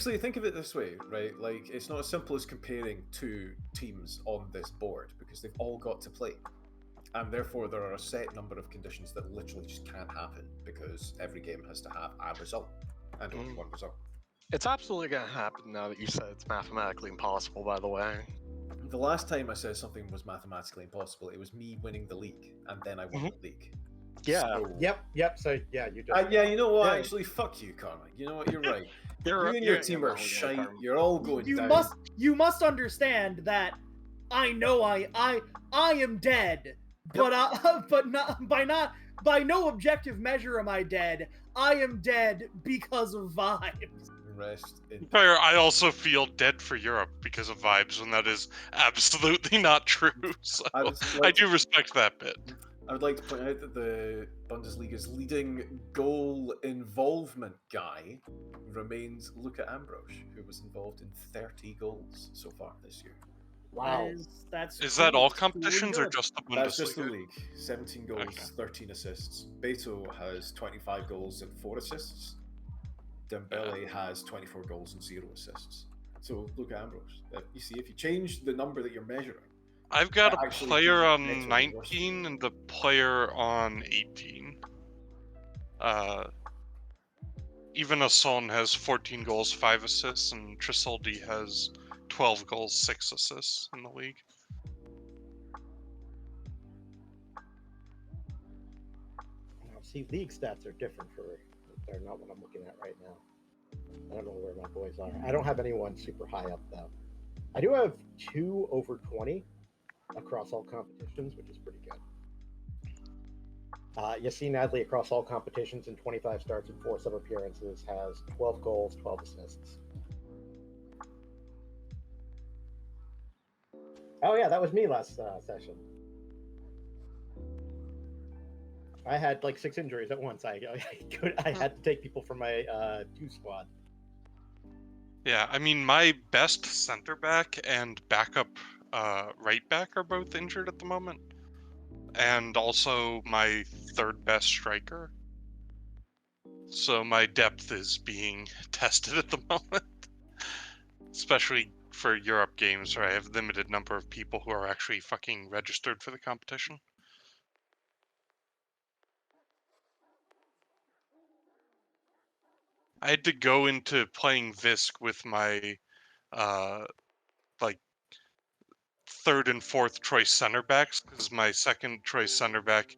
Actually, think of it this way, right? Like, it's not as simple as comparing two teams on this board because they've all got to play. And therefore, there are a set number of conditions that literally just can't happen because every game has to have a result and only one result. It's absolutely going to happen now that you said it's mathematically impossible, by the way. The last time I said something was mathematically impossible, it was me winning the league, and then I won the league. Yeah. So, yep. So, yeah, you just... yeah, you know what? Actually, fuck you, Karma. You know what? You're right. You and your team are shite. You're all going down. You must understand that I know I am dead, but by no objective measure am I dead. I am dead because of vibes. Rest in Fair, I also feel dead for Europe because of vibes, and that is absolutely not true. So I do respect that bit. I would like to point out that the Bundesliga's leading goal involvement guy remains Luka Ambrosch, who was involved in 30 goals so far this year. Wow. Is that all competitions or just the Bundesliga? That's just the league. 17 goals, 13 assists. Beto has 25 goals and 4 assists. Dembele has 24 goals and 0 assists. So look at Ambrose. You see, if you change the number that you're measuring, I've got a player on 19 and a player on 18. Even Son has 14 goals, 5 assists, and Trisoldi has 12 goals, 6 assists in the league. See, league stats are different they're not what I'm looking at right now. I don't know where my boys are. I don't have anyone super high up, though. I do have 2 over 20 across all competitions, which is pretty good. Yassine Adli across all competitions in 25 starts and 4 sub appearances has 12 goals, 12 assists. Oh yeah, that was me last session. I had like 6 injuries at once. I had to take people from my 2 squad. Yeah, I mean, my best center back and backup right back are both injured at the moment. And also my 3rd best striker. So my depth is being tested at the moment. Especially for Europe games where I have a limited number of people who are actually fucking registered for the competition. I had to go into playing Visk with my like 3rd and 4th choice center backs because my 2nd choice center back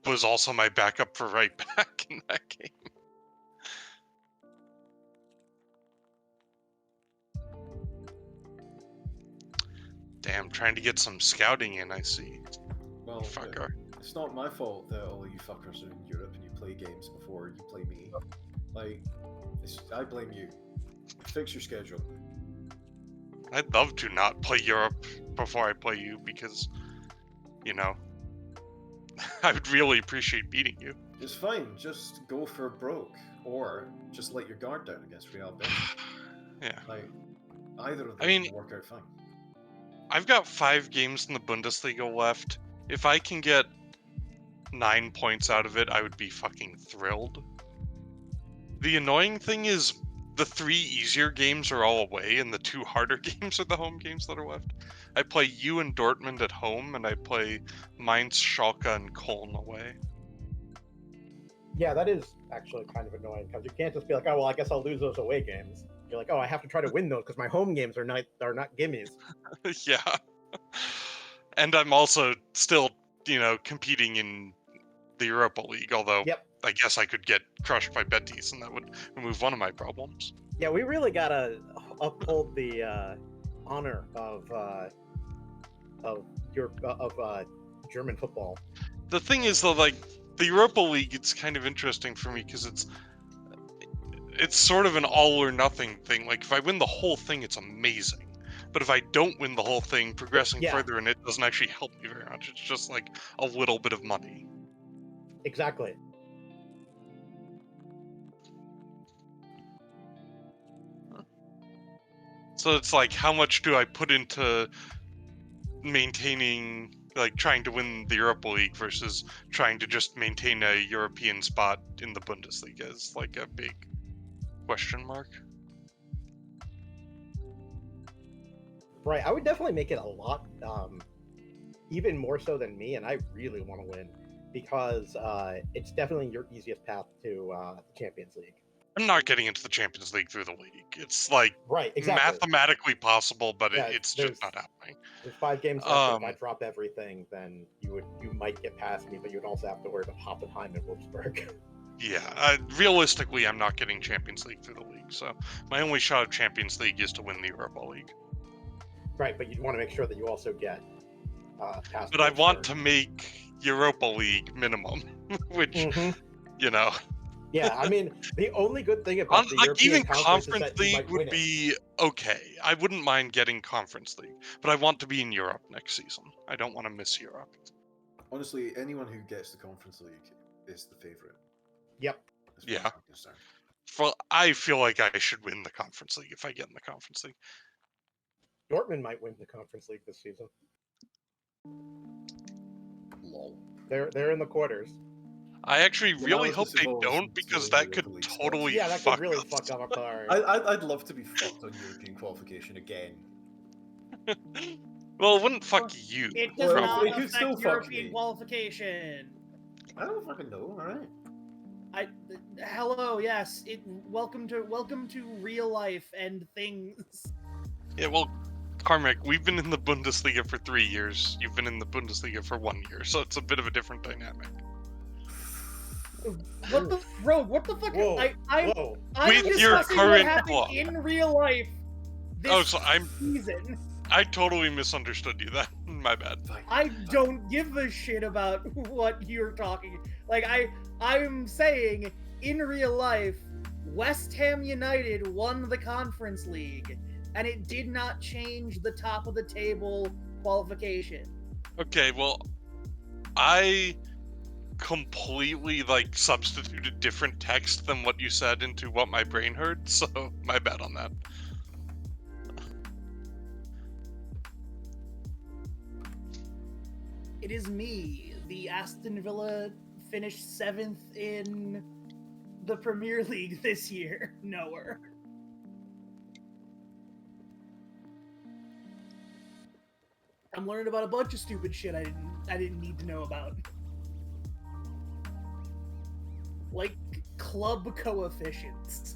was also my backup for right back in that game. Damn, trying to get some scouting in, I see. Well, fucker. It's not my fault that all of you fuckers are in Europe and you play games before you play me. Like, I blame you. Fix your schedule. I'd love to not play Europe before I play you because, you know, I would really appreciate beating you. It's fine. Just go for broke, or just let your guard down against Real Betis. Yeah. Like, either of them will work out fine. I've got 5 games in the Bundesliga left. If I can get 9 points out of it, I would be fucking thrilled. The annoying thing is the 3 easier games are all away, and the 2 harder games are the home games that are left. I play you and Dortmund at home, and I play Mainz, Schalke, and Köln away. Yeah, that is actually kind of annoying, because you can't just be like, oh, well, I guess I'll lose those away games. You're like, oh, I have to try to win those, because my home games are not gimmies. Yeah. And I'm also still, you know, competing in the Europa League, although I guess I could get crushed by Betis, and that would remove one of my problems. Yeah, we really gotta uphold the honor of German football. The thing is, though, like, the Europa League, it's kind of interesting for me because it's sort of an all or nothing thing. Like, if I win the whole thing, it's amazing. But if I don't win the whole thing, progressing further in it doesn't actually help me very much. It's just like a little bit of money. Exactly. So it's like, how much do I put into maintaining, like, trying to win the Europa League versus trying to just maintain a European spot in the Bundesliga is like a big question mark. Right, I would definitely make it a lot, even more so than me, and I really want to win because it's definitely your easiest path to the Champions League. I'm not getting into the Champions League through the league. It's like Right, exactly. mathematically possible, but Yeah, it's just not happening. There's 5 games left. If I drop everything, then you might get past me, but you would also have to worry about Hoffenheim and Wolfsburg. Yeah, realistically, I'm not getting Champions League through the league, so my only shot at Champions League is to win the Europa League. Right, but you'd want to make sure that you also get past. But I want to make Europa League minimum, which, you know. Yeah, I mean, the only good thing about the European even Conference Conference is that you League might win would be okay. I wouldn't mind getting Conference League, but I want to be in Europe next season. I don't want to miss Europe. Honestly, anyone who gets the Conference League is the favourite. Yep. Yeah. Well, I feel like I should win the Conference League if I get in the Conference League. Dortmund might win the Conference League this season. Lol. They're in the quarters. I actually really hope they don't, because that could totally fuck up our... I'd love to be fucked on European qualification again. Well, it wouldn't fuck you. It does Well, not it could still affect fuck European me. qualification. I don't fucking know, alright? Hello, yes. Welcome to real life and things. Yeah, well, Carmack, we've been in the Bundesliga for 3 years. You've been in the Bundesliga for 1 year, so it's a bit of a different dynamic. What the Rogue? What the fuck? Whoa, I'm With your discussing current what happened club. in real life this season. I totally misunderstood you. That my bad. I don't give a shit about what you're talking. Like I'm saying, in real life, West Ham United won the Conference League, and it did not change the top of the table qualification. Okay, well, I completely substituted different text than what you said into what my brain heard, so my bad on that. It is me. The Aston Villa finished 7th in the Premier League this year. Nowhere. I'm learning about a bunch of stupid shit I didn't need to know about. Like club coefficients.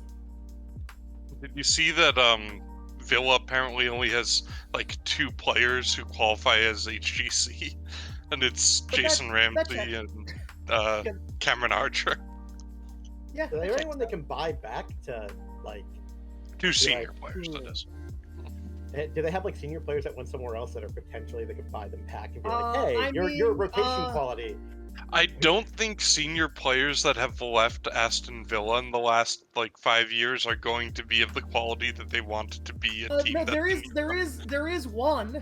Did you see that Villa apparently only has 2 players who qualify as HGC, and it's Jason Ramsey and Cameron Archer. Yeah. Is there anyone they can buy back to 2 senior players, that is. Do they have senior players that went somewhere else that are potentially they could buy them back and be hey, your rotation quality? I don't think senior players that have left Aston Villa in the last 5 years are going to be of the quality that they want to be a team. No, there is one.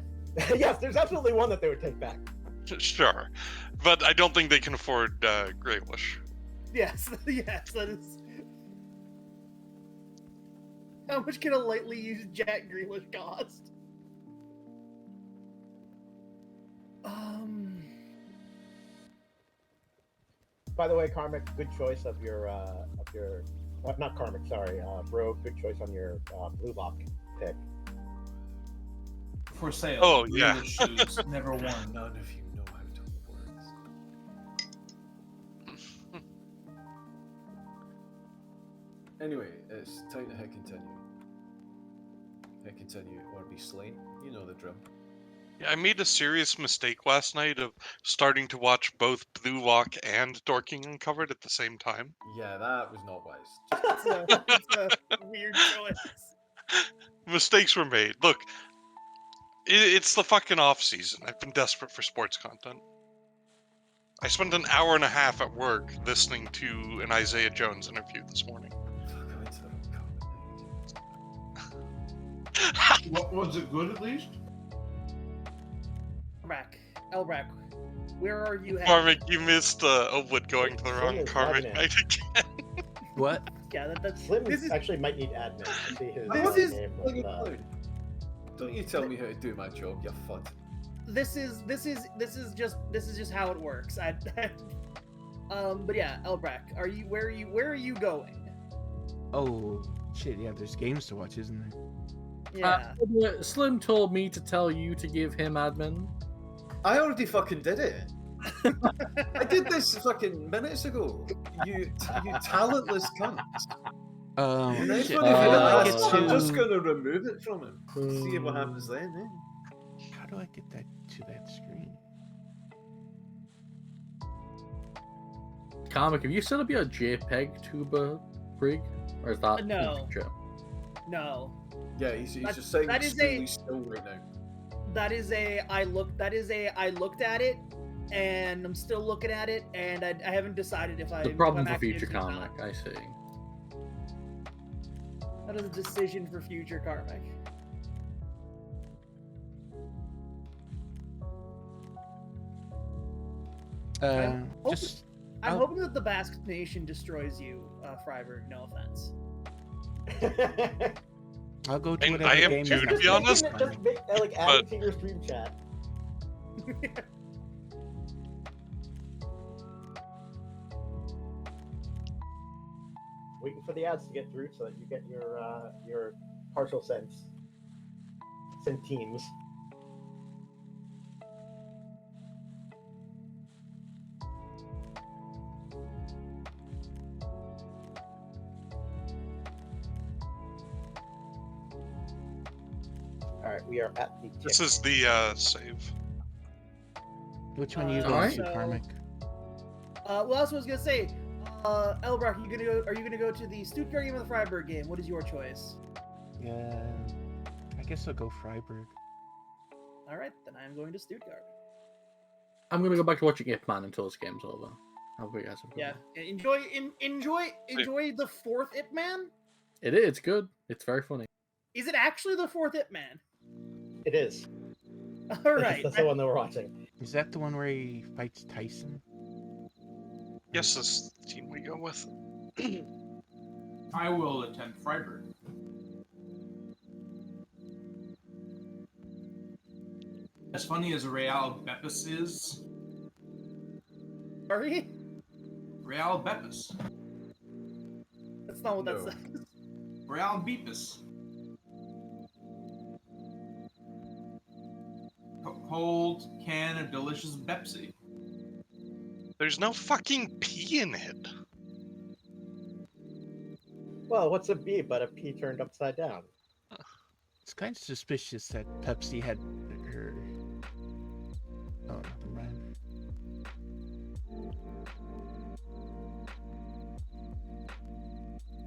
Yes, there's absolutely one that they would take back. Sure, but I don't think they can afford Grealish. Yes, yes, that is. How much can a lightly used Jack Grealish cost? By the way, Carmack, good choice of your not Carmack, sorry, Bro, good choice on your Blue Lock pick. For sale. Oh yeah. Shoes, never worn. None of you know how to words. Anyway, it's time to hit continue. Hit continue or be slain. You know the drill. Yeah, I made a serious mistake last night of starting to watch both Blue Lock and Dorking Uncovered at the same time. Yeah, that was not wise. It's a weird choice. Mistakes were made. Look, it's the fucking off season. I've been desperate for sports content. I spent an hour and a half at work listening to an Isaiah Jones interview this morning. What was it good at least? Elbrack, where are you headed? Carmack, you missed Owood going to the Slim wrong is Carmack admin. night again. What? Yeah, that's Slim this is actually might need admin. I see his This is- name with, Don't you tell me how to do my job, you fud. this is just how it works. But yeah, Elbrack, where are you going? Oh, shit, yeah, there's games to watch, isn't there? Yeah. Slim told me to tell you to give him admin. I already fucking did it. I did this fucking minutes ago. You talentless cunt. Next Shit. one, if you I ask, get I'm to- just gonna remove it from him. See what happens then. How do I get that to that screen? Comic, have you set up your JPEG tuba rig? Or is that No. Joe? No. Yeah, he's That- just saying that is a- extremely still right now. That is a I looked at it and I'm still looking at it and I haven't decided if I The problem if I'm for future actually interested or comic, I see. not. That is a decision for future karmic. Just I'm I'll- hoping that the Basque Nation destroys you, Freiburg. No offense. I'll go to And whatever I am game too, is to next. be honest. Just make, like add But- it to your stream chat. Waiting for the ads to get through so that you get your partial sent teams. All right, we are at the. This tick. is the save. Which one are you Uh, going so- to, Karmic? Well, that's what I was gonna say. Elbrock, are you gonna go to the Stuttgart game or the Freiburg game? What is your choice? Yeah, I guess I'll go Freiburg. All right, then I am going to Stuttgart. I'm gonna go back to watching Ip Man until this game's over. How about you guys? Have a good Yeah, one? enjoy the fourth Ip Man. It is. It's good. It's very funny. Is it actually the fourth Ip Man? It is. All right. That's the one that we're watching. Is that the one where he fights Tyson? Yes, this is the team we go with. I will attend Freiburg. As funny as Real Betis is, Sorry, Real Betis, that's not what that No. says. Real Betis. Cold can of delicious Pepsi. There's no fucking P in it. Well, what's a B but a P turned upside down? It's kind of suspicious that Pepsi had her. Oh, never mind.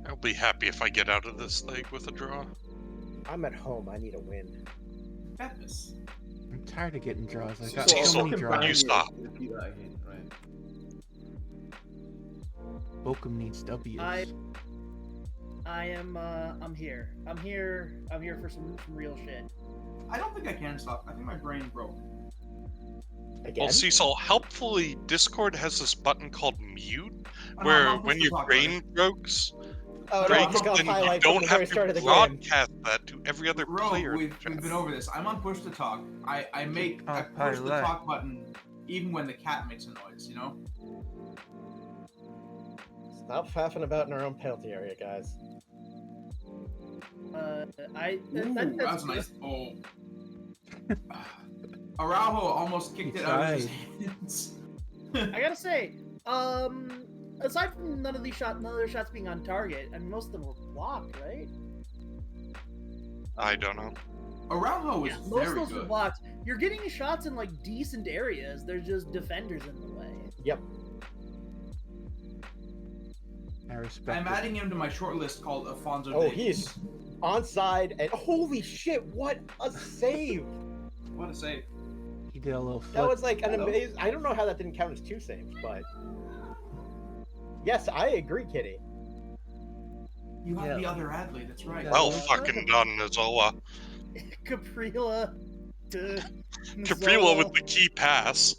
I'll be happy if I get out of this leg with a draw. I'm at home. I need a win. Betis. I'm tired of getting draws. I So- got so so many fucking draws. you stop. Repeat that again, right? Bochum needs W's. I'm here. I'm here for some real shit. I don't think I can stop. I think my brain broke. Again? Well, Cecil, helpfully, Discord has this button called mute, Oh, no, where I'm not when supposed to your talk about brain it. breaks, Oh, no, I breaks, think I'll then you highlight from don't the very have start to of the game. broadcast that to every other Bro, player. we've been over this. I'm on push to talk. I push the highlight. talk button even when the cat makes a noise, you know? Stop faffing about in our own penalty area, guys. Ooh, That's that's good. nice. Oh. Araujo almost kicked He it out of his tried. hands. I gotta say, aside from none of their shots being on target, and most of them were blocked, right? I don't know. Araujo was Yeah, most of very those were good. blocked. You're getting shots in like decent areas. There's just defenders in the way. Yep. I respect I'm it. adding him to my short list called Afonso Oh, Davies. he's onside, and holy shit, what a save! What a save. He did a little flip. That was like an Hello? amazing. I don't know how that didn't count as two saves, but yes, I agree, Kitty. You have Yeah. the other Adley, that's right. Yeah. Well well, fucking done, Nozola. Caprila to Caprila with Zola. the key pass.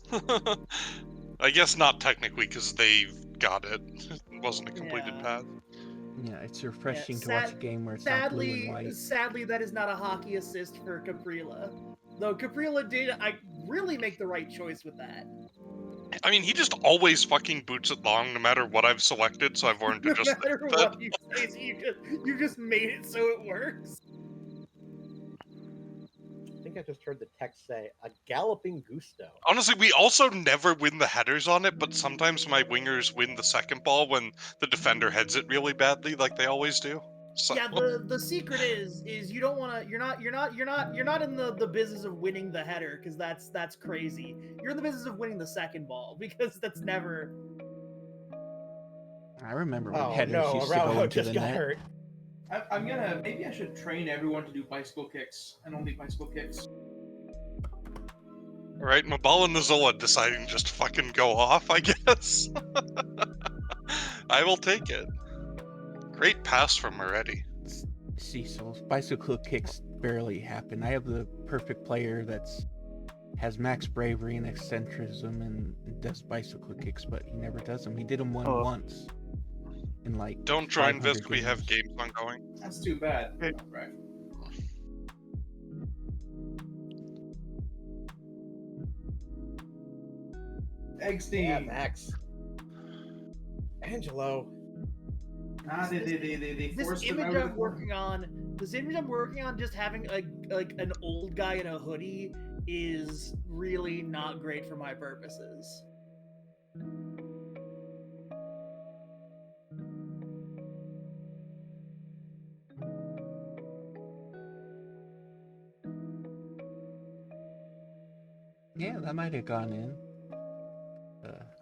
I guess not technically, because they got it. It wasn't a completed Yeah. pass. Yeah, it's refreshing to sad- watch a game where it's not blue and white. Sadly, that is not a hockey assist for Caprila. Though Caprila did, I really make the right choice with that. I mean, he just always fucking boots it long, no matter what I've selected, so I've learned to No just matter stick with what you say, you just made it so it works. think I just heard the text say a galloping gusto. Honestly, we also never win the headers on it, but sometimes my wingers win the second ball when the defender heads it really badly, like they always do. So. Yeah, the secret is you don't want to. You're not in the business of winning the header because that's crazy. You're in the business of winning the second ball because that's never. I remember when Oh headers no, used to go Araujo into just the got net. hurt. I'm gonna, maybe I should train everyone to do bicycle kicks and only bicycle kicks. Right, Mabal and Nazola deciding just to fucking go off, I guess. I will take it. Great pass from Moretti. See, so bicycle kicks barely happen. I have the perfect player has max bravery and eccentricism and does bicycle kicks, but he never does them. He did them once in like. Don't join 500 Visk, we have games. games ongoing. That's too bad. Hey. Right. Eggstein. Yeah, Max. Angelo. They This forced him image out of the I'm corner. working on. This image I'm working on, just having like an old guy in a hoodie, is really not great for my purposes. Yeah, that might have gone in.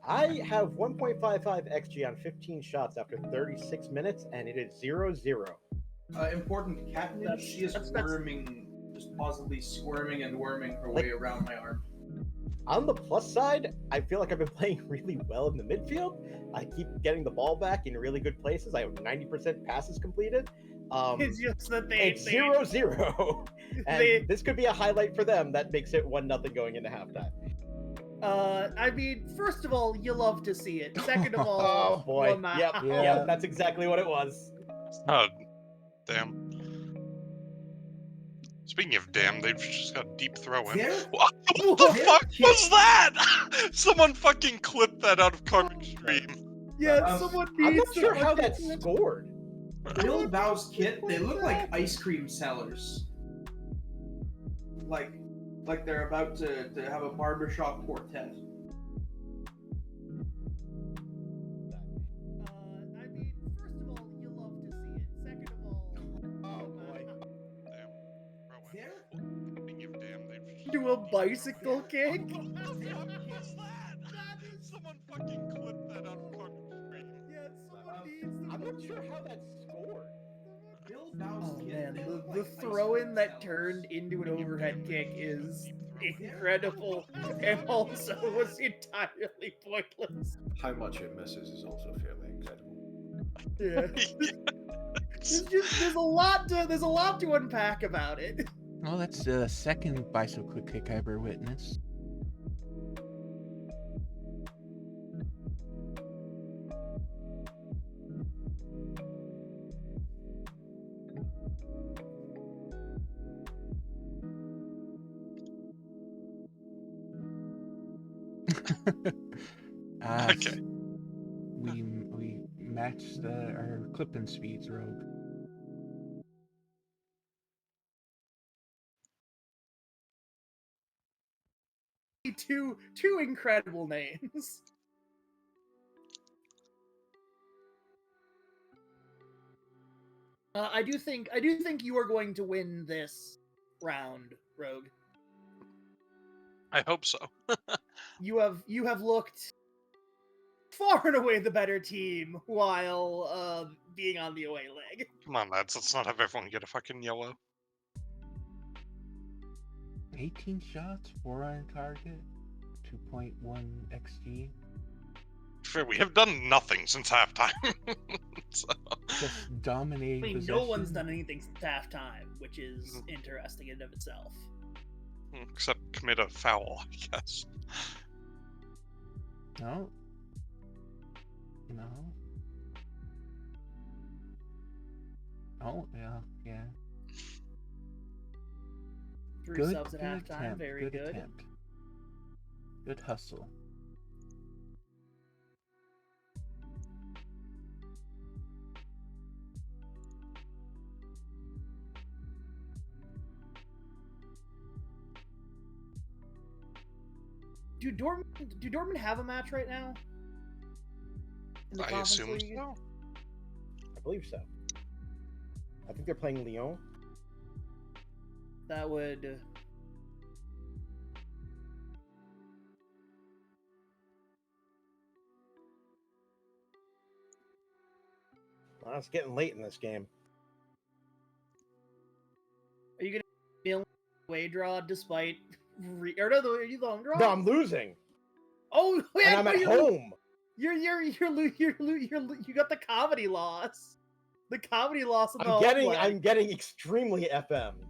I have 1.55 XG on 15 shots after 36 minutes, and it is 0-0. Important cat news. She is worming, just positively squirming and worming her way around my arm. On the plus side, I feel like I've been playing really well in the midfield. I keep getting the ball back in really good places. I have 90% passes completed. It's just that It's 0-0. And this could be a highlight for them that makes it 1-0 going into halftime. I mean, first of all, you love to see it. Second of Oh all, boy. wow. Yep, that's exactly what it was. Oh, damn. Speaking of damn, they've just got deep throw in. What the fuck was that? Someone fucking clipped that out of Karmic Stream. Yeah, someone I'm needs not to sure how fucking- that scored. Bill Bow's kit, they look like ice cream sellers. Like they're about to have a barbershop quartet. I mean, first of all, you love to see it. Second of all, Oh boy. Speaking of damn, they've just do a bicycle kick. What the fuck was that? Someone fucking clipped that out of Karmic Stream. Yeah, someone needs to. I'm not sure how that scored. Bill Bow's Oh kit, man, they look the like ice throw-in cream that sellers. turned into an overhead kick is incredible, and also was entirely pointless. How much it misses is also fairly incredible. Yeah. There's a lot to unpack about it. Well, that's the second bicycle kick I ever witnessed. Okay. We matched our clipping speeds, Rogue. Two incredible names. I do think you are going to win this round, Rogue. I hope so. You have looked far and away the better team while being on the away leg. Come on, lads, let's not have everyone get a fucking yellow. 18 shots, 4 on target, 2.1 XG. Fair, we have done nothing since halftime. So. Just dominating I mean, possession. no one's done anything since halftime, which is interesting in and of itself. Except commit a foul, I guess. No. Oh, yeah. 3 subs at halftime, attempt, very good. Attempt. Good hustle. do Dortmund have a match right now? In the I Conference assume League? so. I believe so. I think they're playing Lyon. That would. Well, it's getting late in this game. Are you gonna be a away draw despite? Or no, are you the home draw? No, I'm losing. Oh, wait, And I'm at home. You got the comedy loss. The comedy loss of the home leg. I'm getting extremely FM'd.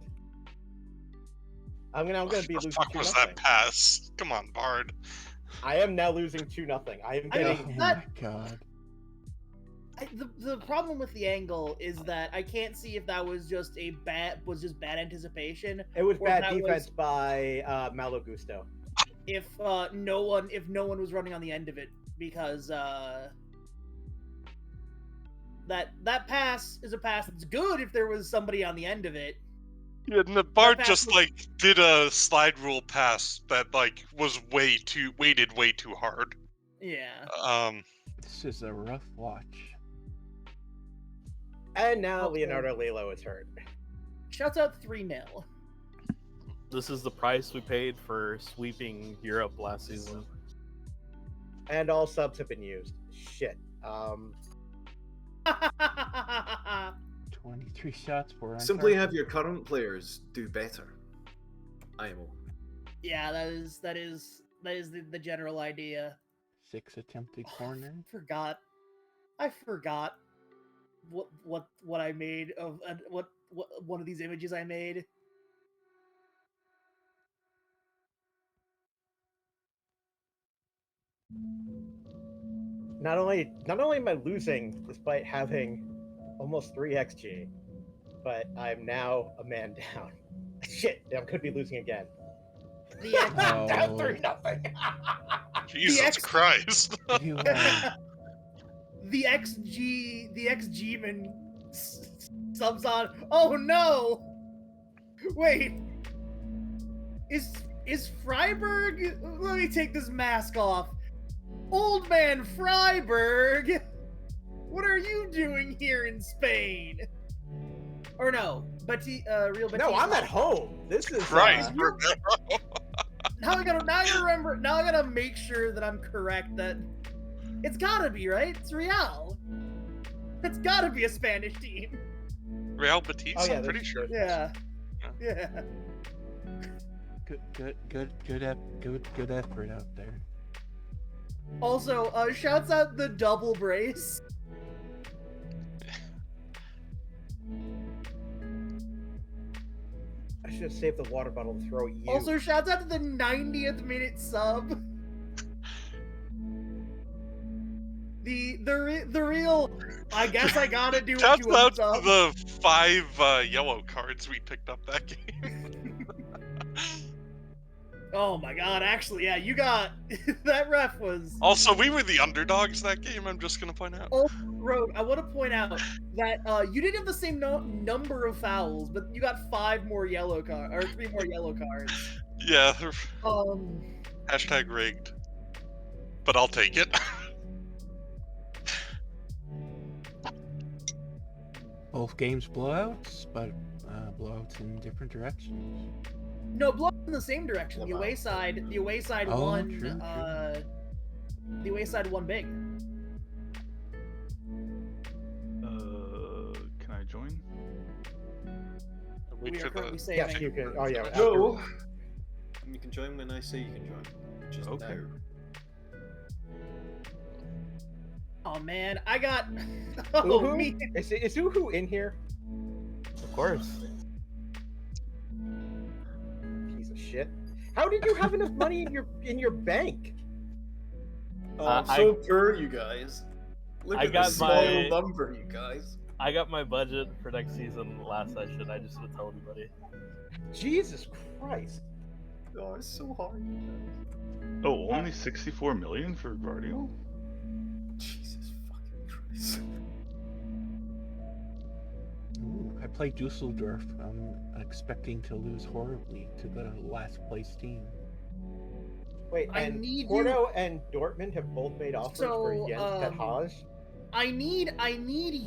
I'm gonna be What the losing fuck 2-0. was that pass? Come on, Bard. I am now losing 2-0. I am getting. Oh That- my god. The problem with the angle is that I can't see if that was just bad anticipation. It was or bad that defense by Malo Gusto. If no one was running on the end of it, because that pass is a pass that's good if there was somebody on the end of it. Yeah, and the Bard pass just was- like did a slide rule pass that like was weighted way too hard. Yeah. This is a rough watch. And now Okay. Leonardo Lilo is hurt. Shouts out 3-0. This is the price we paid for sweeping Europe last season. And all subs have been used. Shit. 23 shots for Simply uncharted. have your current players do better. IMO. Yeah, that is the general idea. 6 attempted corners. I forgot what I made of what one of these images I made. Not only am I losing despite having almost 3 XG, but I'm now a man down. Shit, I could be losing again. The X, Oh. Down 3-0. Jesus Christ. You the XG man subs on. Oh no! Wait, is Freiburg? Let me take this mask off. Old man Freiburg, what are you doing here in Spain? Or no, Real Betis. No, I'm at home. This is Christ. Now I gotta remember. Now I gotta make sure that I'm correct. That it's gotta be right. It's Real. It's gotta be a Spanish team. Real Betis, Oh, yeah, I'm pretty that's sure. good. Yeah. good effort out there. Also, shouts out the double brace. I should have saved the water bottle to throw at you. Also, shouts out to the 90th minute sub. The real. I guess I gotta do what Shouts you out want. to the 5 yellow cards we picked up that game. Oh my god! Actually, yeah, you got that ref was. Also, we were the underdogs that game, I'm just gonna point out. Also, Rogue, I want to point out that you didn't have the same number of fouls, but you got 5 more yellow cards or 3 more yellow cards. Yeah, Um, #rigged. But I'll take it. Both games blowouts, but blowouts in different directions. no, blow in the same direction. The away side Oh, won. true. The away side won big. Can I join? We Wait are for currently the... saving. Yes, you can. Oh yeah. No. You can join when I say you can join. Just Okay. now. Oh man, I got. Oh Uhu? me. Is Uhu in here? Of course. Piece of shit. How did you have enough money in your bank? Oh, Uh, I'm so poor, you guys. Look I at got the small my- number, you guys. I got my budget for next season last session. I just didn't tell anybody. Jesus Christ. Oh, it's so hard. you guys. Oh, only 64 million for Guardiola? Jesus fucking Christ. Ooh, I play Dusseldorf. I'm expecting to lose horribly to the last place team. Wait, I and need Porto and Dortmund have both made offers for So, Jens Pethaj. I need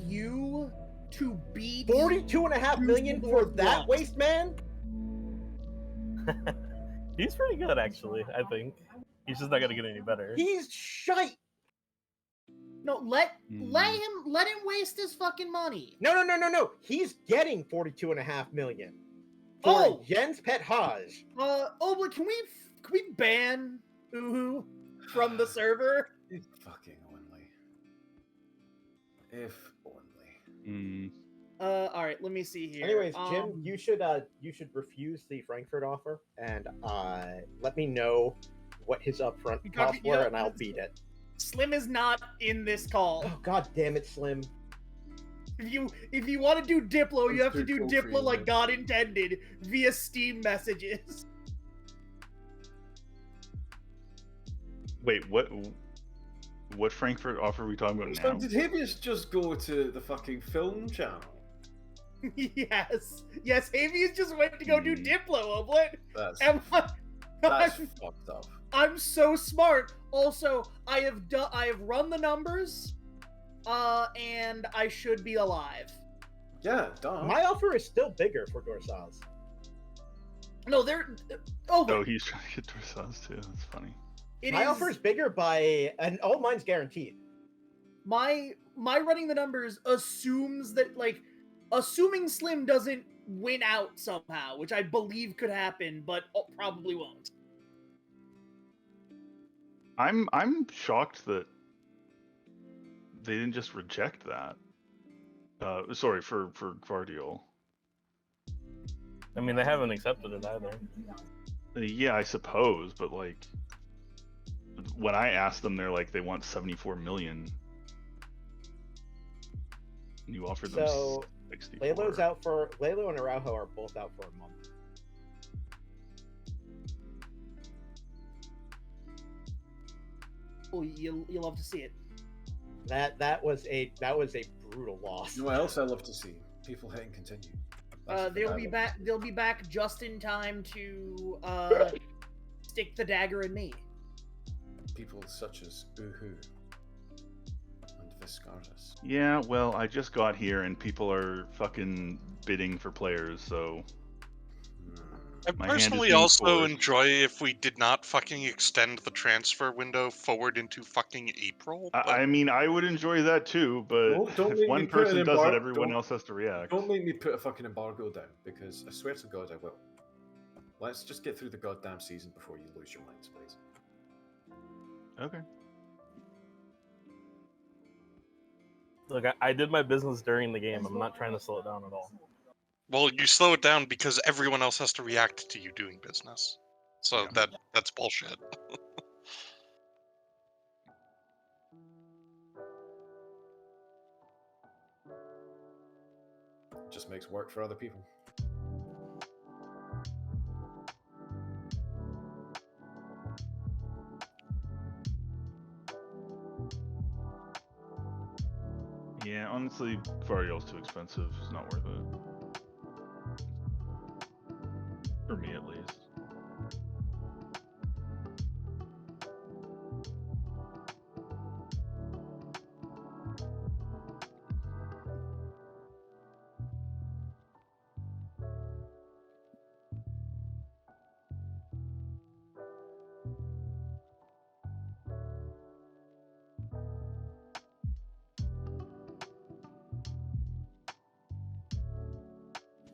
you to beat 42.5 million for that Dusseldorf. waste man? He's pretty good, actually. I think he's just not gonna get any better. He's shite. No, let him waste his fucking money. No. He's getting 42.5 million for Jens Pethaj. But can we ban Uhu from the server? If fucking only. If only. All right, let me see here. Anyways, Jim, you should refuse the Frankfurt offer and let me know what his upfront costs were, and I'll beat it. Slim is not in this call. Oh, god damn it, Slim. If you want to do Diplo, you have to do Diplo like God intended via Steam messages. Wait, what Frankfurt offer are we talking about So now? did Habeas just go to the fucking film channel? Yes, Havius just went to go do Diplo, Oblit. That's fucked up. I'm so smart. Also, I have run the numbers, and I should be alive. Yeah, duh. My offer is still bigger for Dorsaz. No, they're. Oh, he's trying to get Dorsaz too. That's funny. My offer is bigger by, and all mine's guaranteed. My running the numbers assumes that, like, assuming Slim doesn't win out somehow, which I believe could happen, but probably won't. I'm shocked that they didn't just reject that. Sorry for Guardiol. I mean, they haven't accepted it either. Yeah, I suppose, but like when I asked them, they're like they want 74 million. You offered them 64. Lelo and Araujo are both out for a month. Oh, you'll love to see it. That was a brutal loss. You know what else I love to see? People hitting continue. They'll be back just in time to stick the dagger in me. People such as Uhu and Viscaris. Yeah, well, I just got here and people are fucking bidding for players, so. I personally also enjoy if we did not fucking extend the transfer window forward into fucking April. I mean, I would enjoy that too, but if one person does it, everyone else has to react. Don't make me put a fucking embargo down, because I swear to God I will. Let's just get through the goddamn season before you lose your minds, please. Okay. Look, I did my business during the game. I'm not trying to slow it down at all. Well, you slow it down because everyone else has to react to you doing business. So that's bullshit. Just makes work for other people. Yeah, honestly, Guardiol's too expensive. It's not worth it. For me, at least.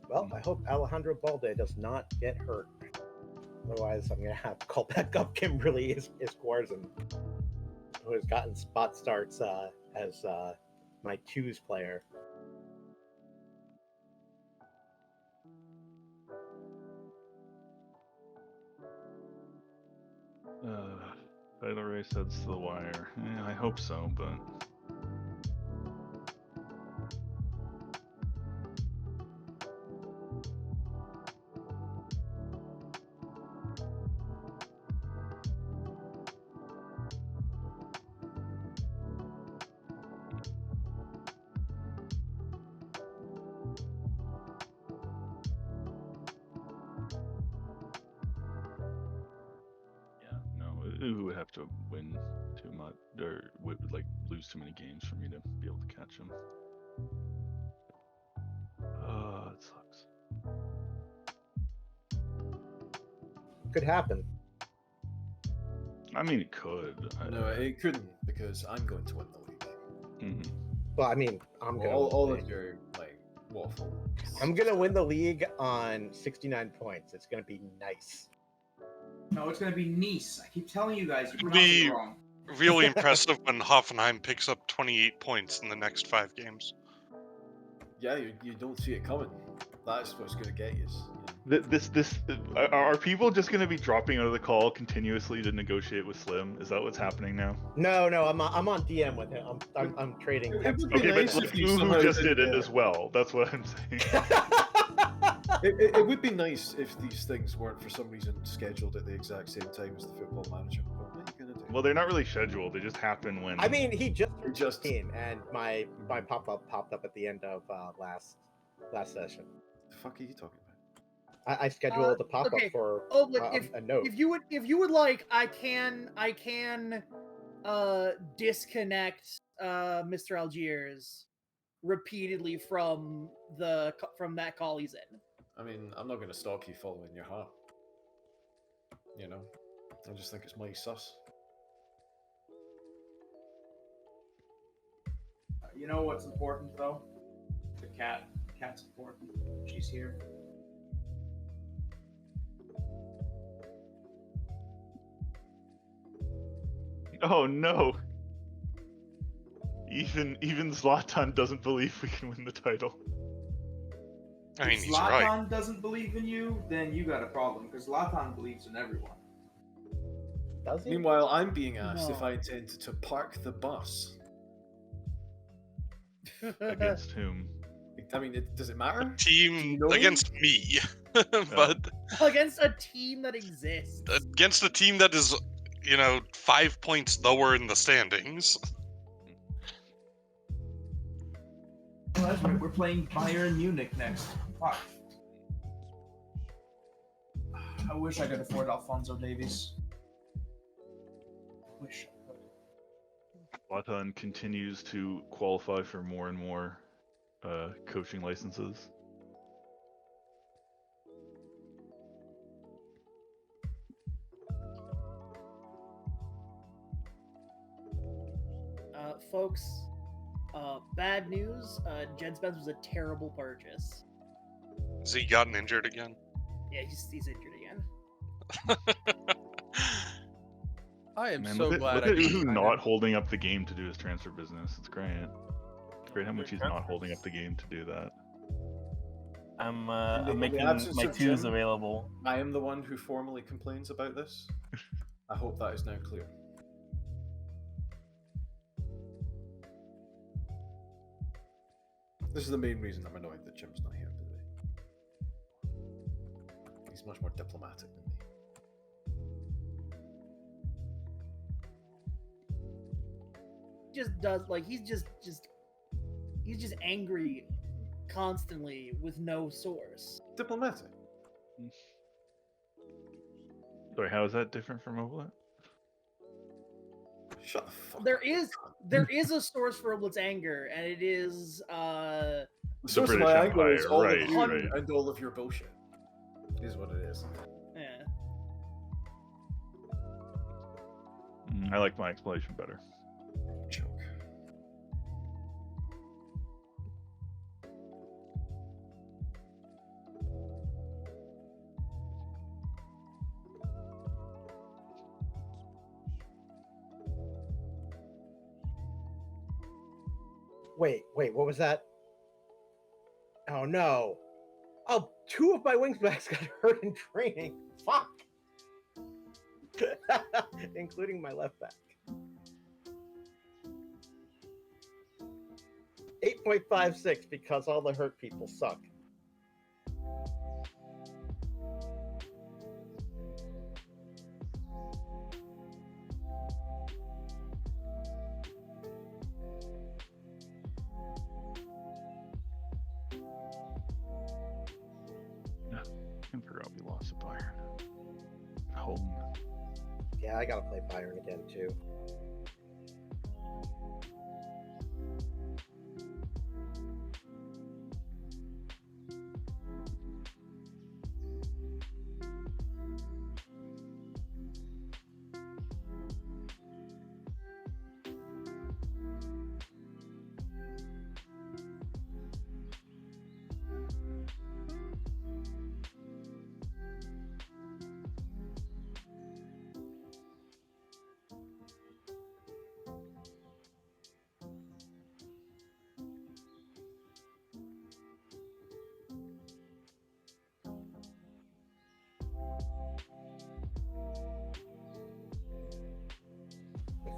Well, I hope Alejandro Balde does not get hurt. Otherwise, I'm going to have to call back up Kimberly Isquarzen, who has gotten spot starts as my twos player. Title race heads to the wire. Yeah, I hope so, but. who would have to win too much or would like lose too many games for me to be able to catch him. It sucks. Could happen. I mean, it could. No, it couldn't because I'm going to win the league. Mm-hmm. Well, I mean, I'm gonna all of your like waffle. I'm gonna win the league on 69 points. It's gonna be nice. No, it's gonna be Nice. I keep telling you guys, you're pronouncing it wrong. Really impressive when Hoffenheim picks up 28 points in the next 5 games. Yeah, you don't see it coming. That's what's going to get you. Are people just going to be dropping out of the call continuously to negotiate with Slim? Is that what's happening now? No, I'm on DM with him. I'm trading. It would be Okay, nice but if like, you somehow who just did did it as well? That's what I'm saying. It would be nice if these things weren't for some reason scheduled at the exact same time as the Football Manager. But what are you gonna do? Well, they're not really scheduled. They just happen when. I mean, he just in, and my pop-up popped up at the end of last session. The fuck are you talking about? I scheduled the pop-up okay. for a note. If you would like, I can disconnect Mr. Algiers repeatedly from that call he's in. I mean, I'm not going to stalk you following your heart. You know, I just think it's mighty sus. You know what's important though? The cat. The cat's important. She's here. Oh no! Even Zlatan doesn't believe we can win the title. I mean, if he's Zlatan right. doesn't believe in you, then you got a problem, because Zlatan believes in everyone. Does he? Meanwhile, I'm being asked if No. I intend to park the bus. Against whom? I mean, does it matter? Team you know against me, but Against a team that exists. against a team that is, 5 points lower in the standings. Oh, that's right. We're playing Bayern Munich next. Fuck. I wish I could afford Alphonso Davies. Wish I could. Zlatan continues to qualify for more and more coaching licenses. Folks, bad news. Jed Spence was a terrible purchase. Has he gotten injured again? Yeah, he's injured again. I am Man, so look glad at I didn't Uhu sign not him. holding up the game to do his transfer business. It's great. It's great how much he's not holding up the game to do that. I'm In the making absence my of twos Jim, available. I am the one who formally complains about this. I hope that is now clear. This is the main reason I'm annoyed that Jim's not here today. He's much more diplomatic than me. Just does he's just angry constantly with no source. Diplomatic. Sorry, how is that different from Oblette? Shut the fuck There up. is a source for Oblet's anger, and it is The The source of British my anger is Empire, all right, of you right. and all of your bullshit. Is what it is. yeah. I like my explanation better. Joke. Wait, what was that? Oh no. Oh, 2 of my wingsbacks got hurt in training. Fuck. Including my left back. 8.56 because all the hurt people suck. I forgot we lost to Bayern. Home. Yeah, I gotta play Bayern again too.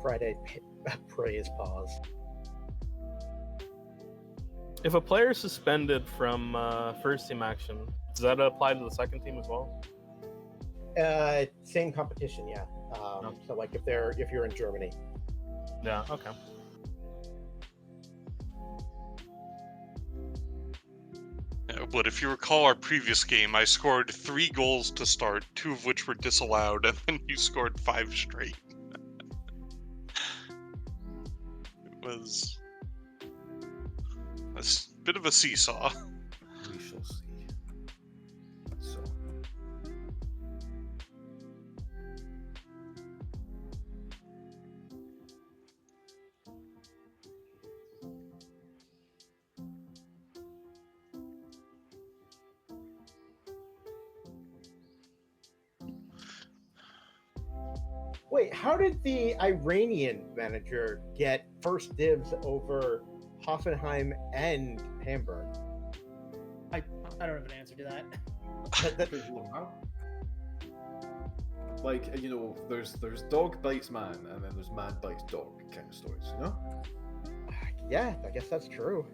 Friday praise pause. If a player is suspended from first team action, does that apply to the second team as well? Same competition, yeah. So like if you're in Germany. Yeah. Okay. But if you recall our previous game, I scored 3 goals to start, 2 of which were disallowed, and then you scored 5 straight. It was a bit of a seesaw. We shall see. So. Wait, how did the Iranian manager get first dibs over Hoffenheim and Hamburg? I don't have an answer to that. Like, you know, there's dog bites man, and then there's man bites dog kind of stories, you know? Yeah, I guess that's true.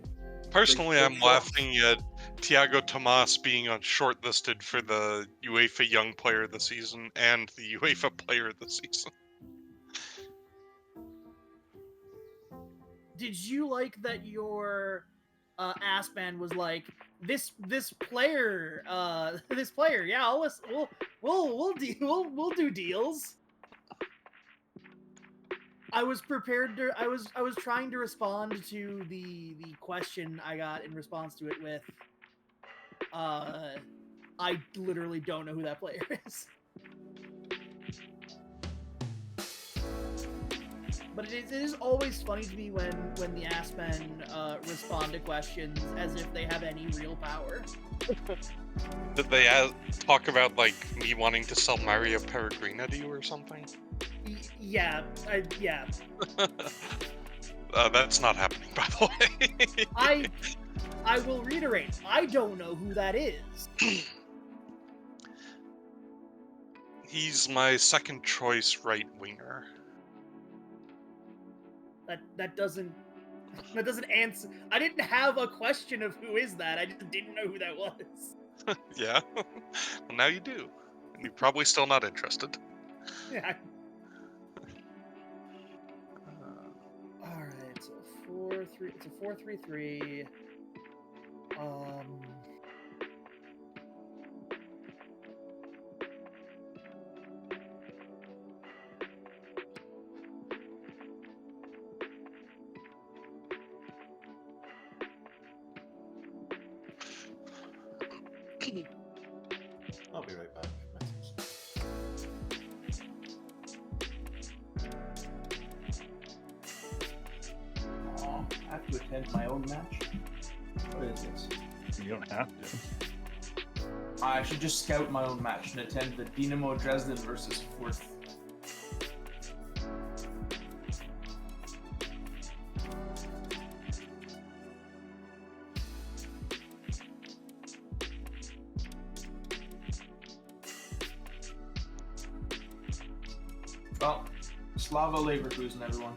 Personally, Big I'm laughing at Thiago Tomas being shortlisted for the UEFA Young Player of the Season and the UEFA Player of the Season. Did you like that your ass band was like this player? Yeah, we'll do deals. I was prepared to. I was trying to respond to the question I got in response to it with, I literally don't know who that player is. But it is always funny to me when the ass men respond to questions as if they have any real power. Did they talk about, like, me wanting to sell Mario Peregrina to you or something? Yeah. That's not happening, by the way. I will reiterate, I don't know who that is. He's my second choice right winger. That doesn't answer. I didn't have a question of who is that. I just didn't know who that was. Yeah. Well, now you do. And you're probably still not interested. Yeah. All right. So 4-3. It's a 4-3-3. I'll be right back. Aw, I have to attend my own match. What is this? You don't have to. I should just scout my own match and attend the Dynamo Dresden versus Fürth. Well, Slava Leverkusen, everyone.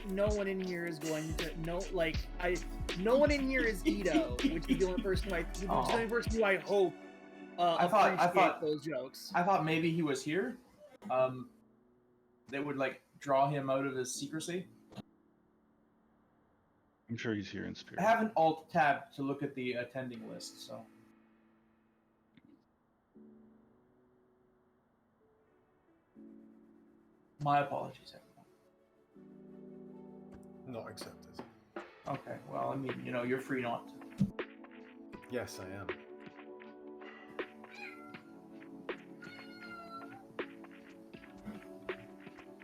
No one in here is going to no one in here is Ito, which is the only person who I hope I thought those jokes. I thought maybe he was here. They would like draw him out of his secrecy. I'm sure he's here in spirit. I have an alt tab to look at the attending list, so. My apologies, everyone. Not accepted. Okay, well, I mean, you're free not to. Yes, I am.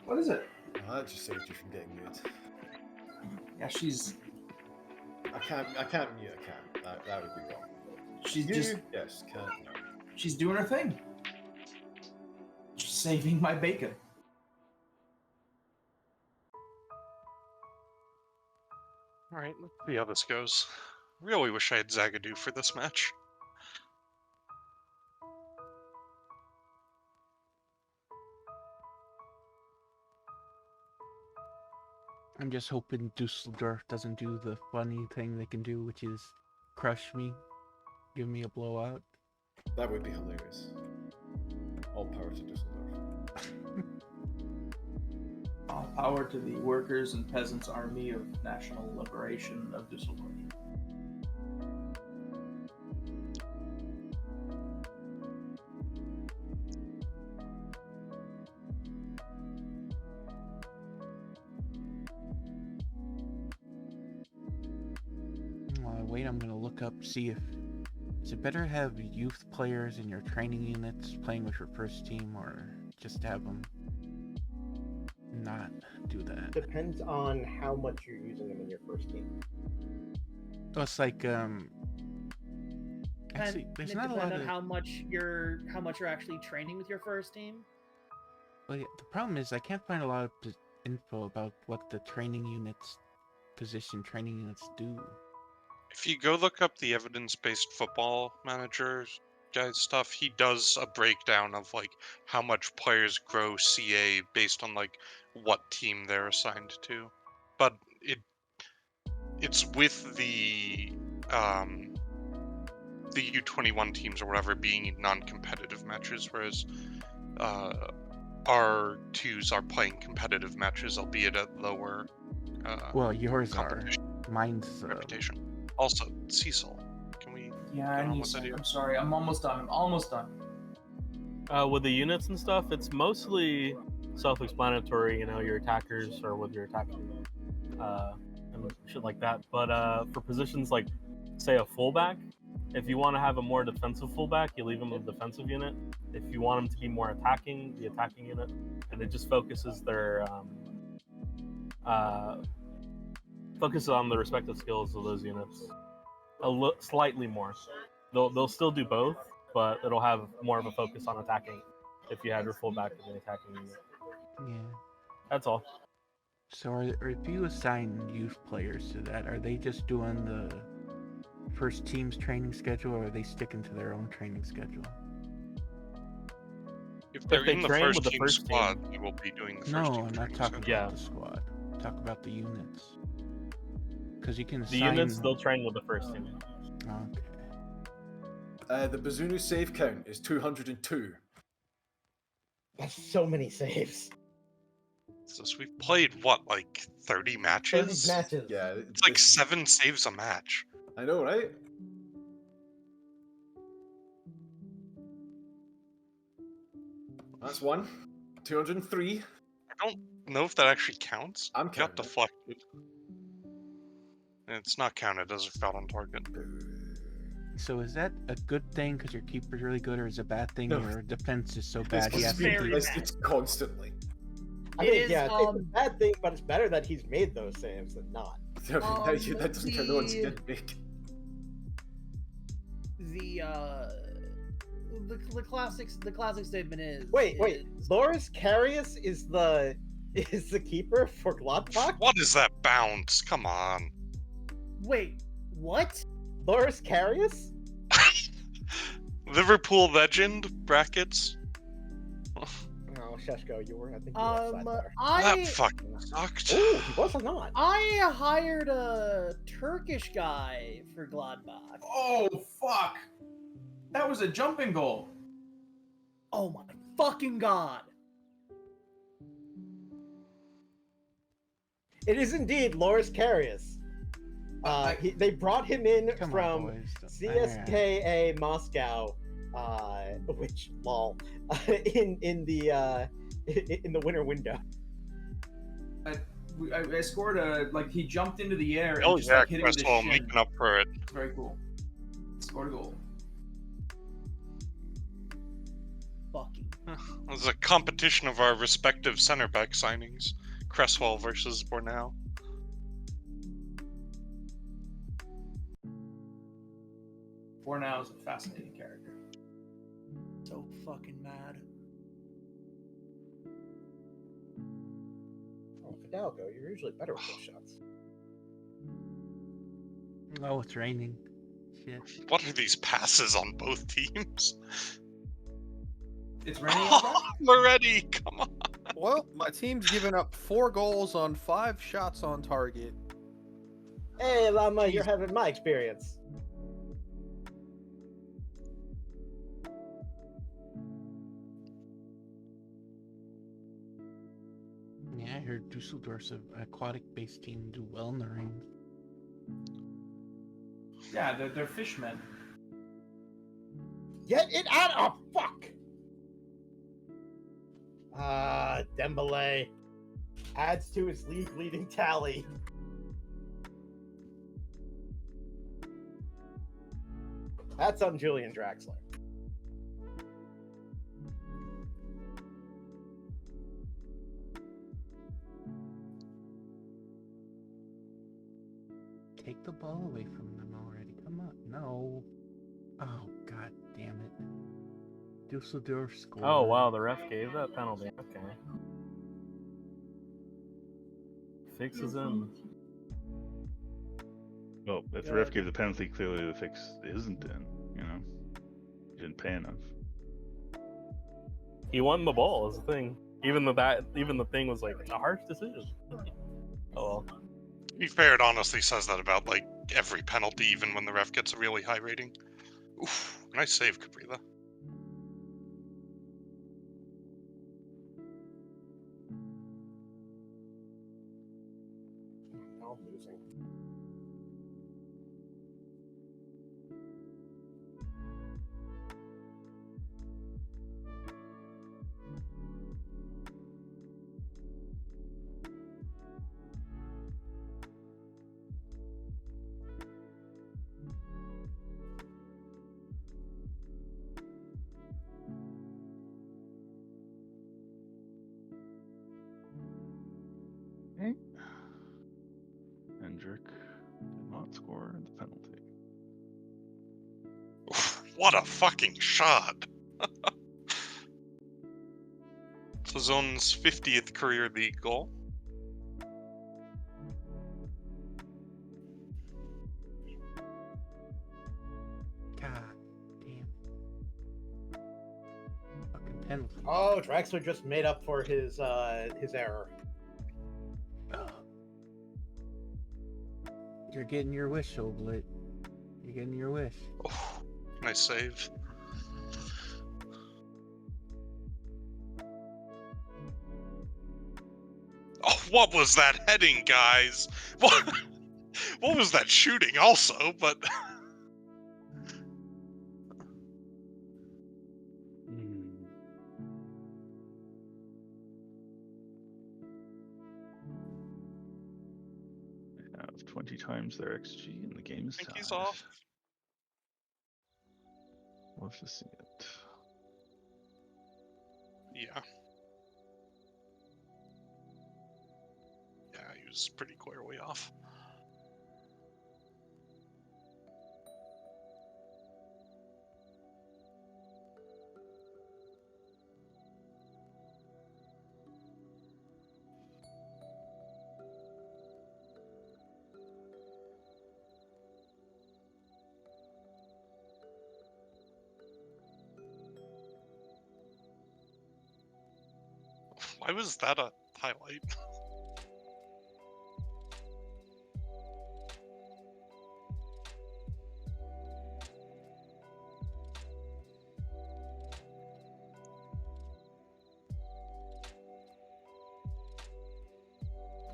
What is it? Well, that just saved you from getting muted. Yeah, she's I can't mute a cat. That would be wrong. she's You, just yes, can't. No. she's doing her thing. Just saving my bacon. Alright, let's see how this goes. Really wish I had Zagadou for this match. I'm just hoping Dusseldorf doesn't do the funny thing they can do, which is crush me, give me a blowout. That would be hilarious. All power to Dusseldorf. All power to the workers and peasants army of national liberation of Dusseldorf. Wait, I'm gonna look up, see if is it better to have youth players in your training units playing with your first team, or just have them not do that? Depends on how much you're using them in your first team. Oh, it's like actually, there's it not a depends lot on of. how much you're actually training with your first team. Well, yeah, the problem is I can't find a lot of info about what the training units, position training units do. If you go look up the evidence-based football manager guy's stuff, he does a breakdown of like how much players grow CA based on like what team they're assigned to. But it's with the U21 teams or whatever being non-competitive matches, whereas our twos are playing competitive matches, albeit at lower Well, yours are. competition Mine's reputation. Also, Cecil, can we? Yeah, I get on need with some. video? I'm sorry. I'm almost done. With the units and stuff, it's mostly self-explanatory. Your attackers or with your attacking and shit like that. But for positions like, say, a fullback, if you want to have a more defensive fullback, you leave them in the defensive unit. If you want them to be more attacking, the attacking unit, and it just focuses their focuses on the respective skills of those units slightly more. They'll still do both, but it'll have more of a focus on attacking if you had your fullback in the attacking unit. Yeah. That's all. So, or if you assign youth players to that, are they just doing the first team's training schedule, or are they sticking to their own training schedule? If they're they in the train first with the team first squad, you will be doing the first No, team I'm not training talking schedule. about the squad. Talk about the units. Because you can The assign... units, they'll train with the first team. Okay. The Bazunu save count is 202. That's so many saves. So we've played what, like 30 matches? 30 matches. Yeah, It's like 7 saves a match. I know, right? That's one. 203. I don't know if that actually counts. I'm Got counting it. deflected. It's not counted as a shot on target. So is that a good thing because your keeper's really good, or is it a bad thing No. your defense is so It's, bad you have to very do... bad. it's constantly. I It mean, is, yeah, it's a bad thing, but it's better that he's made those saves than not. That doesn't count the ones he the- didn't make. The classic statement is Wait. Loris Karius is the keeper for Gladbach? What is that bounce? Come on. Wait, what? Loris Karius? Liverpool legend, brackets. Oh, Sheshko, I think you were outside there. That fucking sucked. Ooh, he was or not? I hired a Turkish guy for Gladbach. Oh fuck! That was a jumping goal. Oh my fucking god! It is indeed Loris Karius. They brought him in Come from on, boys. CSKA Moscow, which lol, in the in the winter window. I scored he jumped into the air and Oh just yeah, like hit it with his Cresswell shin. making up for it. It's very cool. Scored a goal. Fucking. It was a competition of our respective center back signings. Cresswell versus Bornau. Bornau is a fascinating character. So fucking mad. Oh, Fidalgo, you're usually better with those shots. Oh, it's raining. Shit. What are these passes on both teams? It's raining outside? Already, come on. Well, my team's given up 4 goals on 5 shots on target. Hey, Llama, you're having my experience. Yeah, I heard Dusseldorf's an aquatic-based team do well in the rain. Yeah, they're fishmen. Get it out! Oh, fuck! Dembele adds to his league-leading tally. That's on Julian Draxler. Take the ball away from them already. Come on. No. Oh, god damn it. Dusseldorf scored. Oh wow, the ref gave that penalty. Okay. Fix is in. Well, if the ref gave the penalty, clearly the fix isn't in. You know, he didn't pay enough. He won the ball is the thing. Even the thing was like a harsh decision. Oh well. To be fair, it honestly says that about like every penalty, even when the ref gets a really high rating. Oof, nice save, Caprila. Now I'm losing. Hendrick did not score the penalty. Oof, what a fucking shot! It's his own 50th career league goal. God damn. Fucking penalty. Oh, Draxler just made up for his error. You're getting your wish, Oblit. You're getting your wish. Oh, nice save. Oh, what was that heading, guys? What was that shooting also, but... They have 20 times their XG and the game is I think tied. he's off. We'll have to see it. Yeah. Yeah, he was pretty clearly off. Why was that a highlight?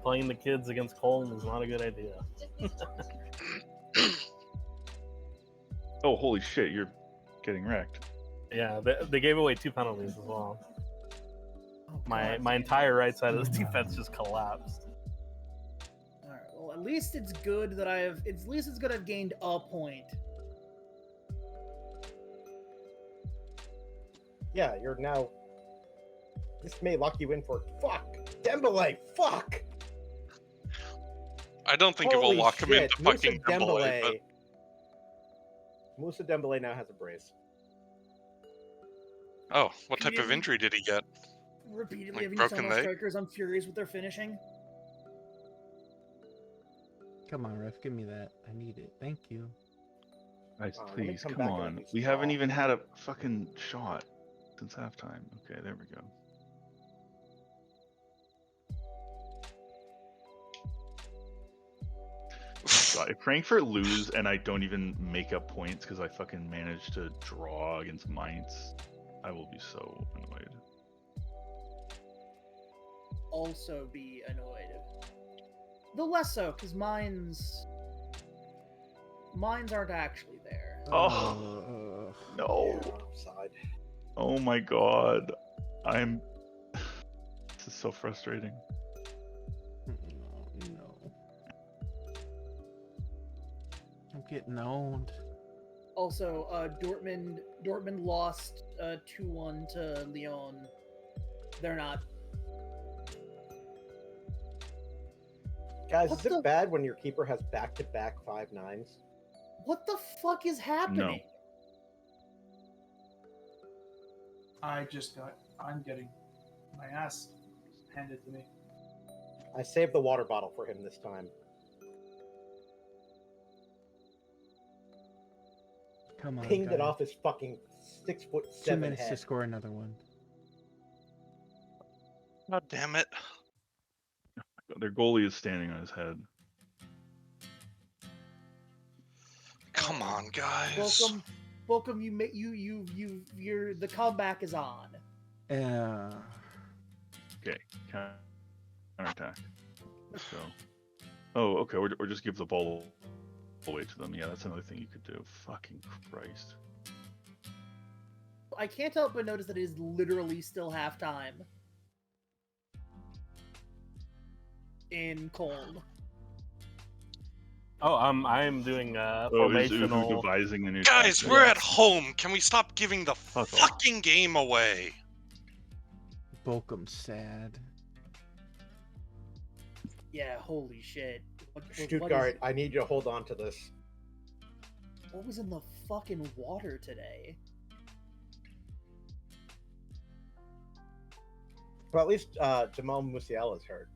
Playing the kids against Colton is not a good idea. Oh, holy shit, you're getting wrecked. Yeah, they gave away 2 penalties as well. My entire right side of the defense just collapsed. All right. Well, at least it's good that I've gained a point. Yeah, you're now. This may lock you in for Dembele. Fuck. I don't think it will Holy lock him shit, into fucking Dembele, but Musa Dembele now has a brace. oh, what type of injury did he get? Repeatedly Like having broken some leg? strikers, I'm furious with their finishing. Come on, ref, give me that. I need it. Thank you. Guys, let me please, come come back and on. use We haven't ball. even had a fucking shot since halftime. Okay, there we go. God, if Frankfurt lose and I don't even make up points because I fucking managed to draw against Mainz, I will be so annoyed. Also be annoyed. The less so, because mines aren't actually there. Oh, no. Yeah, offside. Oh my god. I'm. This is so frustrating. No. I'm getting owned. Also, Dortmund lost 2-1 to Lyon. They're not. Guys, What is it the- bad when your keeper has back-to-back 5-9s? What the fuck is happening? I'm getting my ass handed to me. I saved the water bottle for him this time. Come on, Pinged it guys. off his fucking 6'7" 2 minutes head. to score another one. God damn it. Their goalie is standing on his head. Come on, guys. Welcome. You're the comeback is on. Yeah. Okay, counterattack. Let's go. Oh, okay, or just give the ball away to them. Yeah, that's another thing you could do. Fucking Christ. I can't help but notice that it is literally still halftime. In cold. Oh, I'm doing Is Uhu formational. devising the new Guys, tactic? we're at home. Can we stop giving the Fuck off. fucking game away? Bochum's sad. Yeah, holy shit. What Stuttgart, I need you to hold on to this. What was in the fucking water today? Well, at least Jamal Musiala's hurt.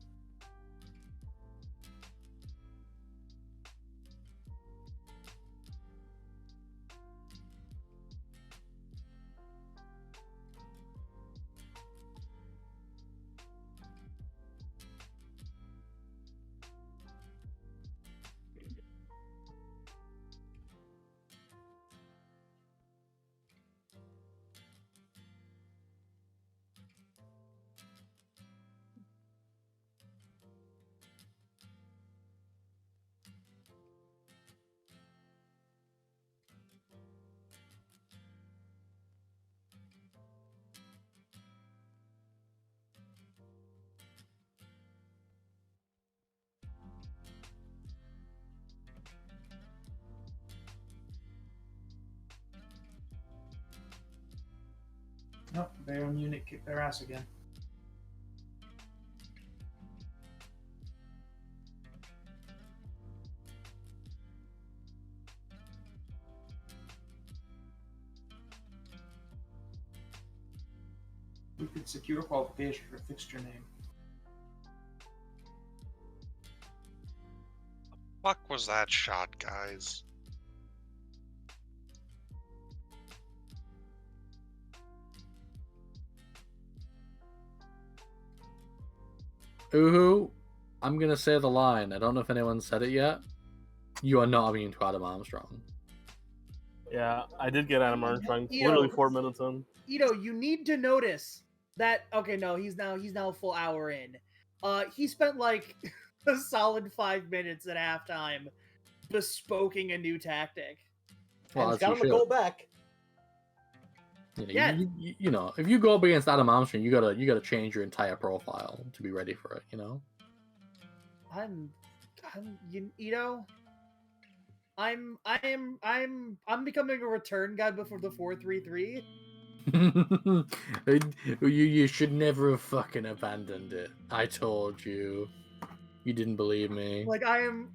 Nope, Bayern Munich kicked their ass again. We could secure qualification for fixture name. Fuck was that shot, guys? Uhu, I'm gonna say the line. I don't know if anyone said it yet. You are not immune to Adam Armstrong. Yeah, I did get Adam Armstrong. You Literally know- 4 minutes in. You need to notice that. Okay, no, he's now a full hour in. He spent like a solid 5 minutes at halftime bespoking a new tactic. And he's got him a goal back. You know, if you go up against Adam Armstrong, you gotta change your entire profile to be ready for it. You know. I'm becoming a return guy before the 4-3-3. You should never have fucking abandoned it. I told you. You didn't believe me. Like I am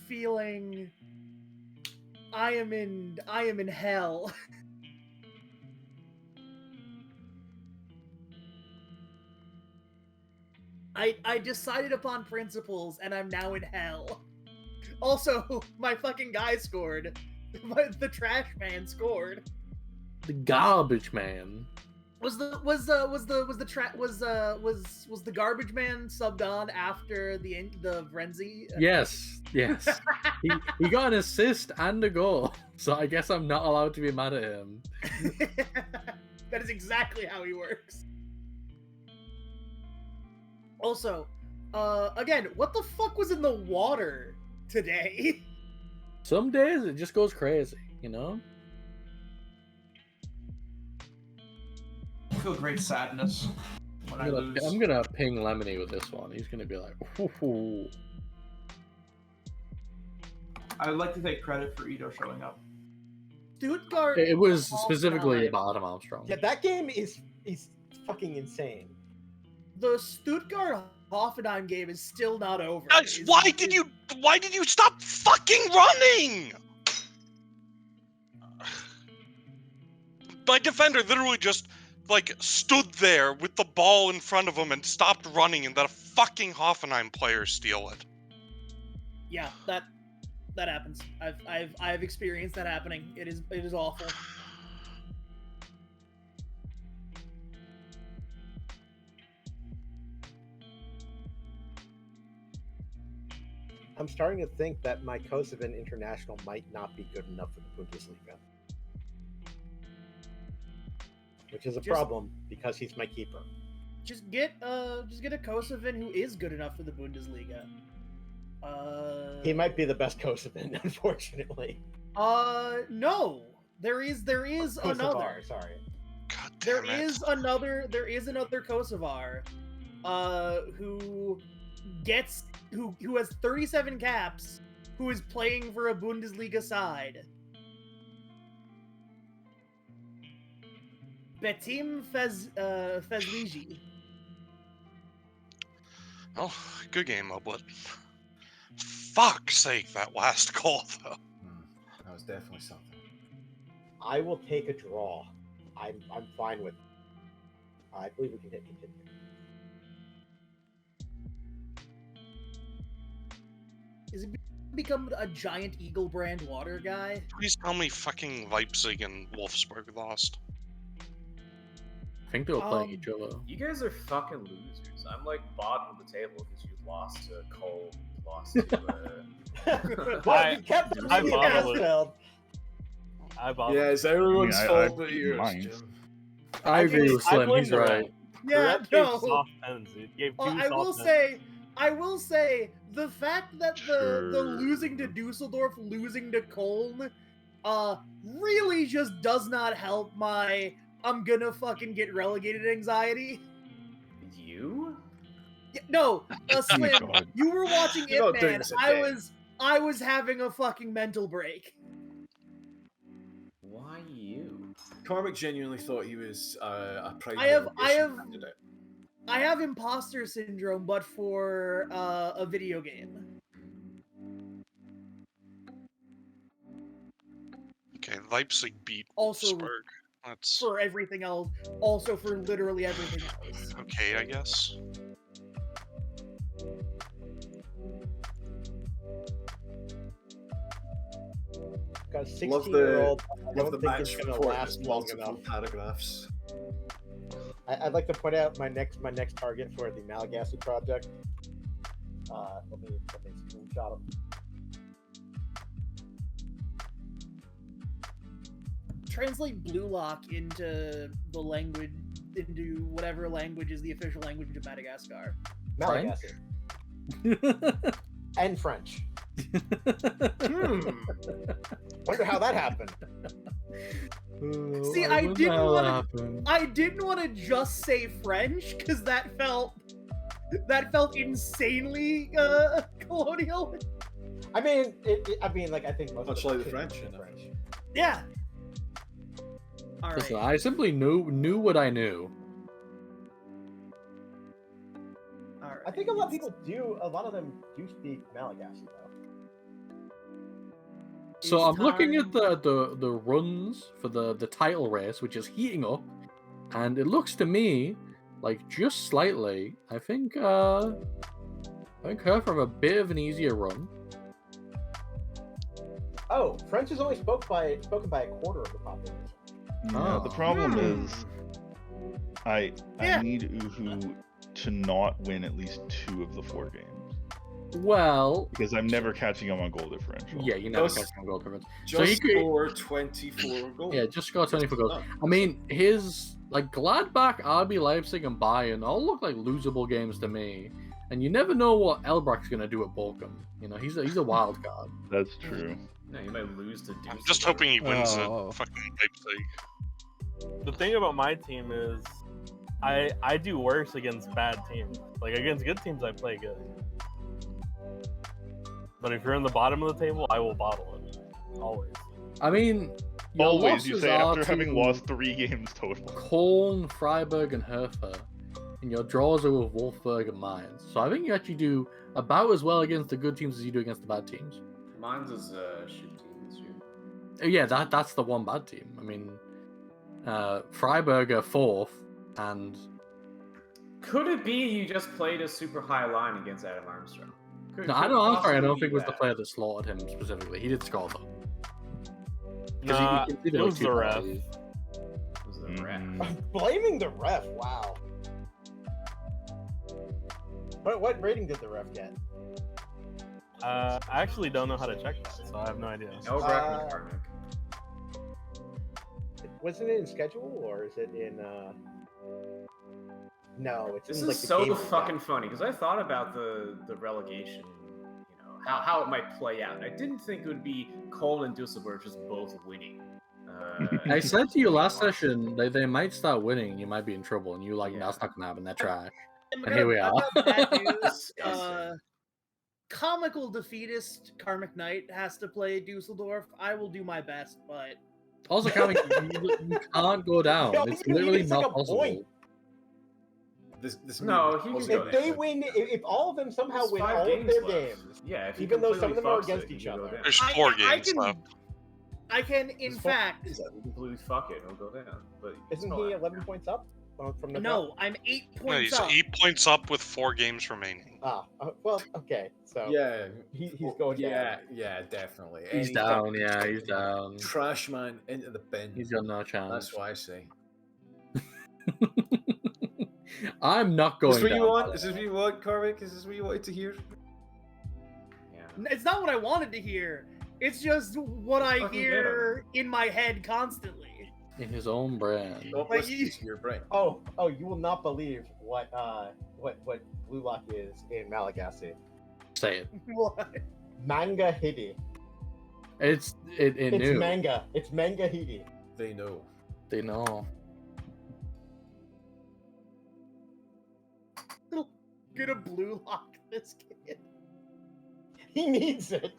feeling I am in hell. I decided upon principles and I'm now in hell. Also, my fucking guy scored. The trash man scored. The garbage man. Was the garbage man subbed on after the Renzi? Yes. He got an assist and a goal, so I guess I'm not allowed to be mad at him. That is exactly how he works. Also, again, what the fuck was in the water today? Some days it just goes crazy, you know? I feel great sadness when I lose. I'm gonna ping Lemony with this one. He's gonna be like, "Ooh." I would like to take credit for Ito showing up. Stuttgart. It was specifically about Adam Armstrong. Yeah, that game is fucking insane. The Stuttgart Hoffenheim game is still not over. Guys, why did you stop fucking running? My defender literally just stood there with the ball in front of him and stopped running, and let a fucking Hoffenheim player steal it. Yeah, that happens. I've experienced that happening. It is awful. I'm starting to think that my Kosovan international might not be good enough for the Bundesliga. Which is a problem because he's my keeper. Just get a Kosovan who is good enough for the Bundesliga. He might be the best Kosovan, unfortunately. No. There is Kosovar, another. sorry. God There damn it. is another Kosovar who has 37 caps, who is playing for a Bundesliga side. Betim Fezliji. Oh, good game, Oblet. Fuck's sake, that last goal, though. That was definitely something. I will take a draw. I'm fine with it. I believe we can hit continue. Is he become a giant Eagle brand water guy? Please tell me fucking Leipzig and Wolfsburg lost. I think they were playing each other. You guys are fucking losers. I'm bottom of the table because you lost to Cole, lost to. Well, you kept I bottle it. Yeah, it's everyone's fault but I yours, mind. Jim. I agree with Slim. He's right. Yeah, no. Soft ends, dude. You gave two I will say the fact that the losing to Dusseldorf, losing to Köln, really just does not help my I'm gonna fucking get relegated anxiety. You? Yeah, no, Slim, God. you were watching You're not It doing Man. this a day. I was having a fucking mental break. Why you? Cormac genuinely thought he was a pride I have candidate. I have imposter syndrome, but for a video game. Okay, Leipzig beat Also Wolfsburg. That's for everything else. Also for literally everything else. okay, I guess. Got a Love 16-year-old. I Love don't the think match it's gonna report. last It's long multiple enough. paragraphs. I'd like to point out my next target for the Malagasy project. Let me screenshot him. Translate Blue Lock into the language, into whatever language is the official language of Madagascar. Malagasy. And French. Wonder how that happened. See, I didn't want to just say French because that felt insanely colonial. I mean, I think most much of like the French. Yeah. All right. Listen, I simply knew what I knew. All right. I think a lot of people do. A lot of them do speak Malagasy though. So I'm looking at the runs for the title race, which is heating up, and it looks to me like just slightly. I think Herf have a bit of an easier run. Oh, French is only spoken by a quarter of the population. Yeah, the problem is, I need Uhu to not win at least 2 of the 4 games. Well, because I'm never catching him on goal differential. Yeah, you never catch him on goal differential. Just score 24 goals. Yeah, just score 24 goals. I mean, his Gladbach, RB Leipzig, and Bayern all look like losable games to me. And you never know what Elbrock's gonna do at Bochum. You know, he's a wild card. That's true. No, you might lose to. I'm just hoping he wins at fucking Leipzig. The thing about my team is, I do worse against bad teams. Like against good teams, I play good. But if you're in the bottom of the table, I will bottle it. Always. I mean, always, you say after having lost 3 games total. Köln, Freiburg, and Hertha. And your draws are with Wolfsburg and Mainz. So I think you actually do about as well against the good teams as you do against the bad teams. Mine's is a shit team this year. Yeah, that's the one bad team. I mean, Freiburg are 4th, and... Could it be you just played a super high line against Adam Armstrong? No, I don't think it was the player that slaughtered him specifically. He did score though. Nah, it was the ref. Blaming the ref, wow. What rating did the ref get? I actually don't know how to check that, so I have no idea. Wasn't it in schedule or is it in? No, it's This in, is like, the so game fucking funny because I thought about the relegation, you know, how it might play out. I didn't think it would be Köln and Dusseldorf just both winning. I said to you last session they might start winning and you might be in trouble, and you like, that's not gonna happen. They're trash. And here we are. Bad news. Comical defeatist Karmic Knight has to play Dusseldorf. I will do my best, but Also, Karmic, you can't go down. Yo, It's you literally need to take not a possible. point. If they win, if all of them somehow There's win 5 all of games their left. games, Yeah, if he even though some of them are completely fucks against it, each he can go other. down. There's 4 games left. I can, in fact. He completely fuck it, he'll go down. But Isn't he 11 points up from the No, top? I'm 8 No, points he's up. 8 points up with 4 games remaining. Ah, well, okay, so Yeah, he's going down. Yeah, definitely. He's Any down, fucking yeah, he's down. Trash man into the bin. He's got no chance. That's what I say. I'm not going Is this what down. you want? Is this what you want, Karmic? Is this what you wanted to hear? It's not what I wanted to hear. It's just what I Fucking hear in my head constantly. In his own brand. Don't Like, listen to your brain. Oh, you will not believe what Blue Lock is in Malagasy. Say it. What? Manga Hidi. It It's knew. manga. It's manga Hidi. They know. They know. Gonna Blue Lock this kid. He needs it.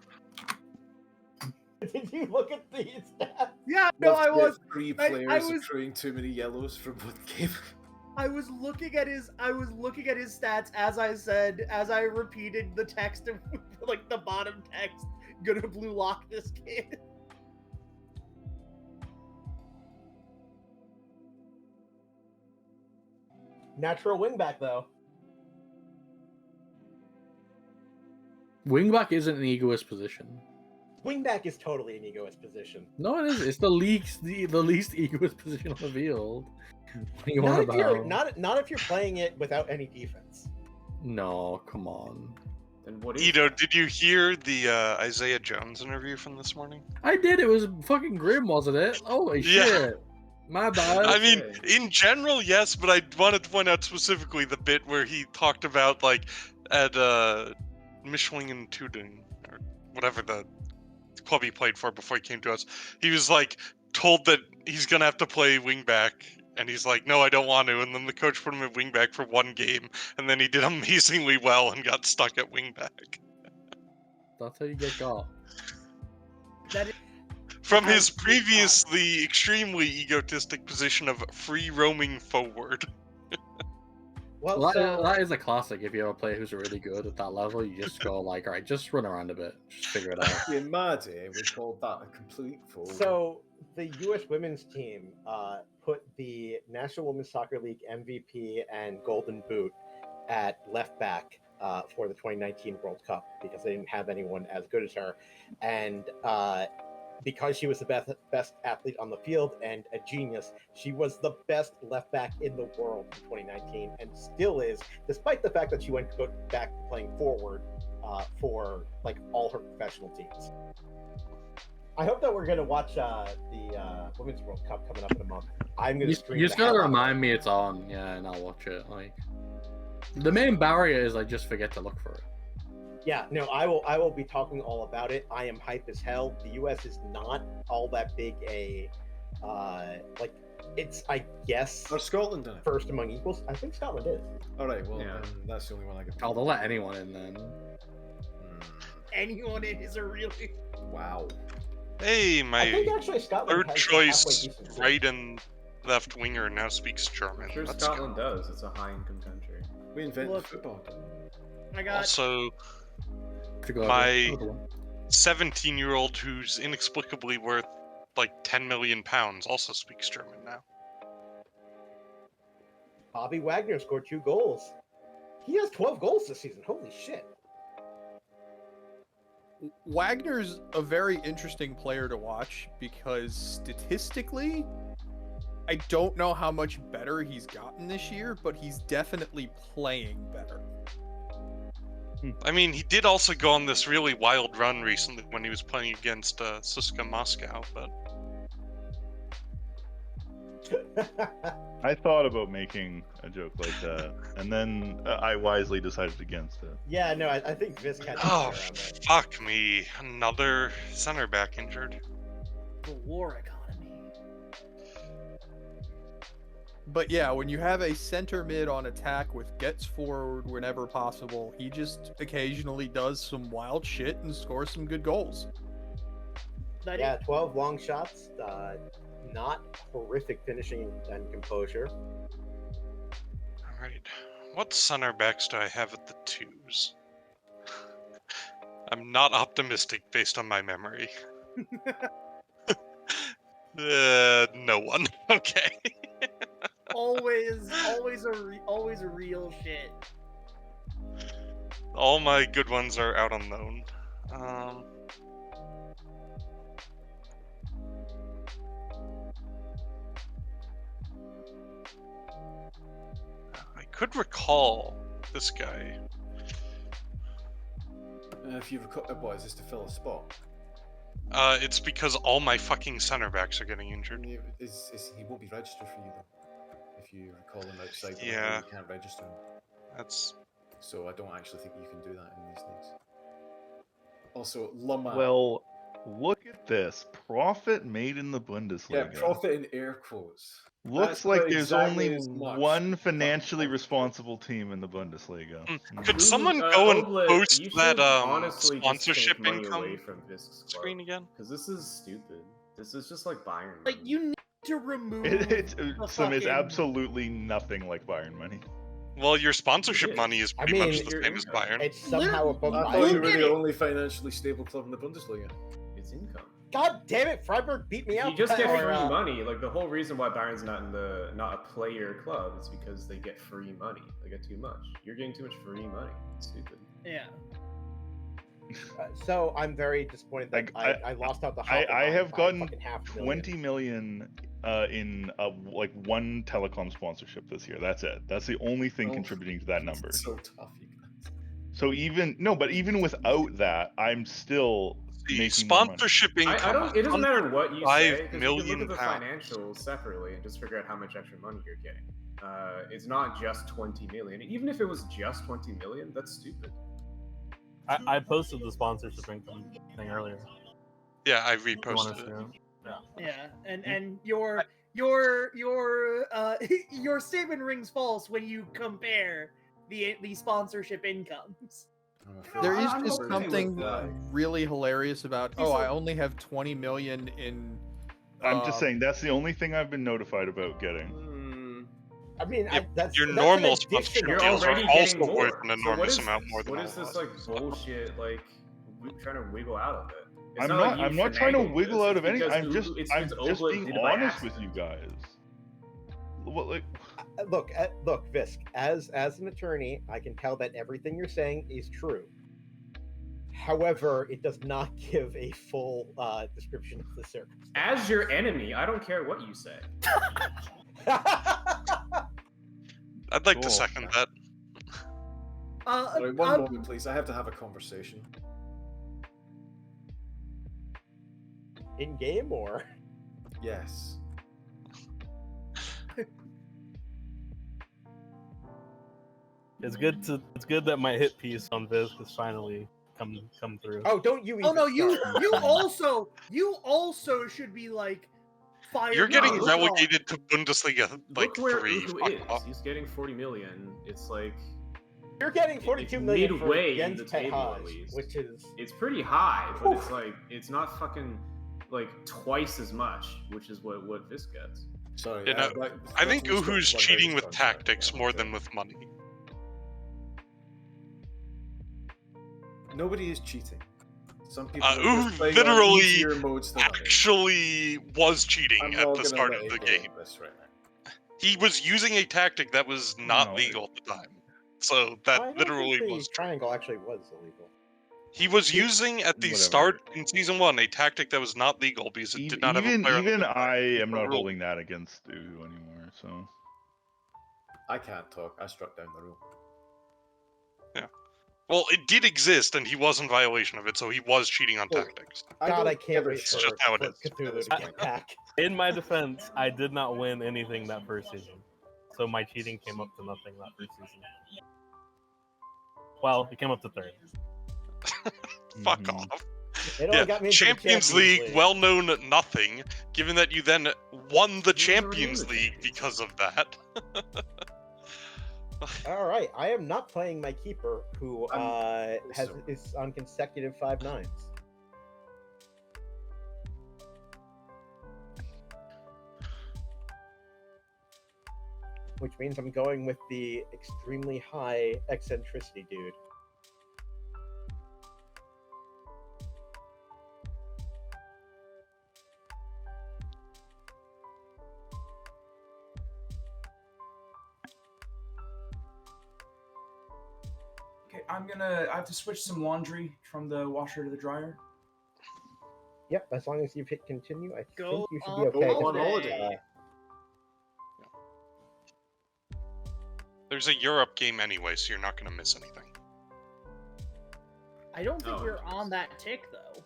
Did you look at these stats? Yeah, no, I was. 3 I players was. accruing too many yellows from one game. I was looking at his stats as I repeated the text of like the bottom text. Gonna Blue Lock this kid. Natural wingback though. Wingback isn't an egoist position. Wingback is totally an egoist position. No, it is. It's the least egoist position on the field. What do you want Not if you're about? not if you're playing it without any defense. No, come on. Then what is Ito, did you hear the Isaiah Jones interview from this morning? I did. It was fucking grim, wasn't it? Holy Yeah. shit. My bad. I mean, in general, yes, but I wanted to point out specifically the bit where he talked about, like, at Michelin and Tudun, or whatever the club he played for before he came to us. He was like, told that he's gonna have to play wingback, and he's like, "No, I don't want to." And then the coach put him at wingback for one game, and then he did amazingly well and got stuck at wingback. That's how you get got. That is, From his previously extremely egotistic position of free roaming forward. Well, Well, so, that is a classic. If you have a player who's really good at that level, you just go like, all right, just run around a bit, just figure it out. In my day, we called that a complete fool. so the U.S. women's team put the National Women's Soccer League MVP and Golden Boot at left back for the 2019 World Cup because they didn't have anyone as good as her, and because she was the best athlete on the field and a genius, she was the best left back in the world in 2019 and still is, despite the fact that she went back to playing forward for like all her professional teams. I hope that we're going to watch the Women's World Cup coming up in a month. I'm going to stream. You just gotta remind me it's on, yeah, and I'll watch it. Like, the main barrier is I just forget to look for it. Yeah, no, I will be talking all about it. I am hype as hell. The US is not all that big a like it's, I guess, Or Scotland in it. first among equals. I think Scotland is. Alright, well Yeah. then that's the only one I can Oh, they'll let anyone in then. anyone in is a really. Wow. Hey, I think my actually Scotland third has a halfway choice decent team. right and left winger now speaks German. I'm sure That's Scotland does. It's a high-income country. We invented Look. football. I got. Also, To go My- over one. 17-year-old who's inexplicably worth like 10 million pounds also speaks German now. Bobby Wagner scored 2 goals. He has 12 goals this season. Holy shit. Wagner's a very interesting player to watch because statistically, I don't know how much better he's gotten this year, but he's definitely playing better. I mean, he did also go on this really wild run recently when he was playing against CSKA Moscow, but I thought about making a joke like that, and then I wisely decided against it. Yeah, no, I think Viz catches oh, around there. fuck me. Another center back injured. The war economy. But yeah, when you have a center mid on attack with gets forward whenever possible, he just occasionally does some wild shit and scores some good goals. That Yeah, 12 long shots. Not horrific finishing and composure. Alright. What center backs do I have at the twos? I'm not optimistic based on my memory. No one. Okay. always a real shit. All my good ones are out on loan. I could recall this guy. If you recall, what is this to fill a spot? It's because all my fucking center backs are getting injured. He won't be registered for you though. If you recall him outside, the Yeah. you can't register him. That's So I don't actually think you can do that in these leagues. Also, Lama. Well, look at this profit made in the Bundesliga. yeah, profit in air quotes. Looks That's like not there's exactly only as much. one financially responsible team in the Bundesliga. Could Ooh, someone go and Oblet, post you that should honestly just sponsorship take money income away from Visk's screen again? because this is stupid. This is just like Bayern. Like money. you need to remove. It's the some is fucking- absolutely nothing like Bayern money. Well, your sponsorship is. money is I pretty much mean, the your same as income. Bayern. It's somehow above I thought Bayern. you were Look at the it. only financially stable club in the Bundesliga. It's income. God damn it, Freiburg beat me out. You just get or, free money. Like the whole reason why Bayern's not a player club is because they get free money. They get too much. You're getting too much free money. It's stupid. Yeah. So I'm very disappointed that Like, I lost out the. I have gotten fucking $500,000. 20 million in like one telecom sponsorship this year. That's it. That's the only thing Oh, contributing to that number. It's so tough, you guys. So even without that, I'm still The making more money. sponsorship income. I don't. It doesn't matter what you 5 say. 'Cause you can million look at the pounds. financials separately and just figure out how much extra money you're getting. It's not just 20 million. Even if it was just 20 million, that's stupid. I posted the sponsorship income thing earlier. Yeah, I If you want reposted to it. see it. Yeah, and your statement rings false when you compare the sponsorship incomes. There is I'm just okay something with really hilarious about. Oh, I only have 20 million in. I'm just saying that's the only thing I've been notified about getting. I mean, that's your that's normal an sponsorship additional- You're deals are already also getting worth more. an So enormous amount more than what all is this of like us. bullshit? Like trying to wiggle out of it. It's I'm like not. you I'm not trying to finagled wiggle this. out It's of anything. because I'm just. it's I'm just Oakland being did it by honest with accident. you guys. What like? Look, Visk. As an attorney, I can tell that everything you're saying is true. However, it does not give a full description of the circumstance. As your enemy, I don't care what you say. I'd like to second that. Sorry, one moment, please. I have to have a conversation. In game or? Yes. It's good that my hit piece on Viz has finally come through. Oh, don't you? Oh no, even start. you also should be like fired. You're getting look- relegated to Bundesliga like Look where 3. Uhu Fuck is. off. He's getting 40 million. It's like You're getting 42 million for midway in Jens the table Pet at least. which is It's pretty high, but it's like it's not fucking like twice as much, which is what Visk gets. Sorry. You know, I think Uhu's cheating with tactics more than with money. Nobody is cheating. Some people Uhu literally actually was cheating at the start of the game. He was using a tactic that was not legal at the time. So I that don't literally think the was. triangle actually was illegal. He was using at the start in season 1 a tactic that was not legal because it did not have a player. Even I am not rule. holding that against Uhu anymore. So I can't talk. I struck down the rule. Yeah. Well, it did exist, and he was in violation of it, so he was cheating on tactics. God, I can't wait It's for just how it is. Cthulhu to get back. In my defense, I did not win anything that first season, so my cheating came up to nothing that first season. Well, it came up to third. Fuck off. It only got me into the Champions League, well known at nothing, given that you then won the Champions League because of that. All right, I am not playing my keeper, who is on consecutive 5-9s. Which means I'm going with the extremely high eccentricity dude. Okay, I have to switch some laundry from the washer to the dryer. Yep, as long as you've hit continue, I think you should on be okay. holiday. There's a Europe game anyway, so you're not going to miss anything. I don't think we're on that tick though.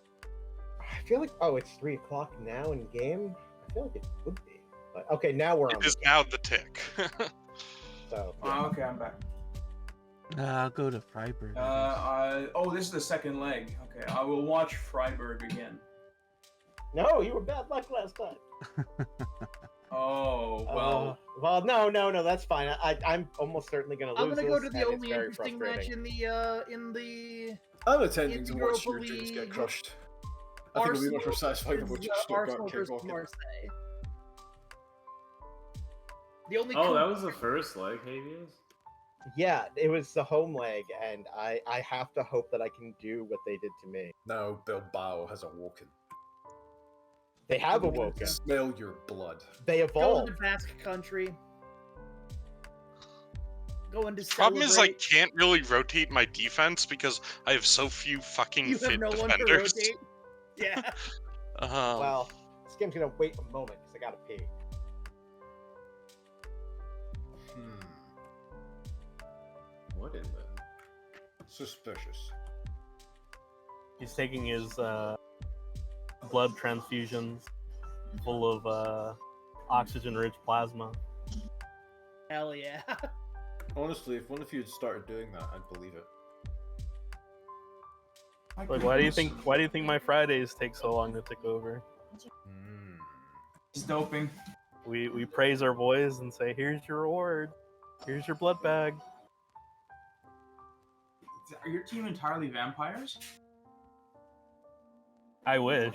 I feel like it's 3 o'clock now in game. I feel like it would be. But okay, now we're on. It is now the tick. So. Okay, I'm back. I'll go to Freiburg. This is the second leg. Okay, I will watch Freiburg again. No, you were bad luck last time. Oh well. Well, no, that's fine. I'm almost certainly gonna lose. I'm gonna go to this, the and it's only very interesting match frustrating. in the. I'm attending in to the watch Europa your dreams get League. crushed. I think it'll be much more satisfying than watching Arsenal Stuttgart versus kick off. Marseille. The only. That was the first leg, Havius? Yeah, it was the home leg, and I have to hope that I can do what they did to me. Now Bilbao has awoken. They have I can awoken. Smell your blood. They Go evolved. into Basque country. Going to Problem is, I celebrate. can't really rotate my defense because I have so few fucking You fit have no one to defenders. rotate. Yeah. Well, this game's gonna wait a moment because I gotta pee. What is it? Suspicious. He's taking his blood transfusions full of oxygen-rich plasma. Hell yeah. Honestly, if one of you had started doing that, I'd believe it. Like, why do you think my Fridays take so long to tick over? He's doping. We praise our boys and say, "Here's your reward. Here's your blood bag." Are your team entirely vampires? I wish.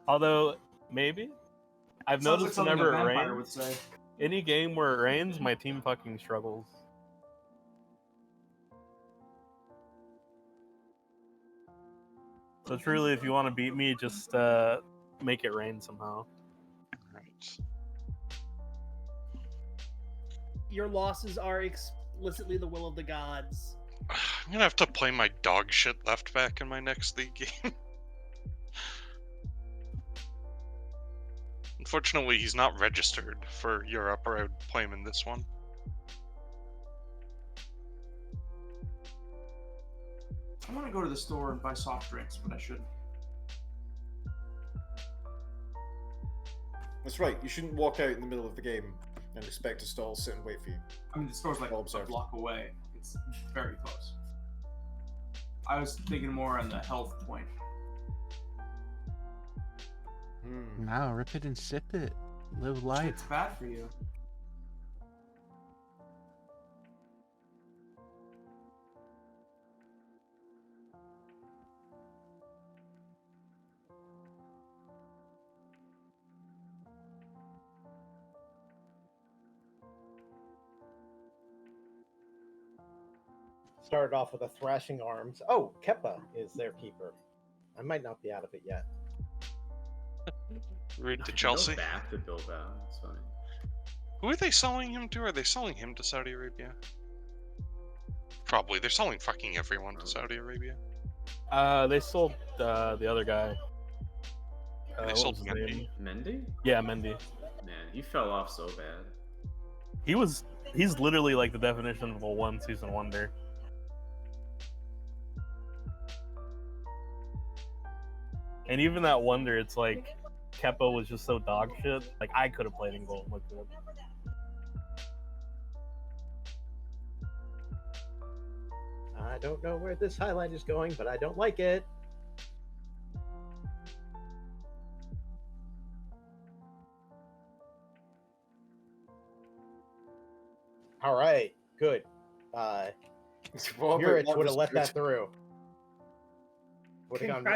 Although maybe I've Sounds like noticed something whenever a it vampire rains, would say. any game where it rains, my team fucking struggles. So truly, if you want to beat me, just make it rain somehow. Right. Your losses are explicitly the will of the gods. I'm gonna have to play my dog shit left back in my next league game. Unfortunately, he's not registered for Europe, or I would play him in this one. I want to go to the store and buy soft drinks, but I shouldn't. That's right. You shouldn't walk out in the middle of the game and expect a stall sit and wait for you. I mean, the store's like a block away. It's very close. I was thinking more on the health point. Now, rip it and sip it. Live life. It's bad for you. Started off with a thrashing arms. Oh, Keppa is their keeper. I might not be out of it yet. Read to Chelsea. Back to Bilbao. It's fine. Who are they selling him to? Are they selling him to Saudi Arabia? Probably. They're selling fucking everyone to Saudi Arabia. They sold the other guy. They sold Mendy. Mendy? Yeah, Mendy. Man, he fell off so bad. He's literally like the definition of a one-season wonder. And even that wonder, it's like Keppa was just so dog shit. Like I could have played in goal and looked good. I don't know where this highlight is going, but I don't like it. All right, good. Juric would have let that through.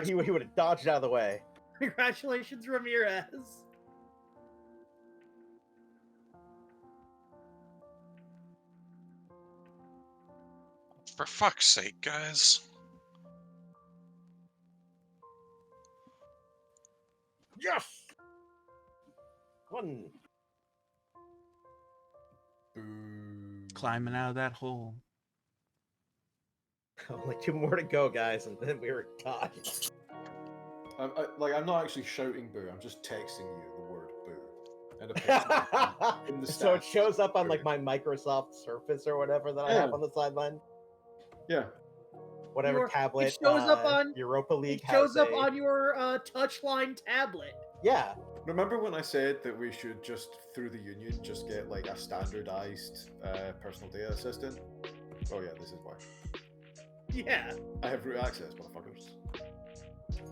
He would have dodged out of the way. Congratulations, Ramirez. For fuck's sake, guys. Yes! One. Climbing out of that hole. Only 2 more to go, guys, and then we were done. I'm not actually shouting boo. I'm just texting you the word boo. And a picture in the So it stats. shows up on like my Microsoft Surface or whatever that I have on the sideline. Yeah. Whatever tablet. It shows up on Europa League. It shows up on your touchline tablet. Yeah. Remember when I said that we should just, through the union, just get like a standardized personal data assistant? Oh yeah, this is why. Yeah. I have root access, motherfuckers.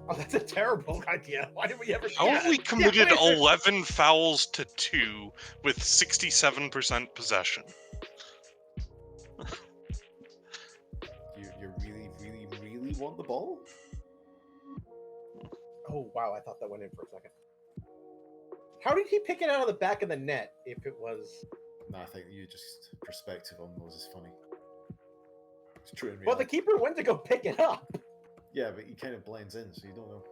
Oh, that's a terrible idea. Why did we ever? How have we committed 11 fouls to 2 with 67% possession? You really want the ball? Oh wow, I thought that went in for a second. How did he pick it out of the back of the net if it was? No, I think you just perspective on those is funny. It's true in reality. Well, the keeper went to go pick it up. Yeah, but he kind of blends in, so you don't know.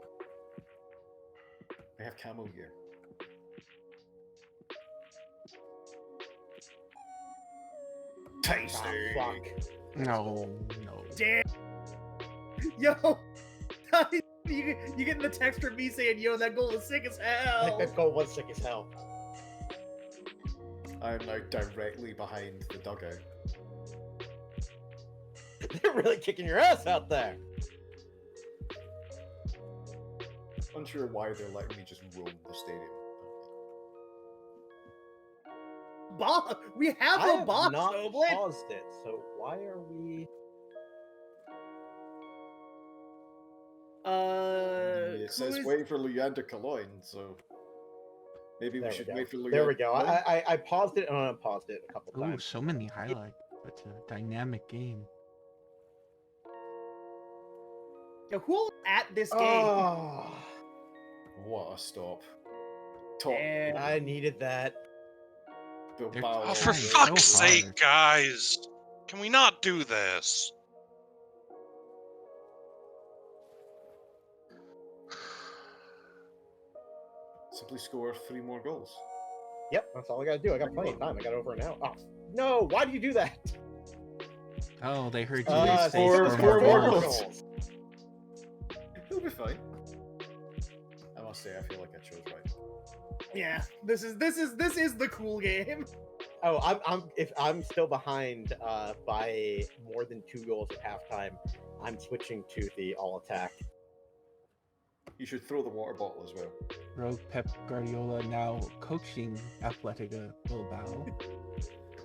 They have camo gear. Tasty. Oh, fuck. No. Damn. Yo, you getting the text from me saying, "Yo, that goal was sick as hell." That goal was sick as hell. I am now directly behind the dugout. They're really kicking your ass out there. Unsure why they're letting me just roam the stadium. Boss, we have a boss, not Oblin. paused it, so why are we? it says waiting for Leander Cologne, so maybe we should wait for Leander. There we go. I paused it and unpaused it a couple Ooh, times. so many highlights. It's a dynamic game. Yo, who at this game? Oh, What a stop. Top. And I needed that. Bilbao. Oh, for so fuck's hard. sake, guys! Can we not do this? Simply score 3 more goals. Yep, that's all I gotta do. I got plenty of time. I got over an hour. Oh, no, why do you do that? Oh, they heard you Say say four score more more goals. goals. He'll be fine. I must say, I feel like I chose right. yeah, this is the cool game. Oh, if I'm still behind by more than 2 goals at halftime, I'm switching to the all attack. You should throw the water bottle as well. Rogue Pep Guardiola now coaching Athletica Bilbao.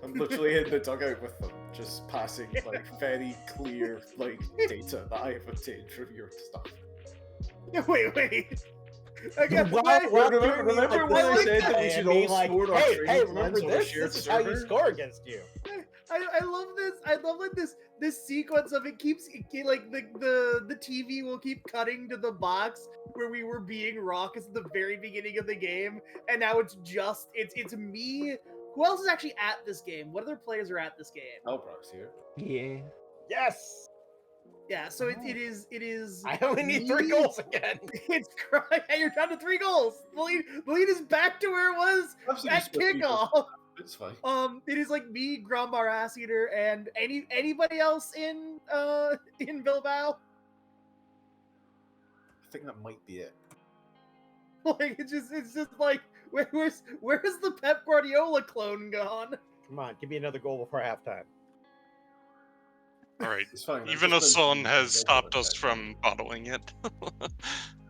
I'm literally in the dugout with them, just passing like very clear like data that I have obtained from your stuff. Wait. I got Remember when I said that we should all like, score our hey, training remember plans on a this? shared This is how you server? score against you. I love this. I love like this sequence of it keeps like the TV will keep cutting to the box where we were being raucous at the very beginning of the game, and now it's me. Who else is actually at this game? What other players are at this game? Albrock's here. Yeah. Yes. Yeah, so it is. I only need 3 goals again. It's crying. You're down to 3 goals. The lead is back to where it was at kickoff. It's fine. It is like me, Grumbar Ass Eater, and anybody else in Bilbao. I think that might be it. Like it's just like where's the Pep Guardiola clone gone? Come on, give me another goal before halftime. Alright, It's fine. I'm even just Son trying to has think stopped of us it. from bottling it.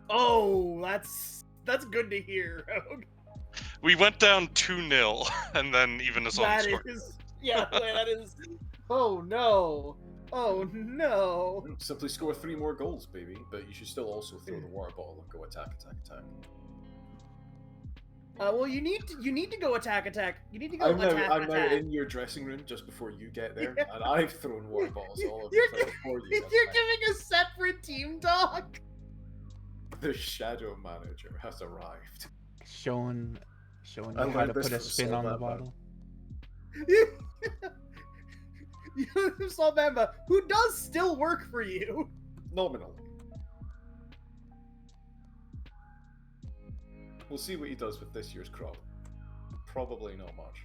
Oh, that's good to hear, Rogue. We went down 2-0, and then even Son That scored. is, yeah, that is. Oh no! Oh no! Simply score 3 more goals, baby. But you should still also throw the water bottle and go attack. Well, you need to go attack. You need to go I'm now attack. in your dressing room just before you get there, and I've thrown water bottles all over You're the place before you You're get there. giving a separate team talk. The shadow manager has arrived. Showing I you how learned to this put a from spin on the Saul bottle. Saul Bamba, who does still work for you. Nominally. We'll see what he does with this year's crop. Probably not much.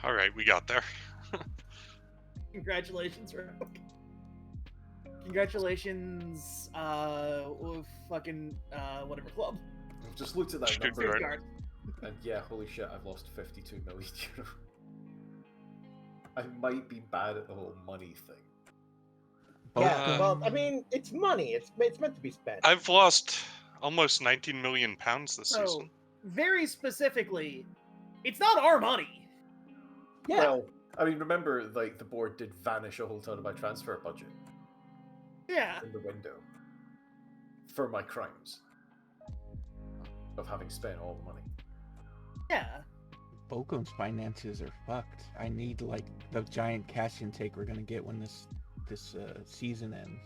Alright, we got there. Congratulations, Rogue. Congratulations, fucking whatever club. I've just looked at that number, Stuttgart. and yeah, holy shit, I've lost 52 million euro. I might be bad at the whole money thing. Yeah, well, I mean, it's money. It's meant to be spent. I've lost almost 19 million pounds this So, season. very specifically, it's not our money. Yeah. Well, I mean, remember, like, the board did vanish a whole ton of my transfer budget Yeah. in the window for my crimes of having spent all the money. Yeah. Bochum's finances are fucked. I need like the giant cash intake we're gonna get when this season ends.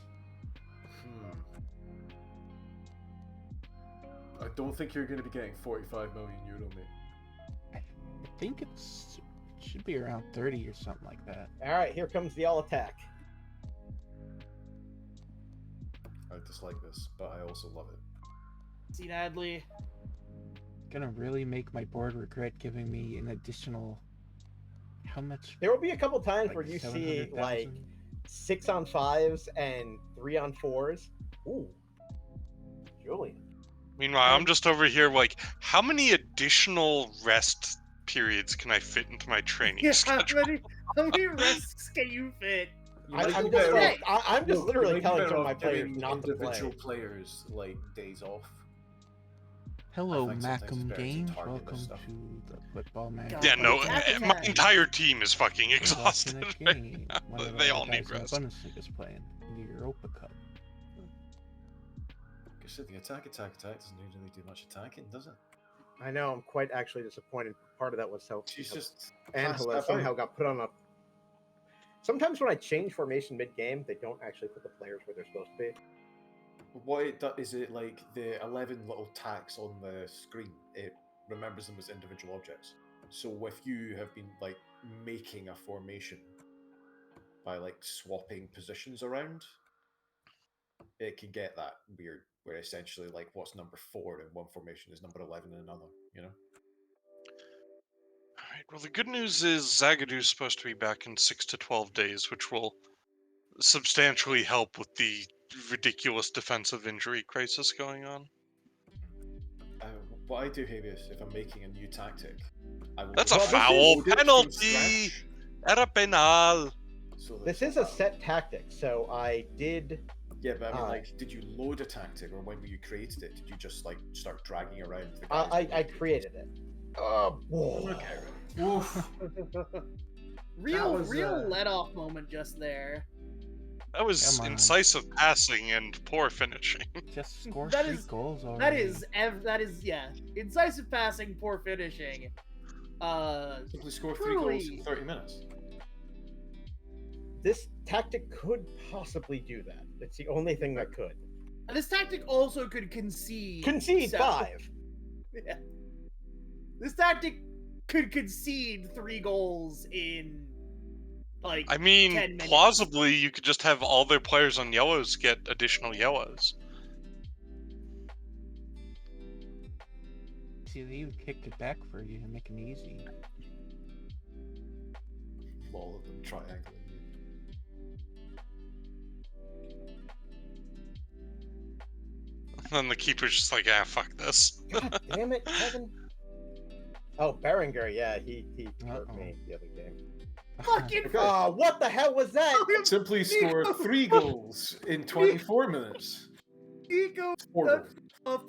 I don't think you're going to be getting 45 million euro, mate. I think it should be around 30 or something like that. All right, here comes the all attack. I dislike this, but I also love it. See, Adley. Gonna really make my board regret giving me an additional. How much? There will be a couple times Like where you see 700,000? like 6-on-5s and 3-on-4s. Ooh, Julian. Meanwhile, I'm just over here like, how many additional rest periods can I fit into my training Yeah, schedule? how many risks can you fit? I'm just literally telling some of my players not to play. individual players like days off. Hello, think sometimes it's Macam better to Games. target this Welcome stuff. to the football match. God, Yeah, no, Attack, my attack. entire team is fucking We're watching exhausted a right game. now. One of They the all guys need in the rest. Bundesliga is playing in the Europa Cup. Because the attack doesn't usually do much attacking, does it? I know. I'm quite actually disappointed. Part of that was how She's just Angela passed somehow out. got put on a. Sometimes when I change formation mid-game, they don't actually put the players where they're supposed to be. What it does is it like the 11 little tacks on the screen. It remembers them as individual objects. So if you have been like making a formation by like swapping positions around, it can get that weird where essentially like what's number 4 in one formation is number 11 in another. You know. All right. Well, the good news is Zagadu's supposed to be back in 6 to 12 days, which will substantially help with the ridiculous defensive injury crisis going on. What I do, Habeas, if I'm making a new tactic, I will That's a go back and foul load it from penalty. scratch. Era penal. So This is a set tactic, so I did. Yeah, but I mean, like, did you load a tactic, or when you created it, did you just like start dragging around the guys? I created it. Okay. Oof. Real was, let off moment just there. That was Come on. incisive passing and poor finishing. Just score That 3 is- goals already. That is yeah. Incisive passing, poor finishing. Simply score 3 goals in truly. 30 minutes. This tactic could possibly do that. It's the only thing that could. This tactic also could concede. Concede several- 5. Yeah. This tactic could concede 3 goals in like. I 10 mean, minutes. plausibly, you could just have all their players on yellows get additional yellows. See, they even kicked it back for you and make it easy. All of them triangling. And then the keeper's just like, ah, fuck this. God damn it, Kevin. Oh, Berenger, yeah, he hurt Uh-oh. me the other game. Fucking What the hell was that? Simply score 3 goals in 24 minutes. Nico, 4 goals.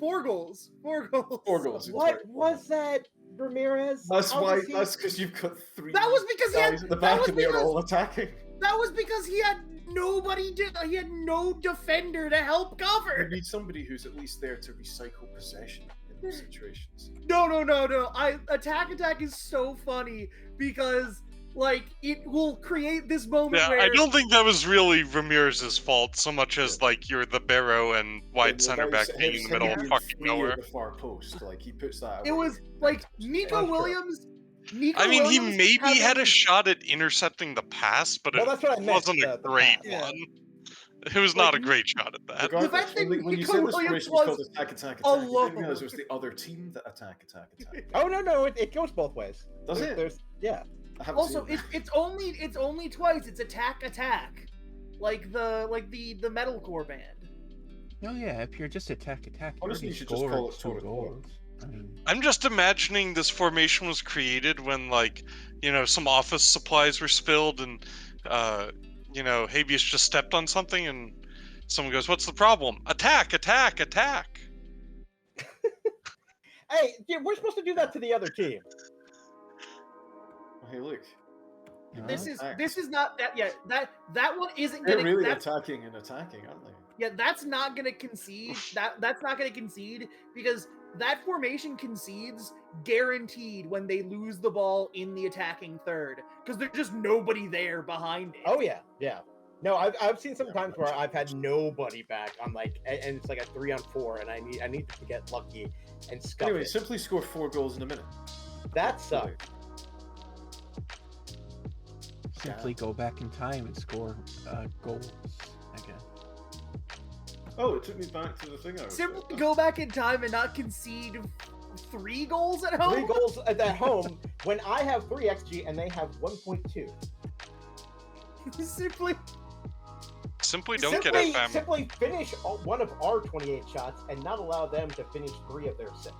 4 goals. 4 goals. 4 goals. in What 24 was that, Ramirez? That's How why. was he- That's because you've got 3 That was because he had. guys at the That back was and they're because. all attacking. That was because he had nobody. He had no defender to help You cover. need somebody who's at least there to recycle possession in those situations. No. Attack is so funny because like it will create this moment Yeah, where I don't think that was really Ramirez's fault so much as like you're the barrow and wide center back being in the middle of fucking nowhere. The far post, like he puts that. it away. was like Nico That's true. Williams. I mean, he Williams maybe had a having- shot at intercepting the pass, but Well, it that's what I meant, wasn't a the great pass. one. It was not a great shot at that. Regardless, fact that when you Nico said this Williams formation was called was attack, you alone. didn't realize it was the other team that attack. Oh no, it goes both ways. Does it? There's yeah. I haven't Also, seen it's only twice. It's attack, like the metalcore band. Oh yeah, if you're just attack, Honestly, you you should already just call scored it 2 total goals. I mean, I'm just imagining this formation was created when, like, you know, some office supplies were spilled and, you know, Habeas just stepped on something and someone goes, "What's the problem?" Attack! Hey, yeah, we're supposed to do that to the other team. Hey, look. This Attack. is not that. Yeah, that one isn't They're gonna. really that's, attacking, aren't they? yeah, that's not gonna concede. That's not gonna concede because that formation concedes guaranteed when they lose the ball in the attacking third because there's just nobody there behind it. Oh yeah. No, I've seen some times where I've had nobody back. I'm like, and it's like a 3-on-4, and I need to get lucky and scuff Anyway, it. simply score 4 goals in a minute. That sucked. simply go back in time and score goals, I guess. Oh, it took me back to the thing I was Simply saying. go back in time and not concede 3 goals at home. 3 goals at home when I have 3 XG and they have 1.2. Simply don't get FM. Simply finish one of our 28 shots and not allow them to finish 3 of their 6.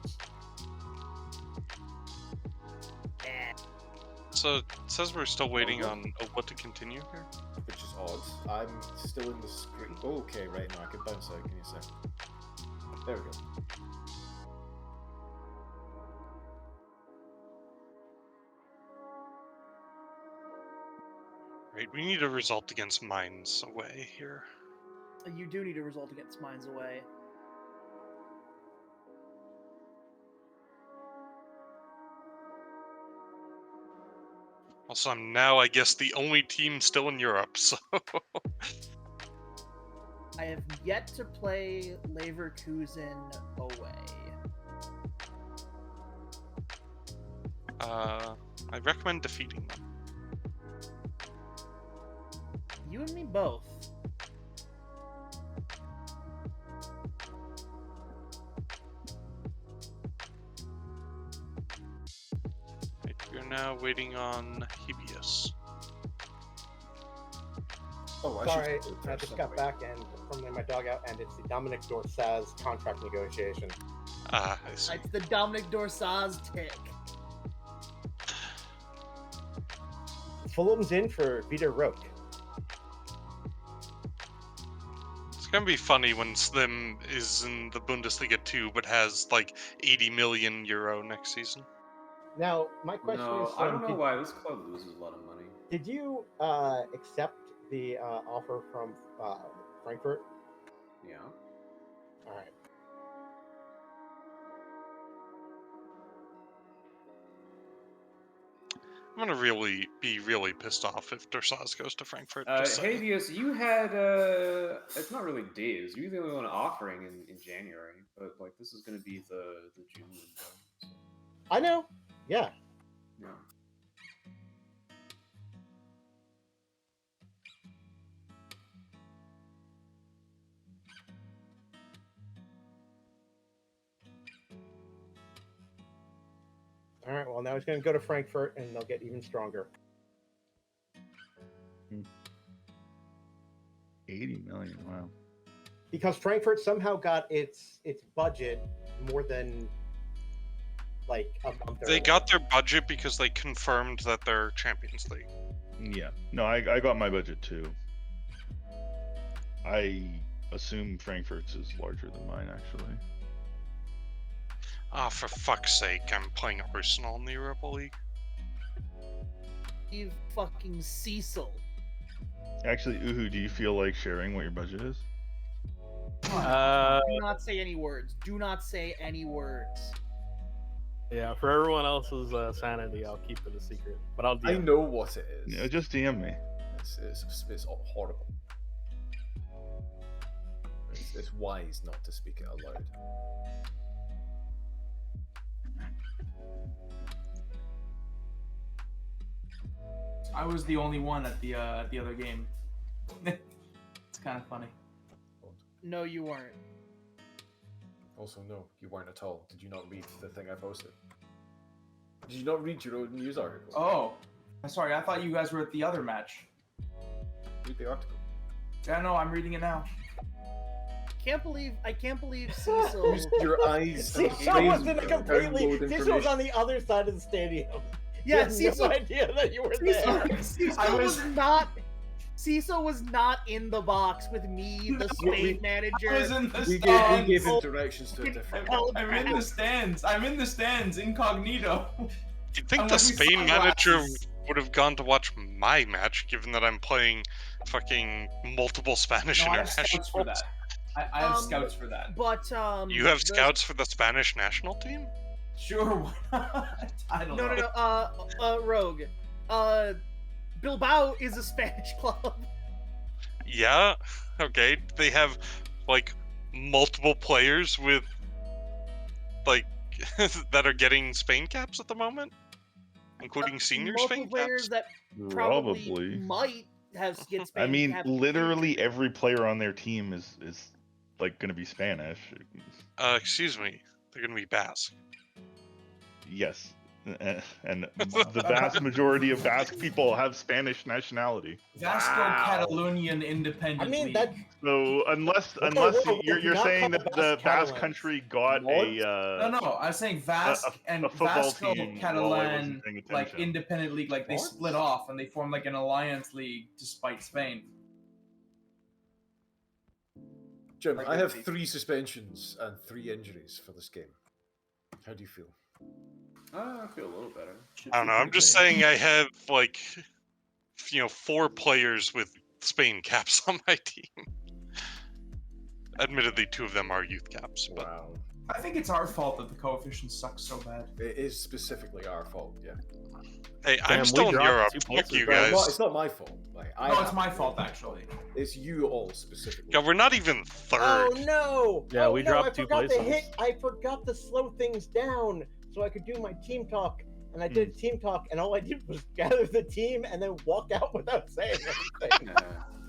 So it says we're still waiting on what to continue here. Which is odd. I'm still in the screen. Oh, okay, right now I can bounce out. Give me a sec. There we go. Right, we need a result against Mainz away here. You do need a result against Mainz away. Also, I'm now, I guess, the only team still in Europe, so... I have yet to play Leverkusen away. I recommend defeating them. You and me both. Right, we're now waiting on Hebius. Oh, Sorry, I just got back and from my dog out, and it's the Dominic Dorsaz contract negotiation. Ah, I see. It's the Dominic Dorsaz tick. Fulham's in for Vitor Roque. It's gonna be funny when Slim is in the Bundesliga too, but has like 80 million euro next season. Now, my question is, I don't know why this club loses a lot of money. did you accept the offer from Frankfurt? Yeah. All right. I'm gonna be really pissed off if Dorsaz goes to Frankfurt. Havius, you had it's not really days. You're the only one offering in January, but like this is gonna be the June window. So. I know. Yeah. Yeah. All right. Well, now he's going to go to Frankfurt, and they'll get even stronger. 80 million. Wow. Because Frankfurt somehow got its budget more than like a month. They got their budget because they confirmed that they're Champions League. Yeah. No, I got my budget too. I assume Frankfurt's is larger than mine, actually. Ah, for fuck's sake, I'm playing Arsenal in the Europa League. You fucking Cecil. Actually, Uhu, do you feel like sharing what your budget is? Do not say any words. Do not say any words. Yeah, for everyone else's sanity, I'll keep it a secret. But I'll DM. I know what it is. Yeah, just DM me. It's horrible. It's wise not to speak it aloud. I was the only one at the other game. It's kind of funny. No, you weren't. Also, no, you weren't at all. Did you not read the thing I posted? Did you not read your own news article? Oh, I'm sorry. I thought you guys were at the other match. Read the article. Yeah, no, I'm reading it now. I can't believe Cecil. Use your eyes. Cecil was in a completely. Cecil was on the other side of the stadium. Yeah, Cecil. Cecil. No idea that you were there. Cecil was not in the box with me, the Spain manager. I was in the We stands. gave him directions to a different. I'm in the stands. I'm in the stands, incognito. You'd think I'm the wearing Spain manager sunglasses. would have gone to watch my match, given that I'm playing fucking multiple Spanish No, I have scouts for internationals. that. I have scouts for that. But You have scouts for the Spanish national team? Sure, why not? I don't know. No, Rogue. Bilbao is a Spanish club. Yeah, okay. They have, like, multiple players with, like, that are getting Spain caps at the moment? Including senior Multiple Spain players caps? that probably might get Spain I mean, caps. literally every player on their team is like going to be Spanish. Excuse me. They're gonna be Basque. Yes. And the vast majority of Basque people have Spanish nationality. Vasco Catalonian Independent. I mean League. that. So unless whoa, you're not saying called that the Basque Basque Catalans. country got No, I was saying Vasque and a football Vasco team while I Catalan, wasn't paying like attention. independent league, like they What? split off and they formed like an alliance league to spite Spain. Jim, Like I have that. 3 suspensions and 3 injuries for this game. How do you feel? I feel a little better. I don't know, I'm just saying I have, like, 4 players with Spain caps on my team. Admittedly, 2 of them are youth caps. But... Wow. I think it's our fault that the coefficient sucks so bad. It is specifically our fault, yeah. Hey, Damn, I'm still we in dropped Europe. 2 Fuck places. you Well, guys. it's not my fault. No, it's my fault, actually. It's you all specifically. Yeah, we're not even third. Oh no! Yeah, oh, we no, dropped I 2 forgot places. to hit. I forgot to slow things down so I could do my team talk. And I did team talk, and all I did was gather the team and then walk out without saying anything.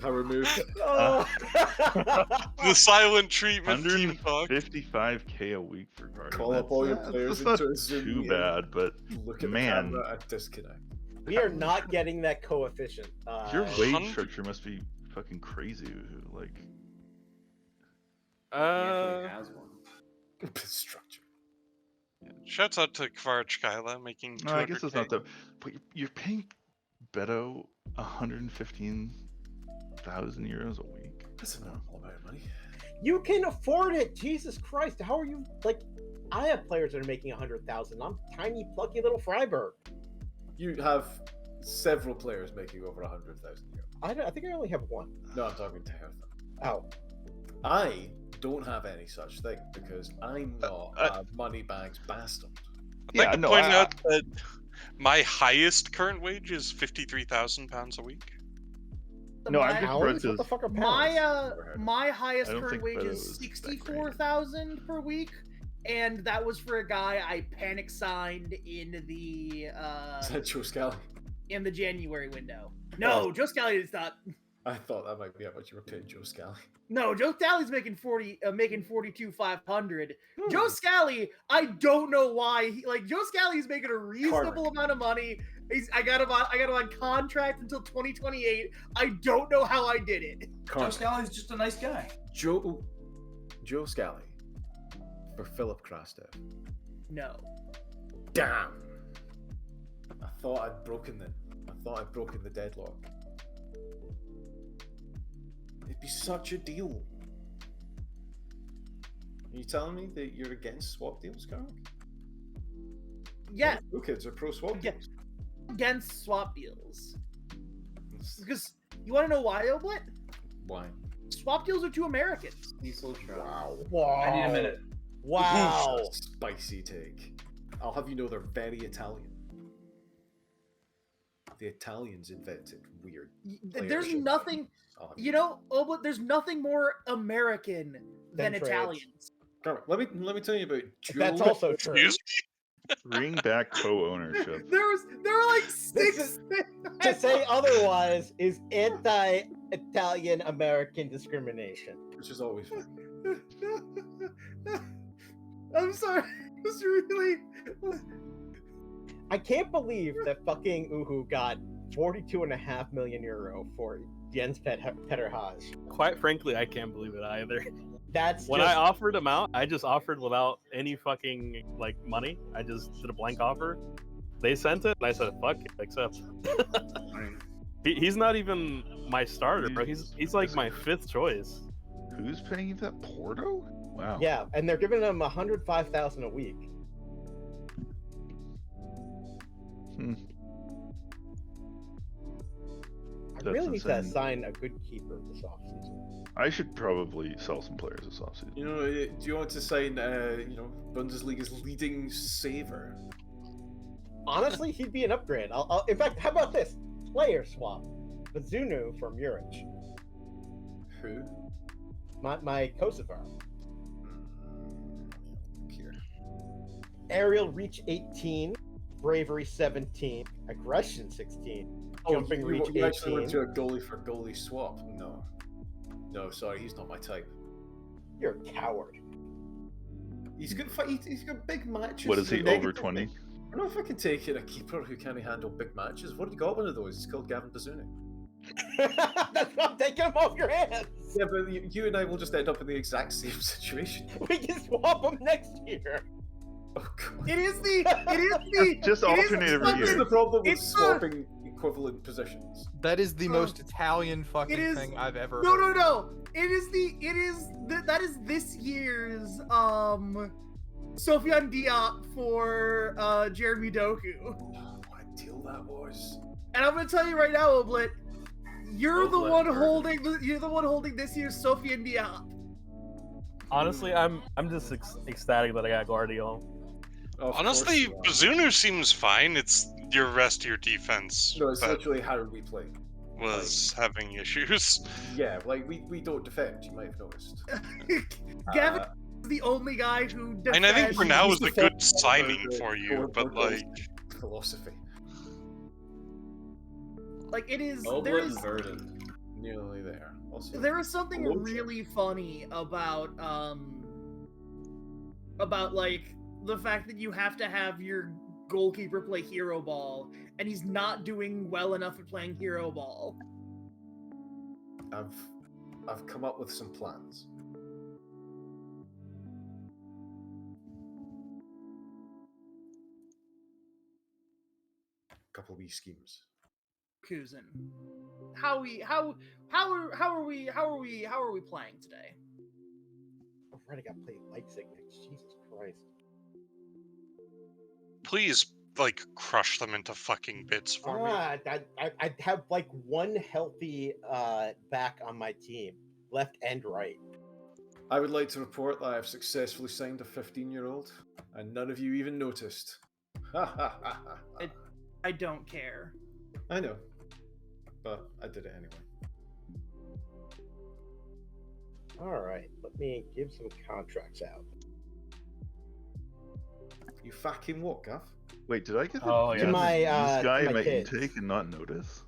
Power move. Oh. The silent treatment team talk. 155k a week for Carter. Call up all your players That's not into a Zoom too meeting. bad, but Look at man, the camera and disconnect. We are not getting that coefficient. your wage structure must be fucking crazy. Like, He actually has one. Structure. Shouts out to Kvarchkaila making 200K. no, I guess it's not that. But you're paying Beto 115,000 euros a week. That's an awful amount of money. You can afford it. Jesus Christ! How are you like? I have players that are making 100,000. I'm tiny, plucky little Freiburg. You have several players making over 100,000 euros. I think I only have one. No, I'm talking to Hertha. Oh. I don't have any such thing because I'm not a money bags bastard. I'd like to point out that my highest current wage is £53,000 a week. No, I'm Pounds? just What the fuck are pounds? My highest I don't current think wage Beto is is that great. 64,000 per week, and that was for a guy I panic signed in the Is that Joe Scally? in the January window. No, Joe Scally is not. I thought that might be how much you were paying Joe Scally. No, Joe Scally's making 42,500. Joe Scally, I don't know why. Joe Scally's making a reasonable amount of money. I got him on contract until 2028. I don't know how I did it. Joe Scally's just a nice guy. Joe Scally for Philip Krastev. No. Damn. I thought I'd broken the deadlock. It'd be such a deal. Are you telling me that you're against swap deals, Carl? Yeah. Who kids are pro swap deals? Against swap deals. Because you want to know why, Oblit? Why? Swap deals are too Americans. Diesel truck. Wow. I need a minute. Wow. Spicy take. I'll have you know they're very Italian. The Italians invented weird. There's nothing, Oblit, there's nothing more American than trades. Italians. Carl, let me tell you about Joe. That's also true. Bring back co-ownership. There were like 6. To say otherwise is anti-Italian American discrimination. Which is always fun. I'm sorry. It's really. I can't believe that fucking Uhu got 42.5 million euro for Jens Petter Haas. Quite frankly, I can't believe it either. That's when just... I offered him out, I just offered without any fucking money. I just did a blank offer. They sent it, and I said, "Fuck it, accept." He's not even my starter, bro. He's like my 5th choice. Who's paying you that, Porto? Wow. Yeah, and they're giving him 105,000 a week. I really need to sign a good keeper this offseason. I should probably sell some players this offseason. Do you want to sign, Bundesliga's leading saver? Honestly, he'd be an upgrade. In fact, how about this? Player swap. Bazunu from Urich. Who? My Kosovar. Here. Aerial reach 18, bravery 17, aggression 16, jumping reach 18. You actually went to a goalie for goalie swap? No, sorry, he's not my type. You're a coward. He's got big matches. What is he, over 20? I don't know if I can take in a keeper who can't handle big matches. What have you got one of those? He's called Gavin Bazunu. That's not taking him off your hands. Yeah, but you and I will just end up in the exact same situation. We can swap him next year. Oh god. It is the just alternate every year. That's the problem with swapping equivalent positions. That is the most Italian fucking thing I've ever heard. No. That is this year's Sofiane Diop for Jeremy Doku. What a deal that was. And I'm gonna tell you right now, Oblit, you're the Oblit one Burden. holding this year's Sophie and Diop. Honestly, I'm just ecstatic that I got Guardiola. Of Honestly, course you are. Bazunu seems fine. It's your rest of your defense No, it's that literally how we play. was having issues. Yeah, like we don't defend. You might have noticed. Gavin is the only guy who defends. And I think for now is a good defends signing the for you, but Burgos like, philosophy. Like it is. Oblit There's and Verdant. Nearly there. Also, there is something Hello, really funny about like the fact that you have to have your goalkeeper play hero ball, and he's not doing well enough at playing hero ball. I've come up with some plans. Couple wee schemes. Kuzin, how are we playing today? I'm ready to play Leipzig next. Jesus Christ. please, like, crush them into fucking bits for me. I have like one healthy back on my team, left and right. I would like to report that I have successfully signed a 15-year-old, and none of you even noticed. Ha ha ha ha. I don't care. I know, but I did it anyway. All right, let me give some contracts out. You fucking what, Gav? Wait, did I get the, Oh, get yeah. To my, this guy to in my my kids. intake and not notice?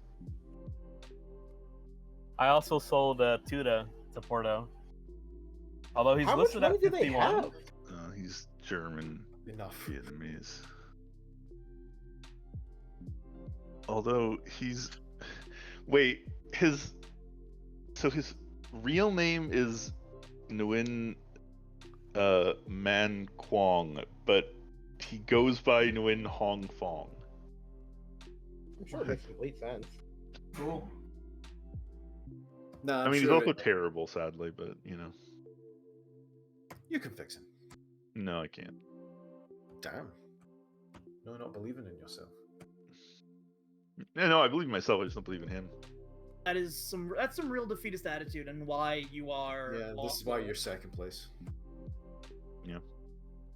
I also sold Tuda to Porto. Although he's How much listed money at do they 51. have? He's German, Enough. Vietnamese. Although he's, wait, his real name is Nguyen Man Quang, but he goes by Nguyen Hong Fong. I'm sure it makes complete sense. Cool. Nah, I I'm mean, sure he's also terrible, sadly, but you know. you can fix him. No, I can't. Damn. No, not believing in yourself. No, I believe in myself. I just don't believe in him. That's some real defeatist attitude, and why you are. Yeah, this is why you're second place. Yeah.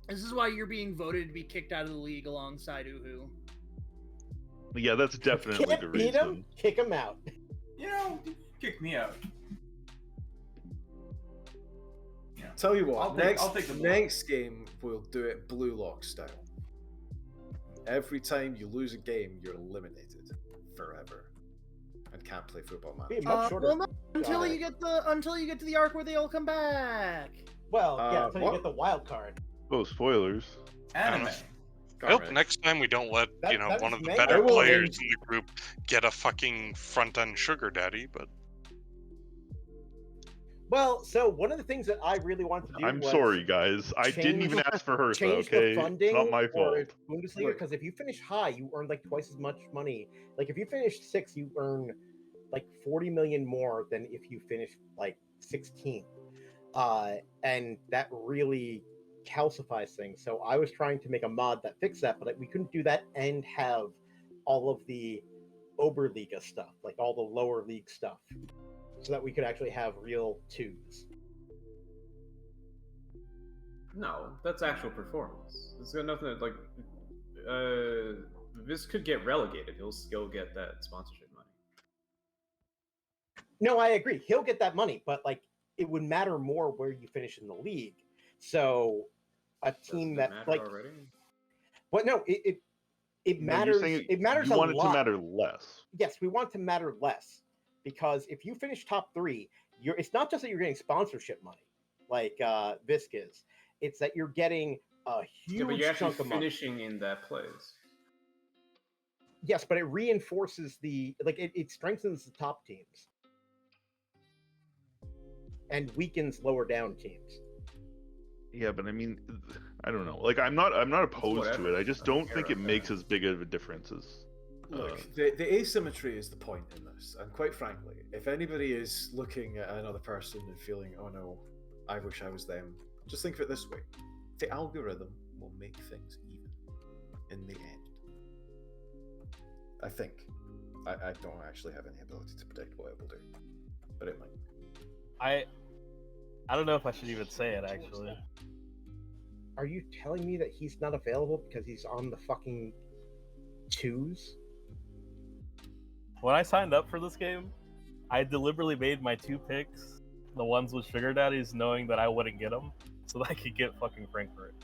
This is why you're being voted to be kicked out of the league alongside Uhu. Yeah, that's definitely Can't the beat reason. him, kick him out. You know, kick me out. Yeah. Tell you what, I'll take the blow. next game we'll do it blue lock style. Every time you lose a game, you're eliminated forever and can't play football Be manager. a much shorter. Well, not until you get to the arc where they all come back. Well, yeah, until what? you get the wild card. Oh, spoilers. Anime. I hope Alright. next time we don't let, That- you know, that one is of the May. better I will players end- in the group get a fucking front-end sugar daddy, but Well, so one of the things that I really wanted to do I'm was sorry, guys. I didn't change- even ask for Hertha, change okay? the funding Not my for fault. Bundesliga, Look. because if you finish high, you earn like twice as much money. Like if you finish 6th, you earn like 40 million more than if you finish like 16th. And that really calcifies things. So I was trying to make a mod that fixed that, but we couldn't do that and have all of the Oberliga stuff, like all the lower league stuff, so that we could actually have real twos. No, that's actual performance. It's got nothing to, like. This could get relegated. He'll still get that sponsorship money. No, I agree. He'll get that money, but like it would matter more where you finish in the league. So a team Doesn't that it matter like already? well, no, it No, matters. you're saying It matters you a want it lot. to matter less. Yes, we want it to matter less because if you finish top 3, it's not just that you're getting sponsorship money like Visk is. It's that you're getting a huge Yeah, but you're actually chunk of money. finishing in that place. Yes, but it reinforces it strengthens the top teams and weakens lower down teams. Yeah, but I mean, I don't know. Like, I'm not opposed to whatever. it. I just I don't don't think care it about makes that. as big of a difference as. Look, the asymmetry is the point in this, and quite frankly, if anybody is looking at another person and feeling, oh no, I wish I was them, just think of it this way. The algorithm will make things even in the end. I think. I don't actually have any ability to predict what it will do, but it might. I don't know if I should even say it, actually. Are you telling me that he's not available because he's on the fucking twos? When I signed up for this game, I deliberately made my 2 picks the ones with sugar daddies, knowing that I wouldn't get them, so that I could get fucking Frankfurt.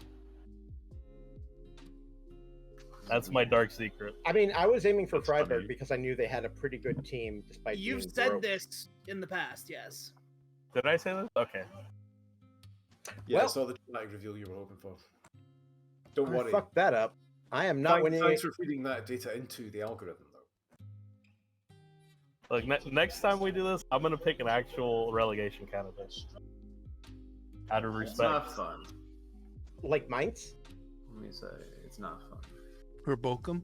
That's my dark secret. I mean, I was aiming for Freiburg because I knew they had a pretty good team, despite You've being said broke. this in the past, yes. Did I say this? Okay. Yeah, Well- I saw the dramatic reveal you were hoping for. Don't I worry. fucked that up. I am not winning. Thanks for feeding that data into the algorithm, though. Look, next time we do this, I'm gonna pick an actual relegation candidate. Out of It's respect. not fun. Like Mainz? Let me say, it's not fun. For Bochum?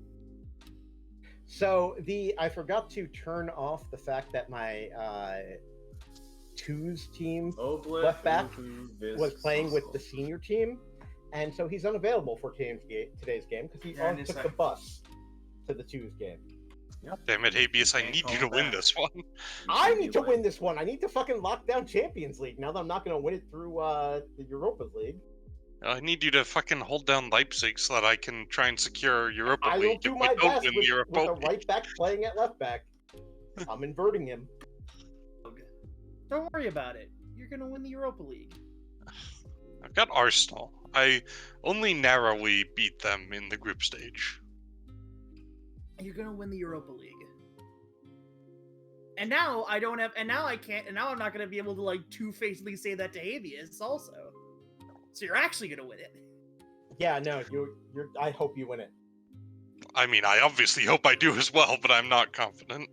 So I forgot to turn off the fact that my twos team left back was playing with the senior team, and so he's unavailable for today's game because he already took the bus to the twos game. Damn it, Habeas, I need you to win this one. I need to win this one. I need to fucking lock down Champions League now that I'm not going to win it through the Europa League. I need you to fucking hold down Leipzig so that I can try and secure Europa I League. will do if my we don't best win with the Europa a League. right back playing at left back. I'm inverting him. Don't worry about it. You're gonna win the Europa League. I've got Arsenal. I only narrowly beat them in the group stage. You're gonna win the Europa League. And now I don't have, and now I can't, and now I'm not gonna be able to like two-facedly say that to Habeas also. So you're actually gonna win it. Yeah, no, you're. I hope you win it. I mean, I obviously hope I do as well, but I'm not confident.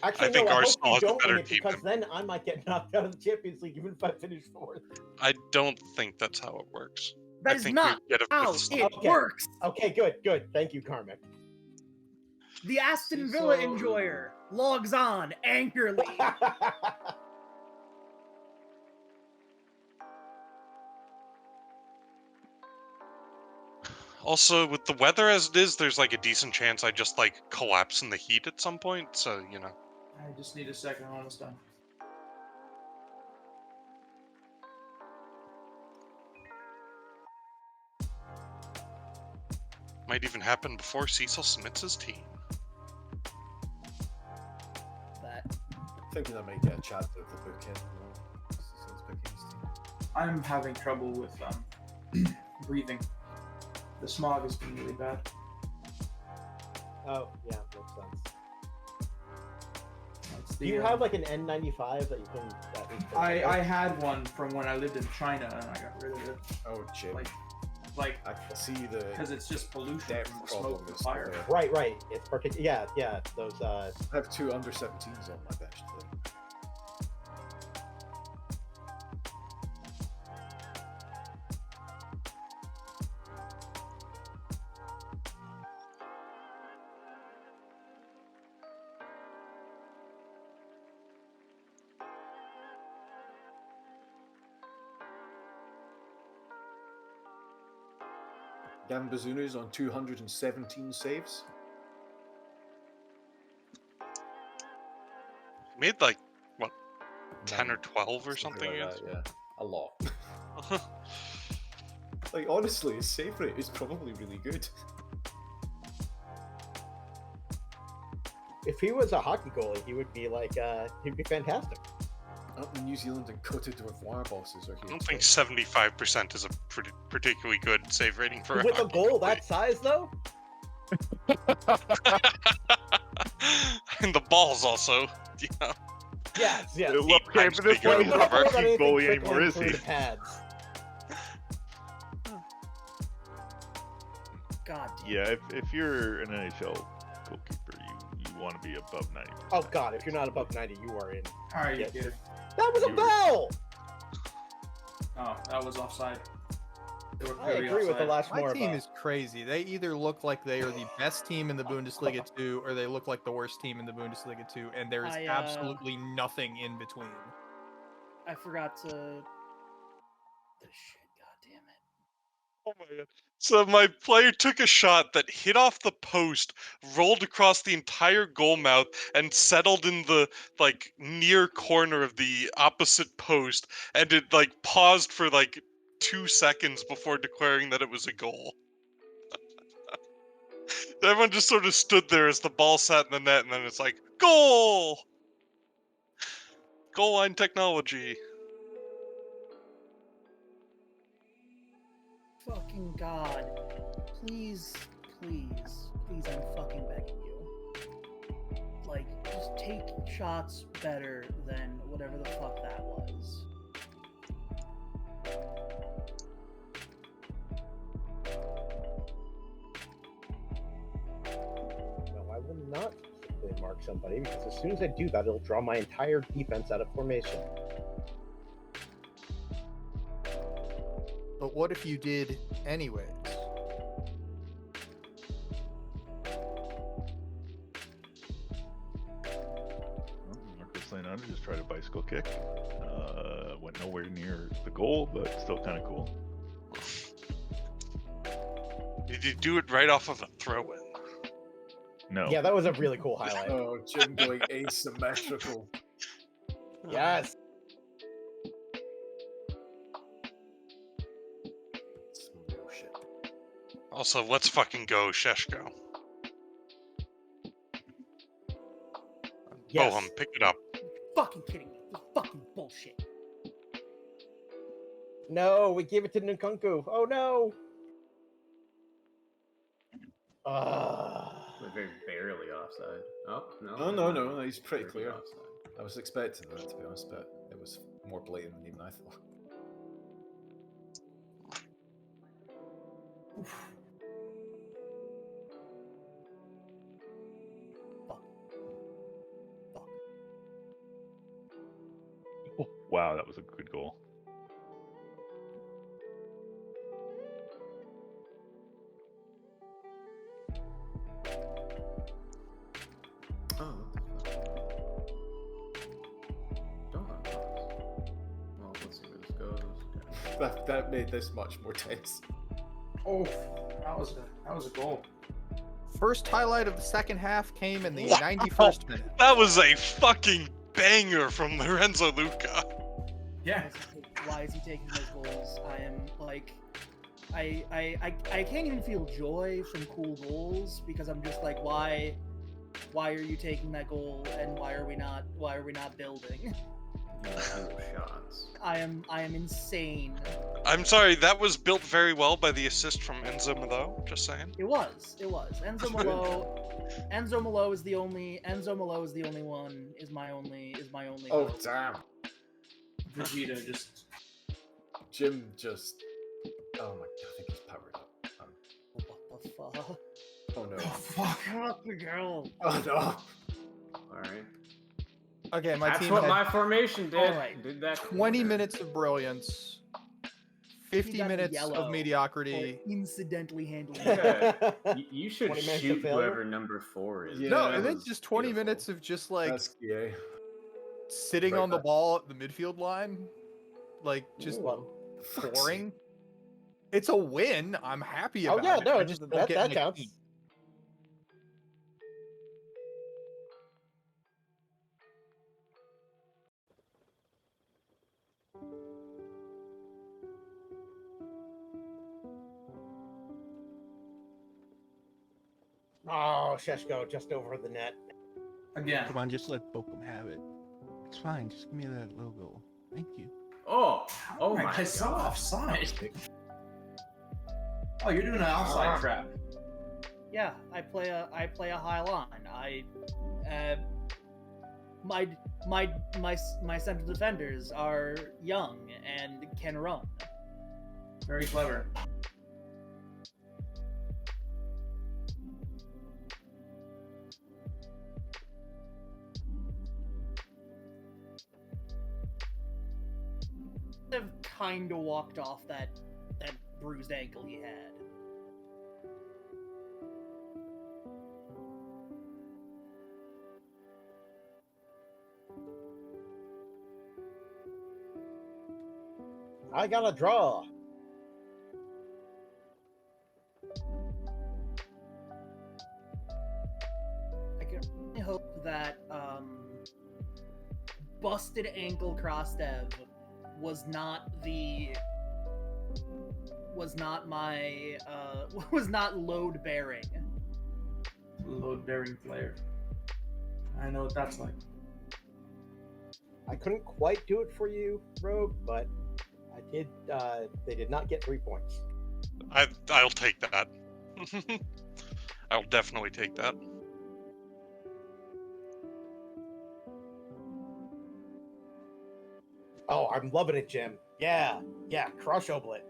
Actually, I think no, Arsenal I has a hope you better don't win it team because than... then I might get knocked out of the Champions League even if I finish fourth. I don't think that's how it works. That I is think not we get a how fifth it spot. works. Okay, good. Thank you, Karmic. The Aston Villa enjoyer logs on angrily. Also, with the weather as it is, there's like a decent chance I just like collapse in the heat at some point, so, you know. I just need a second, I'm almost done. Might even happen before Cecil submits his team. Thinking I might get a chat with the bookend. Cecil's picking his team. I'm having trouble with breathing. The smog has been really bad. Oh, yeah, makes sense. That's Do you have like an N95 that you can? I had one from when I lived in China and I got rid of it. Oh, shit. Like I can see the because it's just pollution depth from the problem smoke of is the fire. Right. It's particular. Yeah. Those. I have 2 under 17s on my bench today. Gavin Bazunu's on 217 saves. Made like, what, 10 or 12 or something? like that, yeah. A lot. Like, honestly, his save rate is probably really good. If he was a hockey goalie, he would be like, he'd be fantastic. Up in New Zealand and Cote d'Ivoire bosses are here. I don't think 75% is a particularly good save rating for With a hockey goal goalie. that size, though. And the balls also, yeah. Yes. Look, okay, but this one, he's not a hockey goalie anymore, is he? God. Yeah, if you're an NHL goalkeeper, you want to be above 90. Oh God, if you're not above 90, you are in. Are you kidding? That was a bell. Oh, that was offside. They were I clearly agree with the offside. last My team is crazy. They either look like they are the best team in the Bundesliga 2, or they look like the worst team in the Bundesliga 2, and there is absolutely nothing in between. I forgot to. Shit, God damn it. Oh my god. So my player took a shot that hit off the post, rolled across the entire goal mouth, and settled in the near corner of the opposite post, and it paused for 2 seconds before declaring that it was a goal. Everyone just sort of stood there as the ball sat in the net, and then it's like, goal! Goal line technology. Fucking God. Please, please, please, I'm fucking begging you. Just take shots better than whatever the fuck that was. No, I will not specifically mark somebody, because as soon as I do that, it'll draw my entire defense out of formation. But what if you did anyways? Marcus Leonardo just tried a bicycle kick. Went nowhere near the goal, but still kind of cool. Did you do it right off of a throw-in? No. Yeah, that was a really cool highlight. Oh, Jim going asymmetrical. Yes. Some real shit. Also, let's fucking go, Sheshko. Yes. Bohum, pick it up. Fucking kidding me. This is fucking bullshit. No, we gave it to Nkunku. Oh no. We're very barely offside. Oh, no. No, he's pretty clear. Offside. I was expecting that, to be honest, but it was more blatant than even I thought. Oh, wow, that was a good goal. Oh, don't have those. Well, let's see where this goes. Okay. That made this much more tense. Oh, that was a goal. First highlight of the second half came in the 91st minute. That was a fucking banger from Lorenzo Luca. Yeah. Why is he taking those goals? I am I can't even feel joy from cool goals, because I'm just like, why are you taking that goal, and why are we not building? Shots. I am insane. I'm sorry, that was built very well by the assist from Enzo Malo, just saying. It was. Enzo Malo is the only one, is my only Oh, hope. damn. Vegeta just. Jim just. Oh my god, I think he's powered up. What the fuck? Oh no. Oh, fuck. Fuck the girl. Oh no. Alright. Okay, my That's team what had my formation did. Alright. Did that 20 corner. minutes of brilliance, He 50 got a minutes yellow of mediocrity. for incidentally handling Yeah. You should 20 minutes shoot of failure? whoever number 4 is. Yeah. No, that and then was just 20 beautiful. minutes of just like That's gay. sitting Right on the back. ball at the midfield line, like just Well, scoring. It's a win. I'm happy oh about yeah, it. no, I just don't that get my counts. team. Oh, Sheshko, just over the net. Again. Come on, just let Bokum have it. It's fine. Just give me that logo. Thank you. Oh, oh my I saw god. offside. Oh, you're doing an offside trap. Yeah, I play a high line. My central defenders are young and can run. Very clever. Have kind of walked off that bruised ankle he had. I got a draw. busted ankle cross dev was not my was not load bearing. Load bearing player. I know what that's like. I couldn't quite do it for you, Rogue, but I did. They did not get 3 points. I'll take that. I'll definitely take that. Oh, I'm loving it, Jim. Yeah, crush Oblit.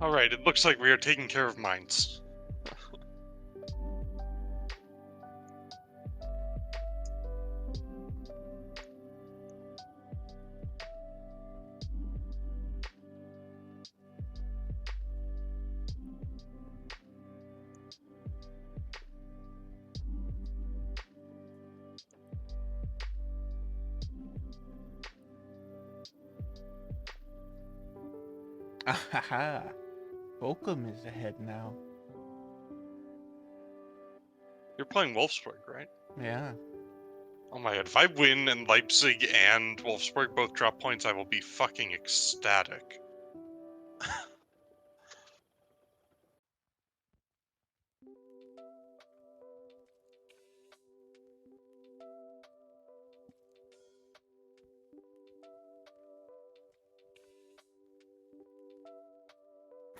Alright, it looks like we are taking care of mines. Ahaha. Bochum is ahead now. You're playing Wolfsburg, right? Yeah. Oh my god, if I win and Leipzig and Wolfsburg both drop points, I will be fucking ecstatic.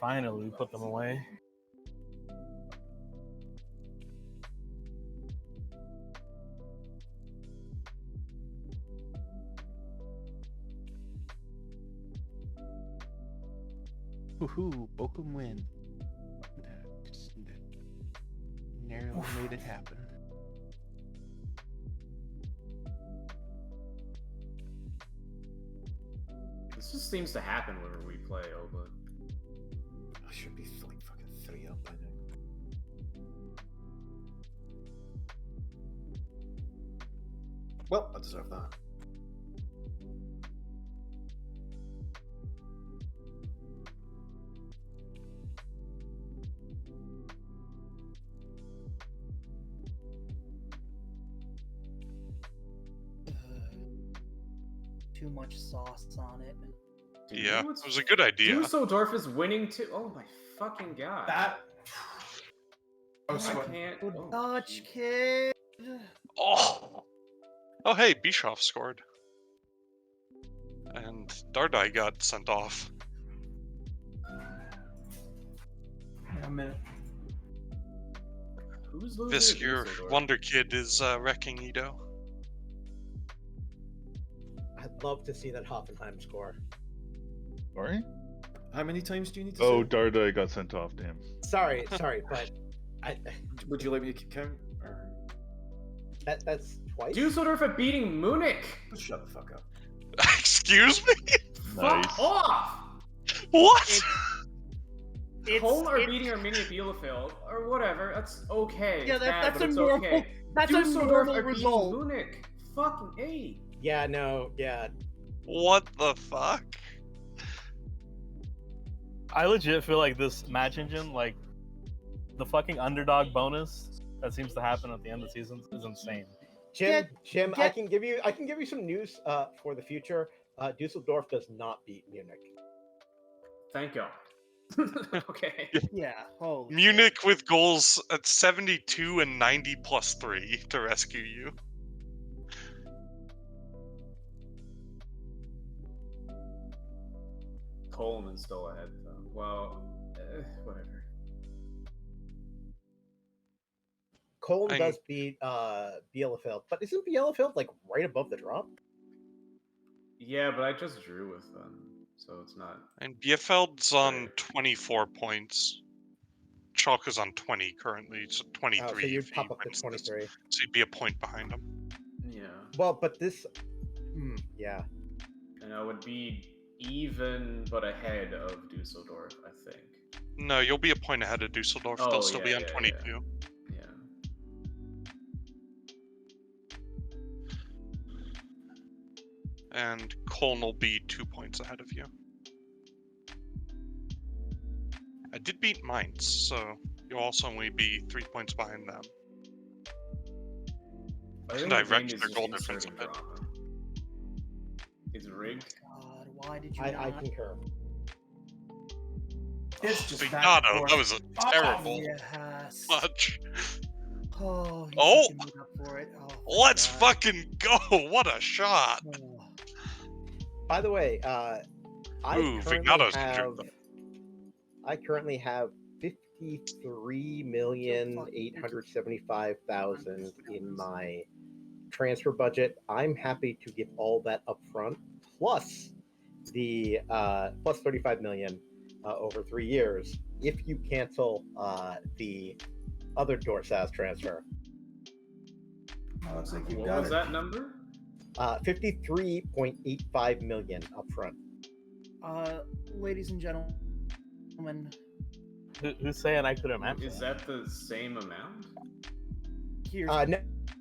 Finally, we put them away. Woohoo, Bochum win. Just narrowly made it happen. This just seems to happen whenever we play Oba. I should be like fucking 3 up by now. Well, I deserve that. Too much sauce on it. Dude, Yeah, you know it was a good idea. Dusseldorf is winning too. Oh my fucking god. That. I was sweating. can't. Good Oh, touch, jeez. kid. Oh! Oh hey, Bischoff scored. And Dardai got sent off. Yeah, a minute. Who's losing? This to your Dusseldorf? Wonder Kid is wrecking Ito. I'd love to see that Hoffenheim score. Sorry? How many times do you need to Oh, say? Darda got sent off, damn. Sorry, but Would you like me to keep count? Or... that's twice. Dusseldorf are beating Munich. Shut the fuck up. Excuse me? Nice. Fuck off! What? Cologne are beating Arminia Bielefeld, or whatever. That's okay. Yeah, It's bad, that's but a it's normal. okay. That's a Dusseldorf normal are beating result. Munich. Fucking A. Yeah, no, yeah. What the fuck? I legit feel like this match engine, like the fucking underdog bonus that seems to happen at the end of the season, is insane. Jim, I can give you some news for the future. Dusseldorf does not beat Munich. Thank God. Okay. Yeah. Holy. Munich with goals at 72 and 90 plus 3 to rescue you. Coleman's still ahead, though. Well, whatever. Cologne does beat Bielefeld, but isn't Bielefeld like right above the drop? Yeah, but I just drew with them, so it's not. And Biefeld's on 24 points. Chalk is on 20 currently, so 23. Oh, so you'd if he pop up to wins 23. This. So you'd be a point behind him. Yeah. Well, but this, yeah. And I would be even but ahead of Dusseldorf, I think. No, you'll be a point ahead of Dusseldorf. Oh, They'll still yeah, be on yeah, 22. Yeah. And Köln will be 2 points ahead of you. I did beat Mainz, so you'll also only be 3 points behind them. I And think I the game wrecked is their just goal difference a inserting bit. drama. It's rigged. God, why did you I not? concur. It's just back and Vignato, forth. that was a terrible Yes. touch. Oh, he Oh! fucking made up for it. Oh, thank Let's God. fucking go! What a shot! Oh. By the way, Ooh, Vignato's injured. I currently have 53,875,000 in my transfer budget. I'm happy to give all that up front, plus the plus 35 million over 3 years if you cancel the other Dorsaz transfer. Looks like you've What got was it. that number? 53.85 million up front. Ladies and gentlemen, Who's saying I couldn't match Is that the same amount? here's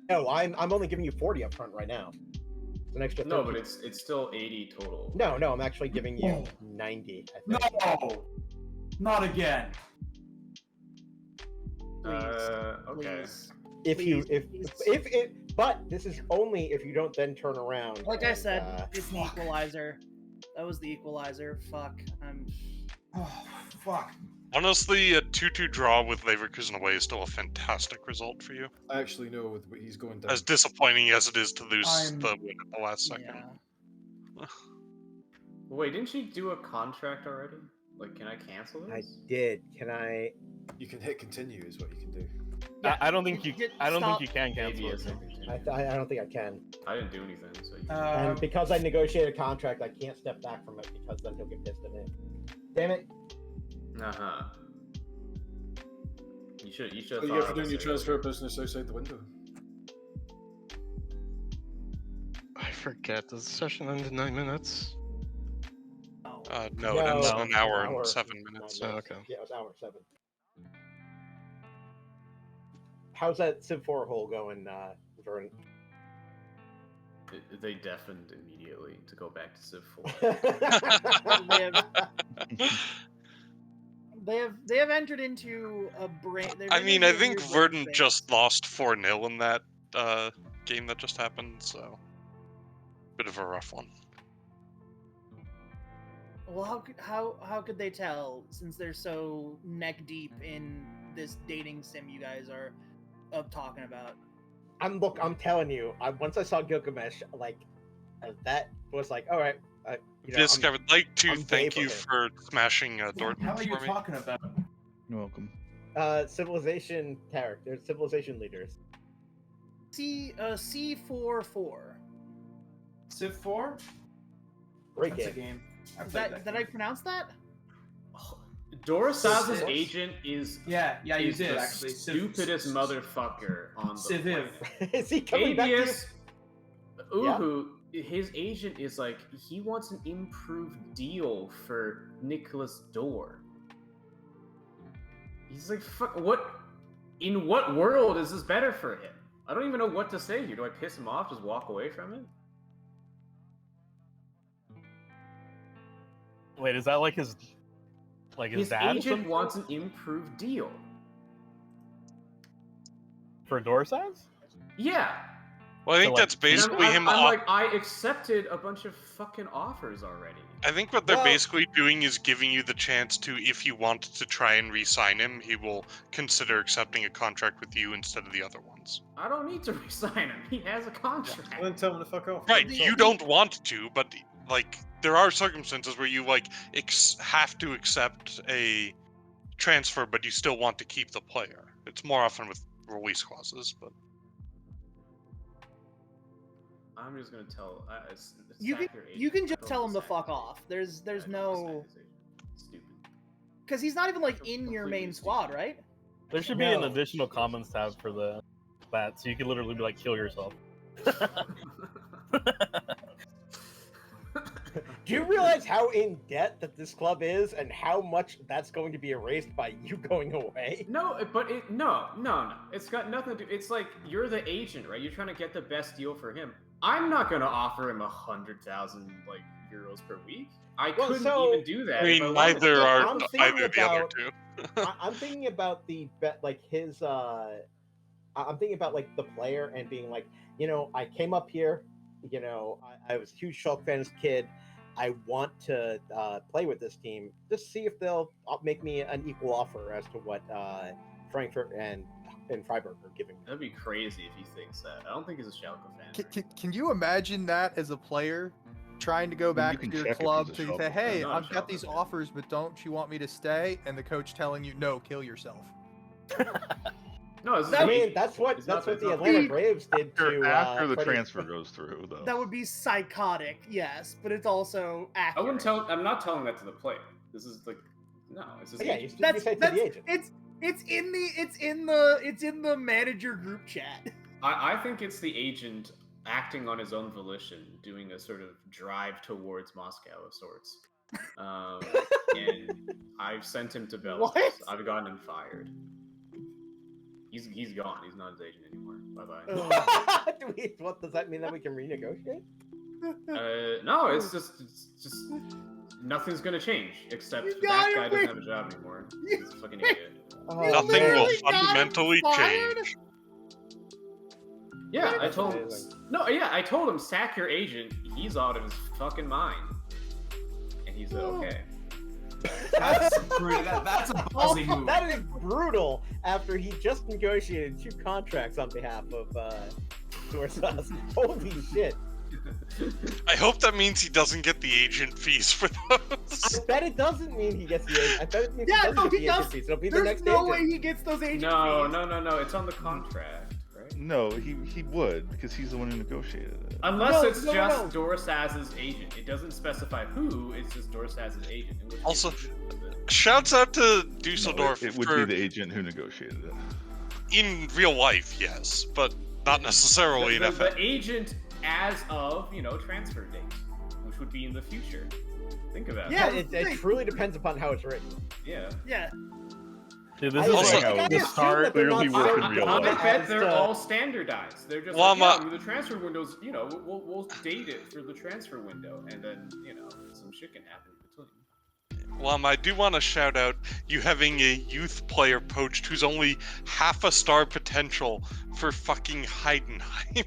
No, I'm only giving you 40 up front right now. It's an extra 30. No, but it's still 80 total. No, I'm actually giving you 90. I think. No, not again. Okay. please. But this is only if you don't then turn around. Like I and, said, it's the equalizer. That was the equalizer. Fuck. Oh, fuck. Honestly, a 2-2 draw with Leverkusen away is still a fantastic result for you. I actually know with what he's going down. As disappointing as it is to lose I'm- the win at the last second. Wait, didn't she do a contract already? Like, can I cancel this? I did. Can I? You can hit continue, is what you can do. I don't think you. I don't think you can cancel Maybe it. it's I don't think I can. I didn't do anything, so you And because I negotiated a contract, I can't step back from it because then he'll get pissed at me. Damn it! Uh-huh. You should So you thought get of for doing this your earlier. transfer business outside the window. I forget. Does the session end in 9 minutes? No, it ends in an hour and 7 minutes. Oh, okay. Yeah, it was hour 7. How's that Civ 4 hole going, Vern? They deafened immediately to go back to Civ 4. They have entered into a brain. I mean, I think Verdun just lost 4-0 in that game that just happened, so bit of a rough one. Well, how could they tell since they're so neck deep in this dating sim you guys are talking about? I'm telling you. Once I saw Gilgamesh, that was like, all right. Fisk, I would like to I'm thank gay you for for smashing What the Dortmund hell are you for me. talking about? You're welcome. Civilization Tarek. They're civilization leaders. C44. Civ 4? Great That's a game. game. I played that Did I pronounce that? Dorasaz's Civ. agent is you is did the actually. stupidest motherfucker on the Civiv. planet. Is he coming back to you? Avius Uhu, his agent is like, he wants an improved deal for Nicholas Dorr. He's like, fuck, what? In what world is this better for him? I don't even know what to say here. Do I piss him off? Just walk away from it? Wait, is that like his His dad? or agent something? wants an improved deal. For door size? Yeah. Well, I think So, like, that's basically him. I'm like, I accepted a bunch of fucking offers already. I think what they're Well- basically doing is giving you the chance to, if you want to try and re-sign him, he will consider accepting a contract with you instead of the other ones. I don't need to resign him. He has a contract. Well, then tell him to fuck off. Right, you don't want to, but like there are circumstances where you like have to accept a transfer, but you still want to keep the player. It's more often with release clauses, but I'm just gonna tell. You can just tell him to fuck off. There's no, Stupid. because he's not even like in your main squad, right? There should be an additional comments tab for that, so you can literally be like, kill yourself. Do you realize how in debt that this club is, and how much that's going to be erased by you going away? No, but no. It's got nothing to do. It's like you're the agent, right? You're trying to get the best deal for him. I'm not gonna offer him 100,000 euros per week. I couldn't even do that. I if mean, wanted neither to. are I'm thinking either the other about- two. I'm thinking about the his. I'm thinking about the player and being like, I came up here. I was a huge Schalke fan as a kid. I want to play with this team. Just see if they'll make me an equal offer as to what Frankfurt and Freiburg are giving me. That'd be crazy if he thinks that. I don't think he's a Schalke fan. Can you imagine that as a player trying to go back you to can your check if club he's a to Schalke say, fan. hey, Not a I've got Schalke these fan. offers, but don't you want me to stay? And the coach telling you, no, kill yourself. No, this is I the mean, agent. that's what It's not- the it's not- Atlanta Braves did to After the Freddie- transfer goes through, though. That would be psychotic, yes, but it's also I accurate. wouldn't tell. I'm not telling that to the player. This is no. It's just Yeah, agent. you say to the agent. It's in the manager group chat. I think it's the agent acting on his own volition, doing a sort of drive towards Moscow of sorts. And I've sent him to Belarus. What? I've gotten him fired. He's gone. He's not his agent anymore. Bye bye. What does that mean? That we can renegotiate? No, it's just nothing's gonna change except You that got guy him doesn't with- have a job anymore. He's a fucking idiot. Oh, Nothing will literally got him fundamentally fired? change. Yeah, I That's told him. amazing. No, yeah, I told him sack your agent. He's out of his fucking mind. And he said, okay. That's that's a ballsy move. That is brutal. After he just negotiated 2 contracts on behalf of Dorsas. Holy shit! I hope that means he doesn't get the agent fees for I those. bet it doesn't mean he gets the agent. I bet it means Yeah, he doesn't no, get the he agent does. fees. It'll be the There's next no agent. way he gets those agent No, fees. no. It's on the contract, right? No, he would because he's the one who negotiated it. Unless No, it's no, just no. Dorsaz's agent. It doesn't specify who. It's just Dorsaz's agent. in which case Also, he does it. Shouts out to No, Dusseldorf it would for be the agent who negotiated it. in real life, yes, but not necessarily in the FM. agent as of transfer date, which would be in the future. Think about Yeah, it. It truly depends upon how it's written. Yeah. Yeah. Dude, this I is Also- like I the assume start. that they're clearly not work in so real I life. bet as they're to- all standardized. They're just Well, like, the transfer windows, we'll date it for the transfer window, and then, some shit can happen in between. Well, I do want to shout out you having a youth player poached who's only half a star potential for fucking Heidenheim.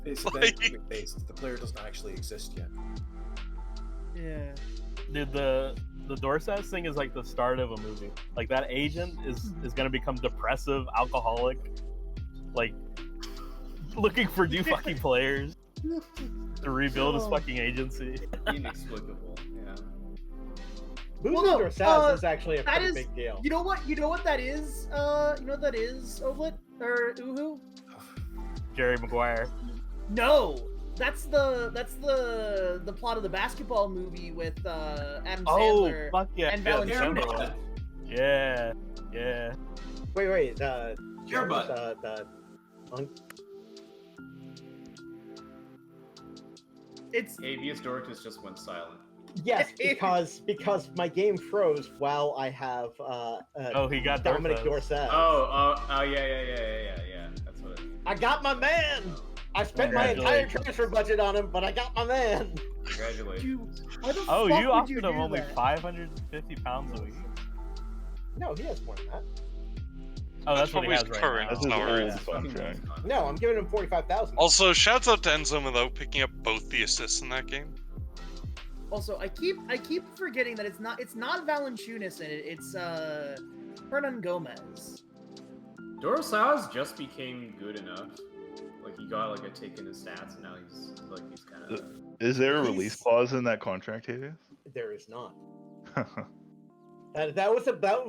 It's Like- event based. The player doesn't actually exist yet. Yeah. Dude, the Dorsas thing is like the start of a movie. Like that agent is gonna become depressive, alcoholic, like looking for new fucking players to rebuild his fucking agency. Inexplicable. Yeah. Losing Well, no, Dorsas is actually a that pretty is- big deal. You know what that is? Ovlet or Uhu? Jerry Maguire. No, that's the plot of the basketball movie with Adam Oh, Sandler fuck yeah. and yeah, Valentina. December. Yeah, yeah. Wait. Your butt. It's Avius Dorcas just went silent. Yes, because my game froze while I have Oh, he got Dominic Dorsas. Dorsas. Oh, yeah. That's what it is. I got my man. I spent my entire transfer budget on him, but I got my man. Congratulations. why the Oh, fuck you would offered you him do only that? 550 pounds a week. No, he has more than that. Oh, that's That's what he what has he's right current. now. That's his Sorry. old contract. No, I'm giving him 45,000. Also, shouts out to Enzo though, picking up both the assists in that game. Also, I keep forgetting that it's not Valanciunas in it. It's Hernan Gomez. Dorsaz just became good enough. Like he got a tick in his stats, and now he's kind of. Is there a release He's- clause in that contract, Hades? There is not. That was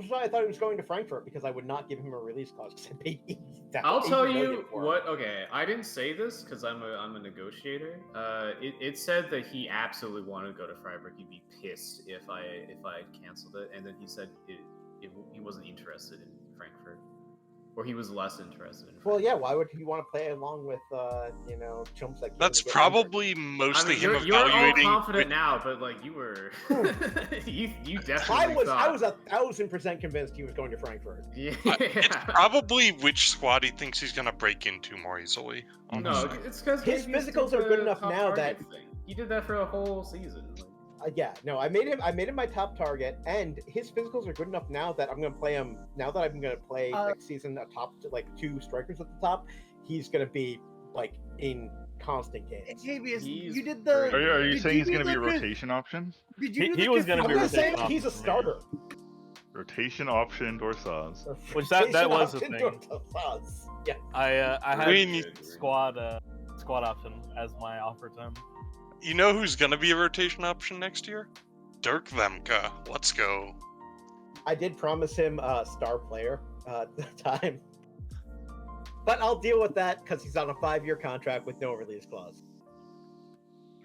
why I thought he was going to Frankfurt, because I would not give him a release clause because I paid I'll tell 80 million you for him. what. Okay, I didn't say this because I'm a negotiator. It said that he absolutely wanted to go to Freiburg. He'd be pissed if I canceled it, and then he said he wasn't interested in Frankfurt. Or he was less interested in Well, yeah. Why would he want to play along with chumps like? That's probably mostly him you're all evaluating. confident now, but like you were, you definitely I thought. was 1,000% convinced he was going to Frankfurt. Yeah. It's probably which squad he thinks he's gonna break into more easily. No, honestly. it's because His physicals are good enough now that he did that for a whole season. I made him my top target, and his physicals are good enough now that I'm gonna play him. Now that I'm gonna play next season a top like 2 strikers at the top, he's gonna be like in constant games. You did the. Are you saying he's do going to be a the- rotation option? Did you? He was going to be a I'm saying rotation he's a option. starter. Rotation option Dorsaz. Which that was the Rotation thing. Dorsaz. Yeah. I had We- squad option as my offer to him. You know who's gonna be a rotation option next year? Dirk Vemka. Let's go. I did promise him a star player at the time, but I'll deal with that because he's on a 5-year contract with no release clause.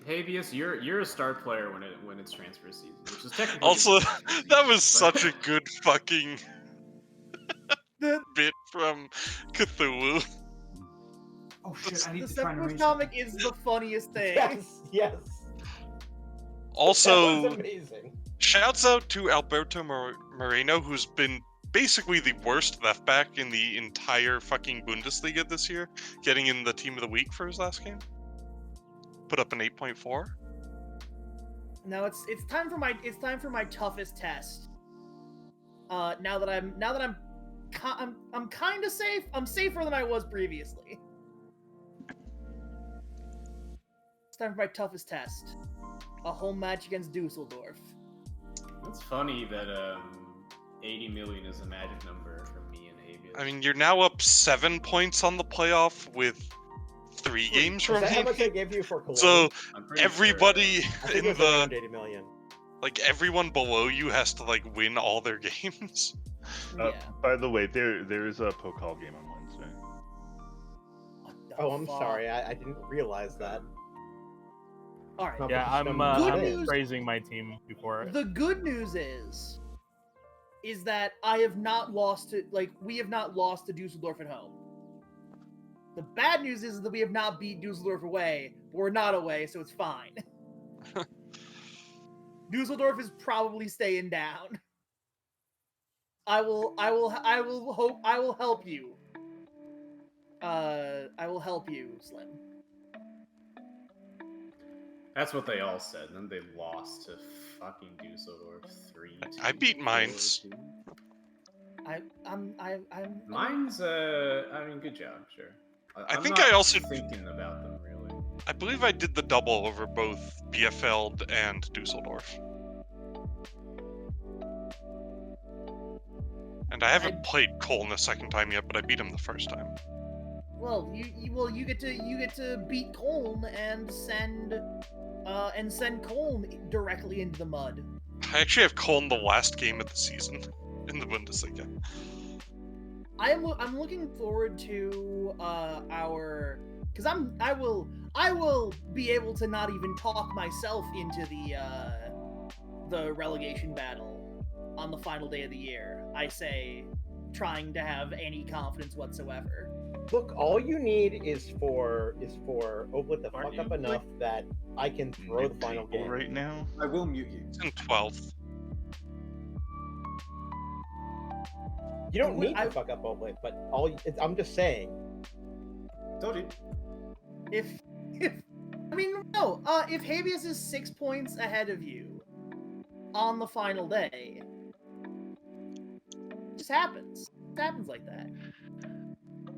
Habeas, you're a star player when it's transfer season, which is technically Also, season, that was but- such a good fucking bit from Cthulhu. Oh shit! I need The to try and Sephiroth arrange. comic is the funniest thing. Yes. Also, That was amazing. shouts out to Alberto Moreno, who's been basically the worst left back in the entire fucking Bundesliga this year, getting in the team of the week for his last game. Put up an 8.4. Now it's time for my toughest test. Now that I'm kind of safe. I'm safer than I was previously. It's time for my toughest test. A home match against Dusseldorf. It's funny that 80 million is a magic number for me and Habeas. I mean, you're now up 7 points on the playoff with 3 games Is that how remaining. much I gave you for Cologne? So I'm pretty everybody I think in it was the around 80 million. like everyone below you has to like win all their games. Yeah. By the way, there is a Pokal game on Wednesday. Oh, I'm sorry. I didn't realize that. All right. Not Yeah, because I'm Good news- praising my team before. The good news is that I have not lost to we have not lost to Dusseldorf at home. The bad news is that we have not beat Dusseldorf away, but we're not away, so it's fine. Dusseldorf is probably staying down. I will help you. I will help you, Slim. That's what they all said, and then they lost to fucking Dusseldorf 3-2. I beat Mainz. 4-2. I'm Mine's I mean, good job, sure. I I'm think not I also- thinking about them really. I believe I did the double over both Bielefeld and Dusseldorf. And I haven't played Cologne the second time yet, but I beat him the first time. Well, you get to beat Cologne and send Cologne directly into the mud. I actually have Cologne the last game of the season in the Bundesliga. I'm looking forward to because I will be able to not even talk myself into the relegation battle on the final day of the year. I say, trying to have any confidence whatsoever. Look, all you need is for Oblit to fuck up enough that I can throw the final game. Right now, I will mute you. It's in 12th. You don't need to fuck up Oblit, but I'm just saying. Told you. If Habeas is 6 points ahead of you on the final day, it just happens. It happens like that.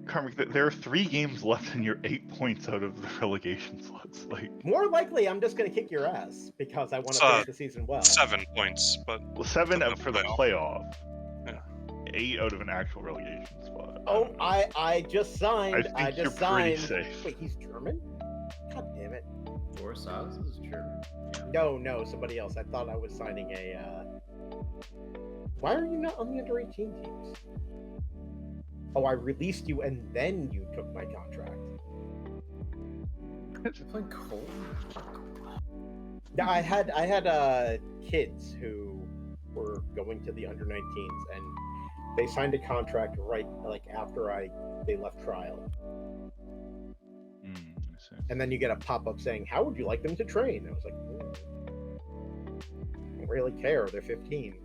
Carmick, there are 3 games left and you're 8 points out of the relegation slots. Like, More likely, I'm just gonna kick your ass because I want to finish the season well. 7 points, but well, 7 out for the playoff. Yeah. 8 out of an actual relegation spot. Oh, I just signed. I think just you're pretty signed. safe. Wait, he's German? God damn it. Dorsaz is German. No, somebody else. I thought I was signing a. Why are you not on the under 18 teams? Oh, I released you and then you took my contract. You're playing Cole? Yeah, I had kids who were going to the under 19s, and They signed a contract right like after they left trial. I see. And then you get a pop-up saying, "How would you like them to train?" I was like, I don't really care. They're 15.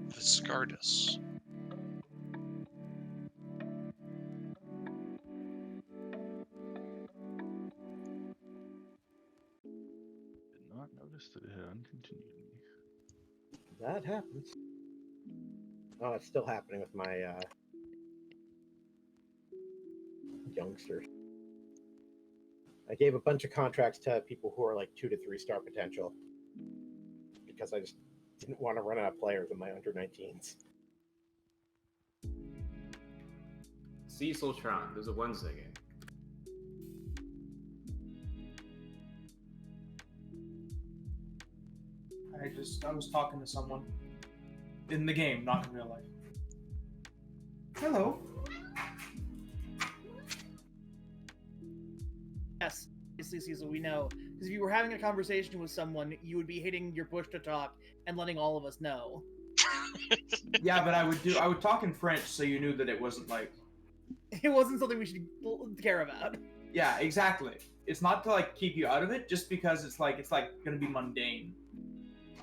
Viscardus. Did not notice that it had uncontinued me. That happens. Oh, it's still happening with my youngsters. I gave a bunch of contracts to people who are like 2 to 3 star potential because I just didn't want to run out of players in my under 19s. Cecil Tron. There's a Wednesday game. I was talking to someone in the game, not in real life. Hello. Yes, Cecil, we know. Because if you were having a conversation with someone, you would be hitting your push to talk and letting all of us know. Yeah, but I would talk in French so you knew that it wasn't like... It wasn't something we should care about. Yeah, exactly. It's not to like keep you out of it, just because it's like gonna be mundane,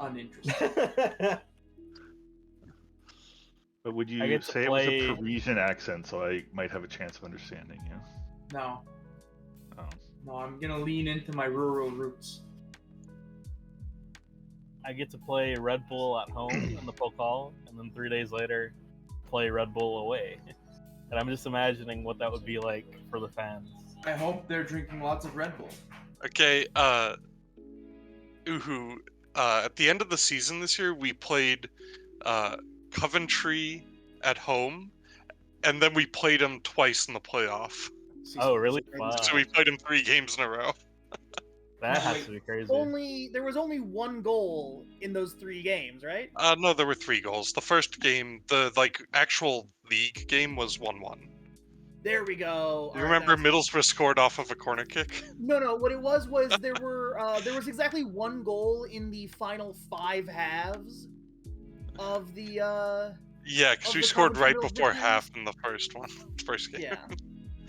uninteresting. But would I you get to say play- it was a Parisian accent so I might have a chance of understanding you? No. Oh. No, I'm gonna lean into my rural roots. I get to play Red Bull at home in the Pokal, and then 3 days later, play Red Bull away. And I'm just imagining what that would be like for the fans. I hope they're drinking lots of Red Bull. Okay, Uhu, at the end of the season this year, we played Coventry at home, and then we played them twice in the playoff. Oh, really? Wow. So we played them 3 games in a row. That has to be crazy. There was only one goal in those 3 games, right? No, there were 3 goals. The first game, the actual league game, was 1-1. There we go. You remember Middlesbrough scored off of a corner kick? No. What it was there was exactly 1 goal in the final 5 halves of the. Yeah, because we scored right before half in the first game. Yeah.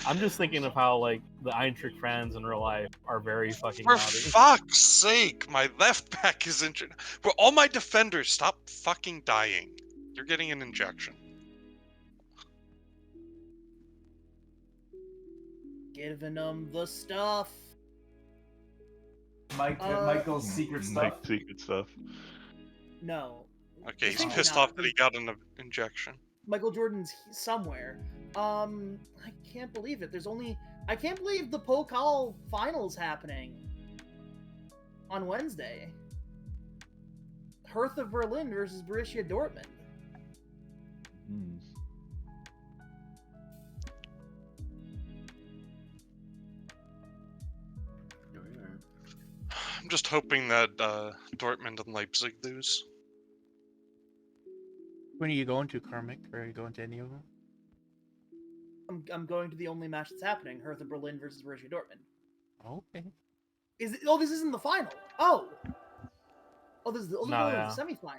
I'm just thinking of how like the Eintracht fans in real life are very fucking For naughty. fuck's sake, my left back is injured. Bro, all my defenders, stop fucking dying. You're getting an injection. Giving them the stuff. Michael's secret stuff. Mike's secret stuff. No. Okay, he's Probably pissed not. off that he got an injection. Michael Jordan's somewhere. I can't believe it. I can't believe the Pokal finals happening on Wednesday. Hertha Berlin versus Borussia Dortmund. I'm just hoping that Dortmund and Leipzig lose. When are you going to, Karmic? Or are you going to any of them? I'm going to the only match that's happening: Hertha Berlin versus Borussia Dortmund. Okay. This isn't the final. Oh, this is the semifinal.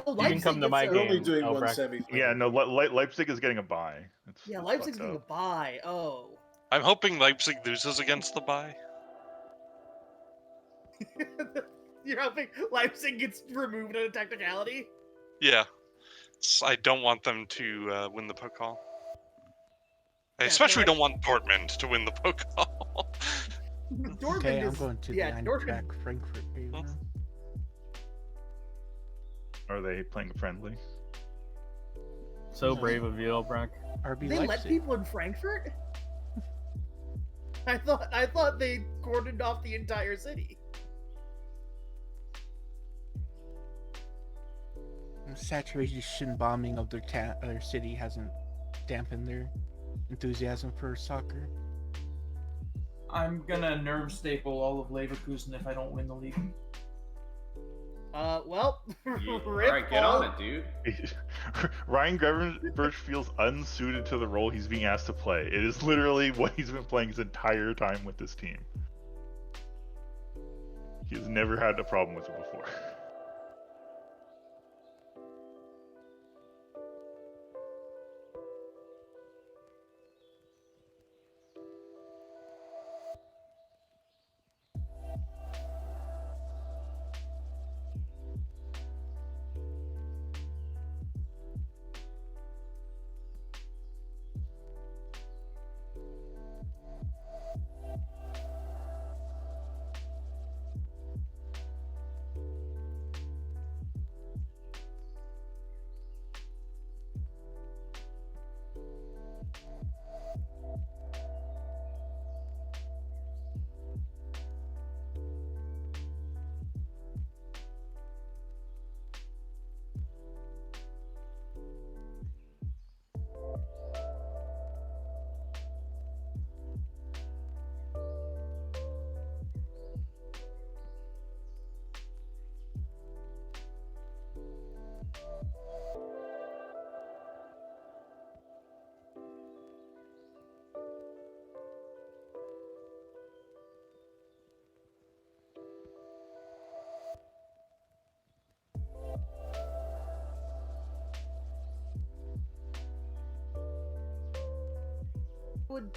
Oh, You can come to my game. only doing one Albrecht. semi-final. Yeah, no, Leipzig is getting a bye. It's Leipzig's fucked getting a up. bye. Oh. I'm hoping Leipzig loses against the bye. You're hoping Leipzig gets removed on a technicality? Yeah. I don't want them to win the Pokal. I especially don't want Dortmund to win the Pokal. Dortmund Okay, I'm is going to the Eintracht Frankfurt game now. Are they playing friendly? So brave of you, Albrecht. RB They let Leipzig. people in Frankfurt? I thought they cordoned off the entire city. Saturation bombing of their city hasn't dampened their enthusiasm for soccer. I'm gonna nerve staple all of Leverkusen if I don't win the league. Well, Alright, get on it, dude. Ryan Gravenberch feels unsuited to the role he's being asked to play. It is literally what he's been playing his entire time with this team. He's never had a problem with it before.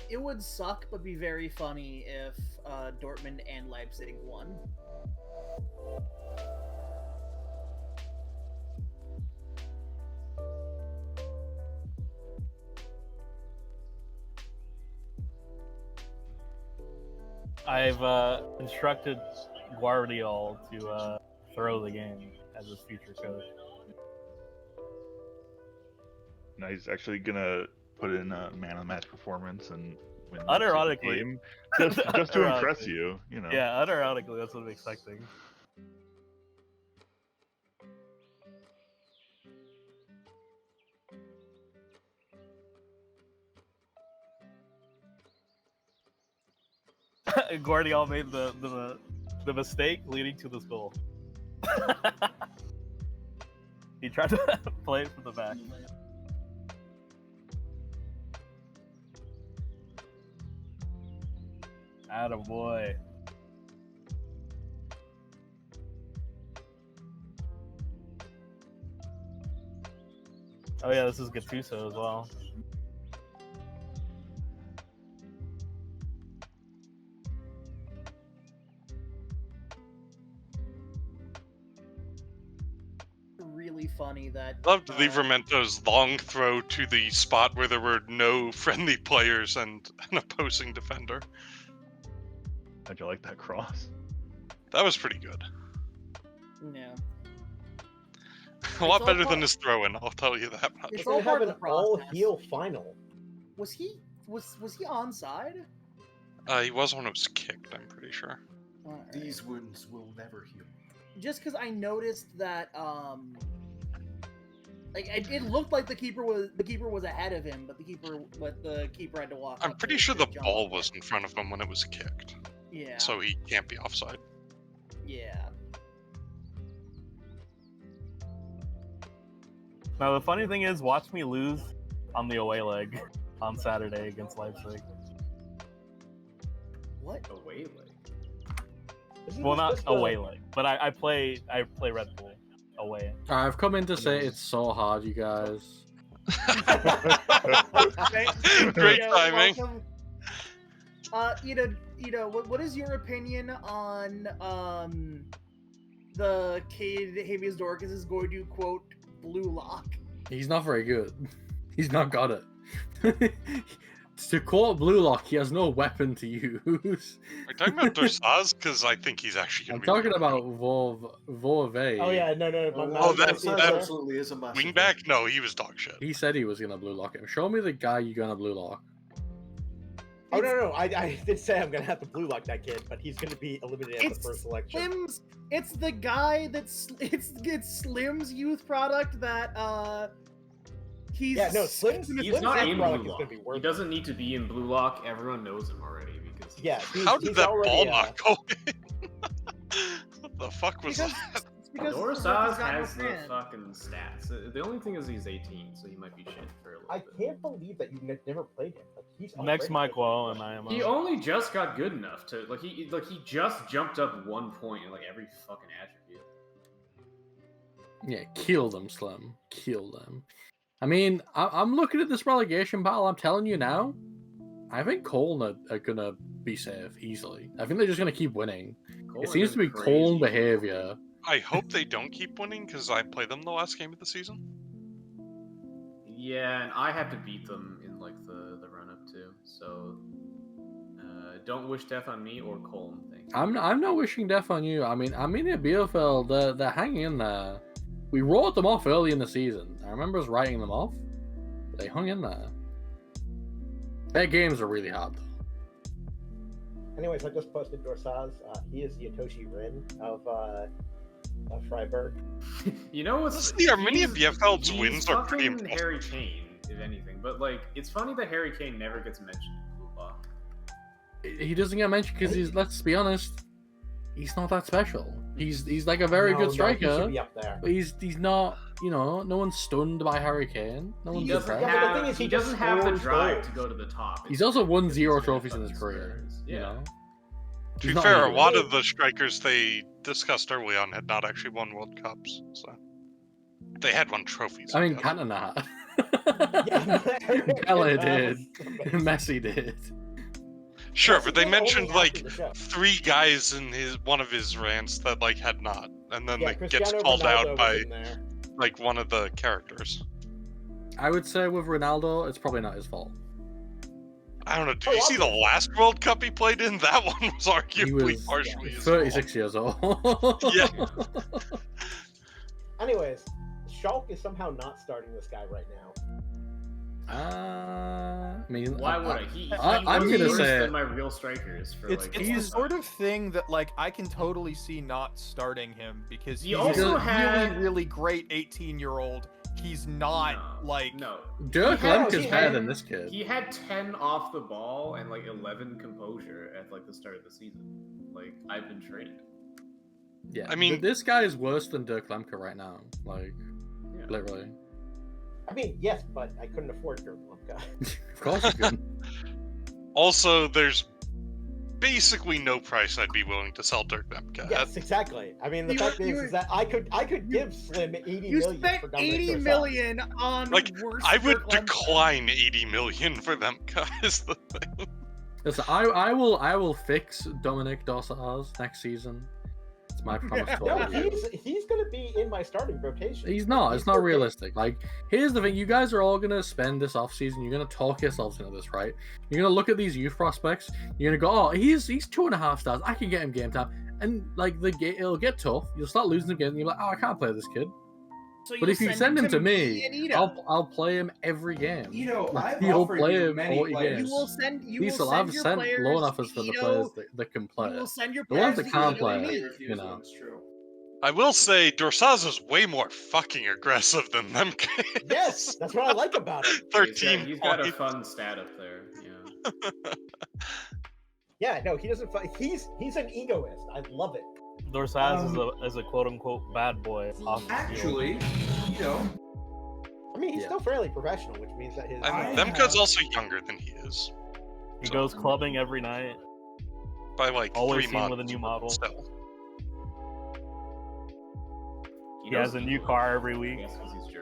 It would suck, but be very funny if Dortmund and Leipzig won. I've instructed Guardiol to throw the game as his future coach. Now he's actually gonna put in a man of the match performance and win the Unironically, game just to impress you, you know. Yeah, unironically, that's what I'm expecting. Guardiol made the mistake leading to this goal. He tried to play it from the back. Attaboy. Oh yeah, this is Gattuso as well. Really funny that. Loved Livramento's long throw to the spot where there were no friendly players and an opposing defender. How'd you like that cross? That was pretty good. Yeah. A lot all better part- than his throw-in, I'll tell you that much. It's We're all gonna part have of an the all process. heel final. Was he onside? He was when it was kicked, I'm pretty sure. Alright. These wounds will never heal. Just because I noticed that like it looked like the keeper was ahead of him, but the keeper had to walk. I'm up pretty to sure the jump ball up. was in front of him when it was kicked. Yeah. So he can't be offside. Yeah. Now the funny thing is, watch me lose on the away leg on Saturday against Leipzig. What? Away leg. Well, not away leg, but I play Red Bull away. I've come in to say it's so hard, you guys. Great timing. Welcome. What is your opinion on the kid Javier Dorcas is going to quote blue lock? He's not very good. He's not got it. To quote Blue Lock, he has no weapon to use. Are you talking about Dorsaz? Because I think he's actually going I'm to be talking really about Vove. Oh yeah, no. Oh, that's absolutely is a massive Wingback? No, he was dog shit. He said he was gonna Blue Lock him. Show me the guy you're gonna Blue Lock. Oh no! I did say I'm gonna have to blue lock that kid, but he's gonna be eliminated at the first selection. It's the guy it's Slim's youth product that He's Slim's He's not in Relic blue is lock. gonna be He worth doesn't need to be in blue lock. Everyone knows him already because How did that ball not go in? What the fuck was that? Dorsaz has the fucking stats. The only thing is he's 18, so he might be shit for a little bit. I can't believe that you never played him. Like, he's Next already Michael and I am. He only just got good enough to he just jumped up 1 point in like every fucking attribute. Yeah, kill them, Slim. Kill them. I mean, I'm looking at this relegation battle. I'm telling you now, I think Colne are gonna be safe easily. I think they're just gonna keep winning. It seems to be Colne behavior. I hope they don't keep winning because I played them the last game of the season. Yeah, and I have to beat them in like the run up too. So don't wish death on me or Colne. Thank you. I'm not wishing death on you. I mean, at Bielefeld, they're hanging in there. We wrote them off early in the season. I remember us writing them off. They hung in there. Their games are really hard. Anyways, I just posted Dorsaz. He is the Yotoshi Rin of Freiburg. You know what's Honestly, many of Bielefeld's wins are pretty fucking impressive. Harry Kane, if anything. But like, it's funny that Harry Kane never gets mentioned in blue lock. He doesn't get mentioned because he's. Let's be honest. He's not that special. He's like a very good striker. He should be up there. But he's not. You know, no one's stunned by Harry Kane. No one's He doesn't impressed. have, he doesn't have the drive to go to the top. He's also won 0 trophies in his career. You know. To He's be not fair, a really lot good. of the strikers they discussed early on had not actually won World Cups, so they had won trophies. I mean, Cantona. Pele did. Messi did. Sure, but they only mentioned after like the show. 3 guys in one of his rants that like had not, and then Yeah, it gets Cristiano called Ronaldo out was by in there. like one of the characters. I would say with Ronaldo, it's probably not his fault. I don't know. Did you see the last World Cup he played in? That one was arguably He was partially his 36 years old. Yeah. Anyways, Schalke is somehow not starting this guy right now. I mean, Why would I? He I'm was gonna worse say than my real strikers for It's like. the sort of thing that like I can totally see not starting him because He he's also a had- really great 18-year-old. He's not like Dirk He had- Lemke's he better had- than this kid. He had 10 off the ball and like 11 composure at like the start of the season. Like I've been trained. Yeah, I mean- this guy is worse than Dirk Lemke right now. Like, Yeah. literally. I mean, yes, but I couldn't afford Dirk Lemke. Of course you couldn't. Also, there's basically no price I'd be willing to sell Dirk Lemke Yes, at. exactly. I mean, the You- fact you- is that I could give Slim 80 You million spent for Dominic 80 Dorsaz. million on Like, worse I would Dirk Lemke. decline 80 million for Lemke. Is the thing. Listen, I will fix Dominic Dorsaz next season. It's my promise to all No, of you. he's gonna be in my starting rotation. He's not. It's not still- realistic. Like, here's the thing: you guys are all gonna spend this offseason. You're gonna talk yourselves into this, right? You're gonna look at these youth prospects. You're gonna go, "Oh, he's 2.5 stars. I can get him game time." And like it'll get tough. You'll start losing the game. And you're like, "Oh, I can't play this kid." So But if you send him to me, and Ito. I'll play him every game. I've You'll offered play you him many 40 players. games. You will send Diesel, send I've your sent players loan offers for the Ito, players that can play. You will send your The ones players that can't to play, Ito. you know. That's true. I will say Dorsaz is way more fucking aggressive than Lemke. Yes, that's what I like about it. 13 He's got a points. fun stat up there. Yeah. Yeah, no, he doesn't. He's an egoist. I love it. Dorsaz is a quote unquote bad boy. Off the field. Actually, you know, I mean, he's still fairly professional, which means that his. And Lemke's also younger than he is. He goes clubbing every night. By like Always 3 seen months. with a new model. Still. He has a new car every week.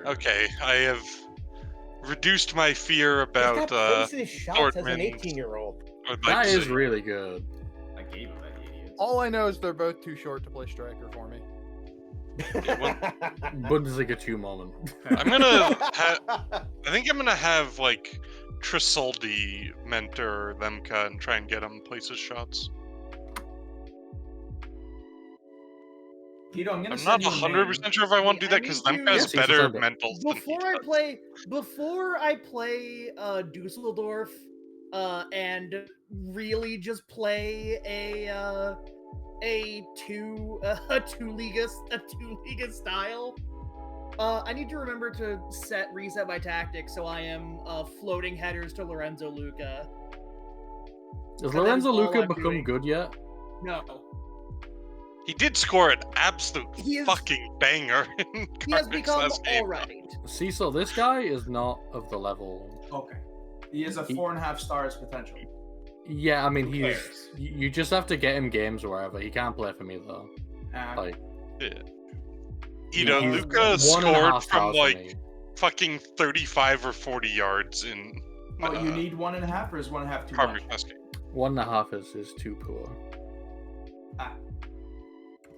Okay, I have reduced my fear He's got about places shots as an Dortmund. I18-year-old. would That like to is say. really good. I gave him that idiot. all I know is they're both too short to play striker for me. Bundesliga 2 moment. I'm gonna. I think I'm gonna have like Trisoldi mentor Lemke and try and get him places shots. Tito, I'm I'm gonna not send you a 100% sure if I want to do that because Lemke has Yes, he's better a friend. mentals than he Before I play Dusseldorf and really just play a two liga style, I need to remember to reset my tactics so I am floating headers to Lorenzo Luca. Has And that Lorenzo is all Luca I'm become doing. good yet? No. He did score an absolute He is- fucking banger in He has Cardiff's become last game. alright. Cecil, this guy is not of the level. Okay. He has a He- 4.5 stars potential. Yeah, I mean, Who he's. cares? You just have to get him games wherever. He can't play for me though. Like, Yeah. You know, he's Luca 1.5 scored stars from for like me. fucking 35 or 40 yards in Oh, you need 1.5, or is 1.5 too Cardiff's much? last game. 1.5 is too poor.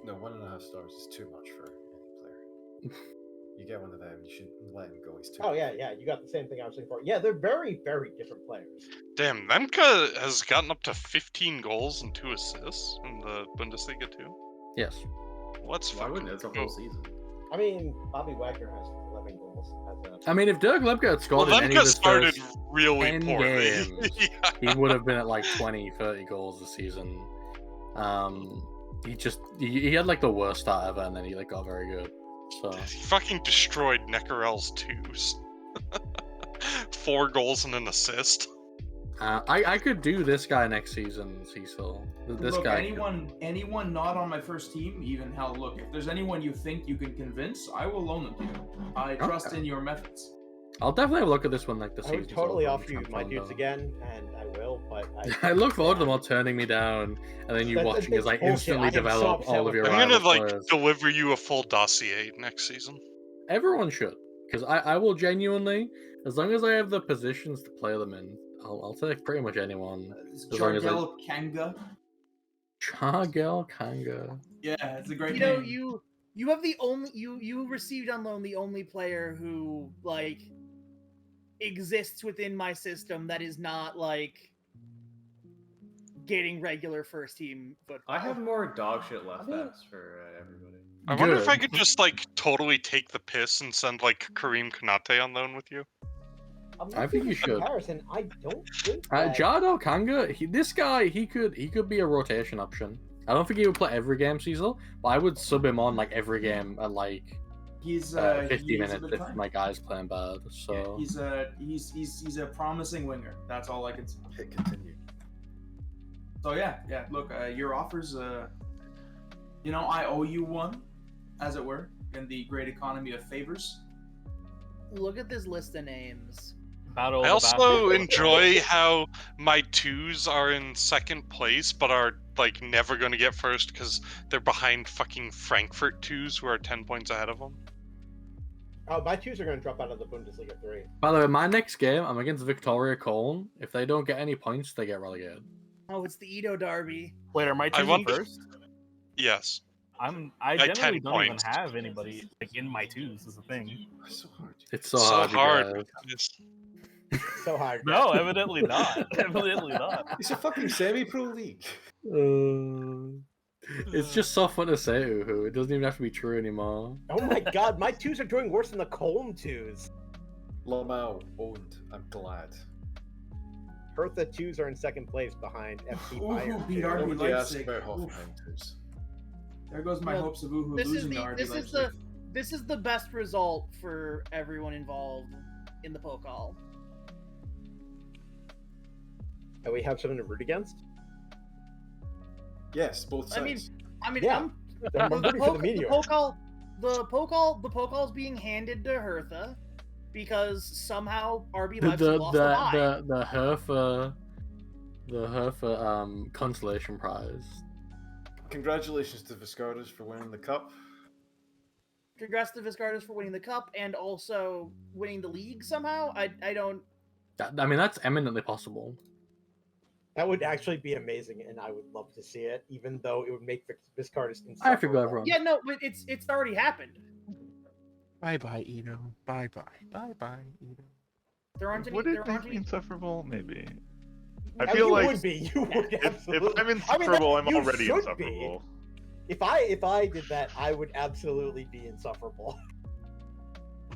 No, 1.5 stars is too much for any player. You get one of them, you should let him go. He's too. Oh yeah, you got the same thing I was saying before. Yeah, they're very, very different players. Damn, Lemke has gotten up to 15 goals and 2 assists in the Bundesliga too. Yes. Let's fucking It's a go. whole season. I mean, Bobby Wagner has 11 goals. I mean, if Dirk Lemke had scored Well, in any of Lemke his started first really 10 poorly. games, he would have been at like 20, 30 goals a season. He had like the worst start ever, and then he like got very good. So He fucking destroyed Neckarel's 2s. 4 goals and an assist. I could do this guy next season, Cecil. This Look, guy. anyone not on my first team, even hell, look, if there's anyone you think you can convince, I will loan them to you. I trust in your methods. I'll definitely have a look at this one like the I season. would totally offer you my dudes again, and I will, but I look forward to them all turning me down, and then you watching as I instantly develop all of your I'm gonna rival like players. deliver you a full dossier next season. Everyone should, because I will genuinely, as long as I have the positions to play them in, I'll take pretty much anyone. As long as Jargel Kanga. Chargel Kanga. Yeah, it's a great You know, name. you have the only you received on loan the only player who like exists within my system that is not like getting regular first team football. I have more dog shit left backs for everybody. I wonder if I could just like totally take the piss and send like Kareem Konate on loan with you. I think you should. Comparison, I don't think that... Jardel Kanga, this guy, he could be a rotation option. I don't think he would play every game, Cecil, but I would sub him on like every game at like 50 minutes if my guy's playing bad. So He's a promising winger. That's all I can say. Continue. So yeah. Look, your offers. I owe you one, as it were, in the great economy of favors. Look at this list of names. I also enjoy how my 2s are in second place, but are like never going to get first because they're behind fucking Frankfurt 2s who are 10 points ahead of them. Oh, my 2s are going to drop out of the Bundesliga 3. by the way, my next game, I'm against Victoria Cologne. If they don't get any points, they get relegated. Oh, it's the Ito Derby. Wait, are my I two wonder- first? Yes. I Like generally 10 don't points. even have anybody like in my twos. Is the thing. It's so hard. you guys. So hard. No, evidently not. Evidently not. It's a fucking semi-pro league. It's just so fun to say, Uhu. It doesn't even have to be true anymore. Oh my god, my 2s are doing worse than the Colm 2s. Lamau owned. I'm glad. Hertha 2s are in second place behind FC Ooh, Bayern. beat 2. RB Nobody asked Leipzig. about Oof. Hoffenheim twos. There goes my No, hopes of Uhu This is losing the to RB this Leipzig. is the best result for everyone involved in the Pokal. And we have something to root against? Yes, both sides. I mean, Yeah. I'm rooting for the Meteor. The Pokal's being handed to Hertha because somehow RB Leipzig lost the bye. The Hertha consolation prize. Congratulations to Viscardas for winning the cup. Congrats to Viscardas for winning the cup and also winning the league somehow. I don't. I mean, that's eminently possible. That would actually be amazing, and I would love to see it, even though it would make Viscardis insufferable. I have to go, everyone. Yeah, no, but it's already happened. Bye-bye, Ito. Bye-bye. Bye-bye, Ito. There aren't any. Would There it make aren't me any. insufferable? Maybe. Oh, I feel you like would be. You would if absolutely. I'm insufferable, I'm you already should insufferable. Be. If I did that, I would absolutely be insufferable.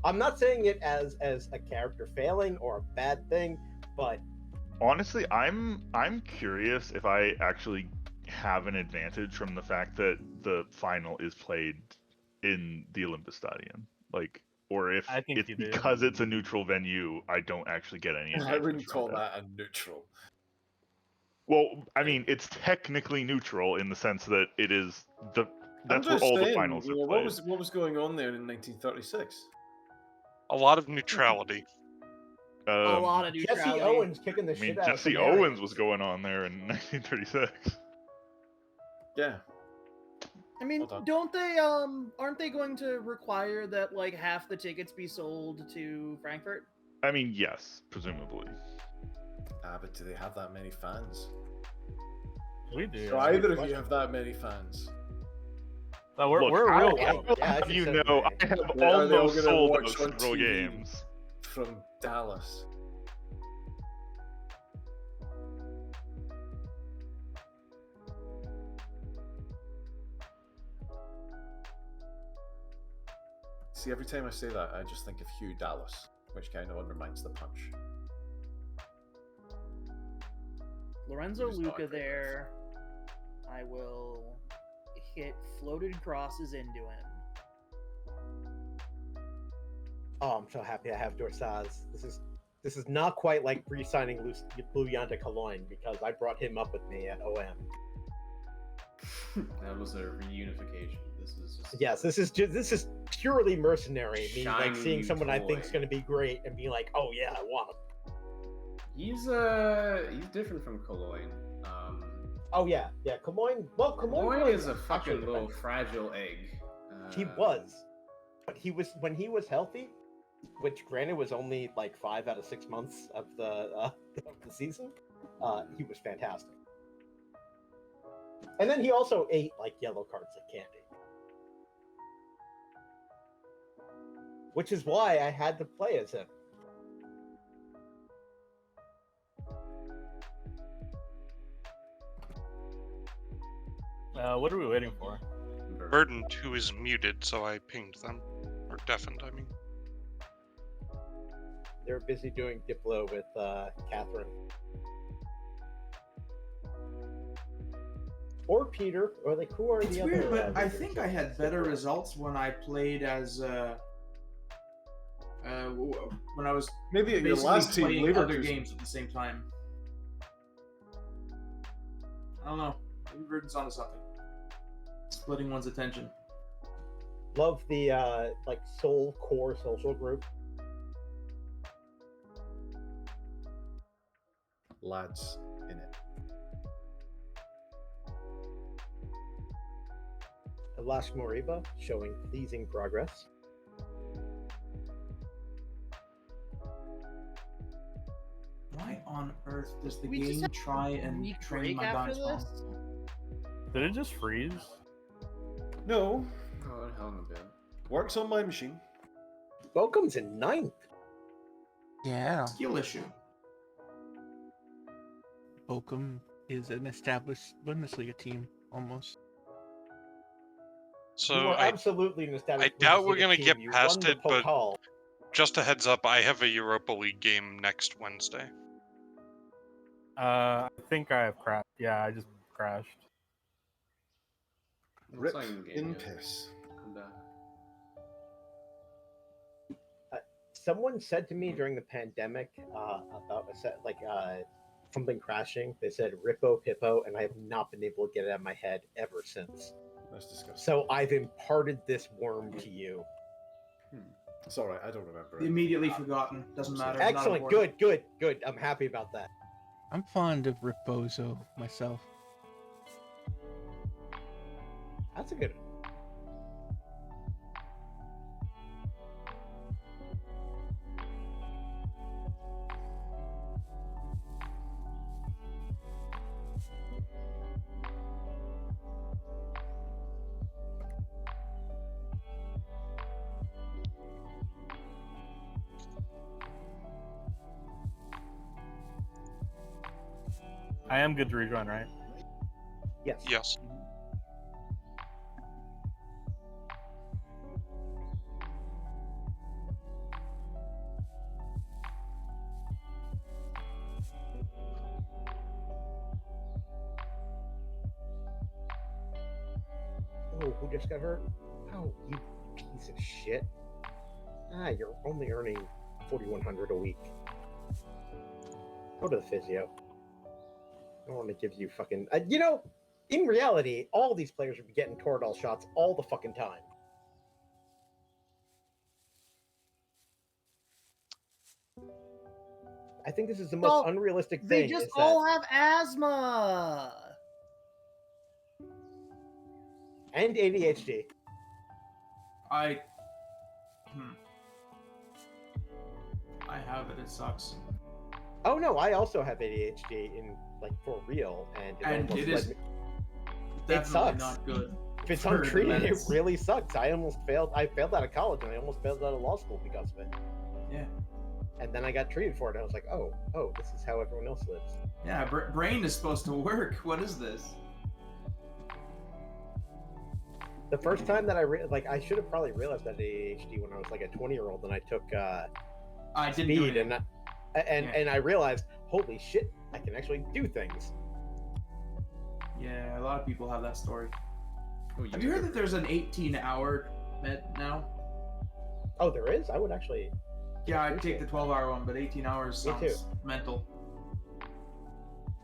I'm not saying it as a character failing or a bad thing, but Honestly, I'm curious if I actually have an advantage from the fact that the final is played in the Olympus Stadium. Like, or if I think it's you do. because it's a neutral venue, I don't actually get any. I advantage wouldn't from call it. that a neutral. Well, I mean, it's technically neutral in the sense that it is the. That's I'm where just all saying, the finals are you know, played. what was going on there in 1936? A lot of neutrality. A lot of Jesse neutrality. Owens kicking the I mean, shit out of Jesse Canarians. Owens was going on there in 1936. Yeah. I mean, Hold on. don't they aren't they going to require that like half the tickets be sold to Frankfurt? I mean, yes, presumably. Ah, but do they have that many fans? We do. Do either of you have that many fans? No, we're Look, we're I real. will close. have you know, I have Are they all almost gonna sold watch those on several TV? games. From Dallas. See, every time I say that, I just think of Hugh Dallas, which kind of undermines the punch. Lorenzo Who's not Luca great there. I will hit floated crosses into him. Oh, I'm so happy I have Dorsaz. This is not quite like re-signing Lujan de Cologne because I brought him up with me at OM. That was a reunification. This is just Yes, this is purely mercenary. Me like Shining seeing someone I think is toy. going to be great and being like, oh yeah, I want him. He's different from Cologne. Oh yeah, Cologne. Well, Cologne is a actually fucking little defensive. fragile egg. He was, but he was when he was healthy, which granted was only like 5 out of 6 months of the season. He was fantastic. And then he also ate like yellow cards like candy. Which is why I had to play as him. What are we waiting for? Verdant, who is muted, so I pinged them. Or deafened, I mean. They're busy doing Diplo with Catherine. Or Peter, or like who are It's the weird, other? but I think I had better results when I played as when I was Maybe at your basically last team, playing other Leverkusen. games at the same time. I don't know. Maybe Verdant's onto something. Splitting one's attention. Love the like soul core social group. Lads in it. Lash Moriba showing pleasing progress. Why on earth does the We just game have try a and week train break my after dice bomb? this? Did it just freeze? No, Oh, it hung a bit. works on my machine. Welcome's in 9th. Yeah. Skill issue. Bochum is an established Bundesliga team almost. You So are I absolutely an established doubt we're Bundesliga gonna team. get You past won the it, but Pokal. just a heads up, I have a Europa League game next Wednesday. I think I have crashed. Yeah, I just crashed. Rip It's like in game, in yeah. piss. Come back. Someone said to me during the pandemic about something crashing. They said Rippo Pippo, and I have not been able to get it out of my head ever since. That's disgusting. So I've imparted this worm to you. It's alright, I don't remember it. Immediately forgotten. Doesn't matter. It's not Excellent. important. Good. I'm happy about that. I'm fond of Riposo myself. That's a good one. I am good to rejoin, right? Yes. Yes. Oh, who just got hurt? Oh, you piece of shit. You're only earning $4,100 a week. Go to the physio. I don't want to give you fucking. In reality, all these players would be getting Toradol shots all the fucking time. I think this is the most unrealistic thing. They just all have asthma and ADHD. I have it. It sucks. Oh no, I also have ADHD for real, and it is it definitely sucks. not good. If it's untreated, it really sucks. I failed out of college, and I almost failed out of law school because of it. Yeah. And then I got treated for it, and I was like, oh, this is how everyone else lives. Yeah, brain is supposed to work. What is this? The first time that I should have probably realized that ADHD when I was like a 20-year-old, and I took I didn't do speed, and I realized, holy shit, I can actually do things. Yeah, a lot of people have that story. Have you heard that there's an 18-hour med now? Oh, there is? I would actually... Yeah, I'd take the 12-hour one, but 18 hours sounds mental.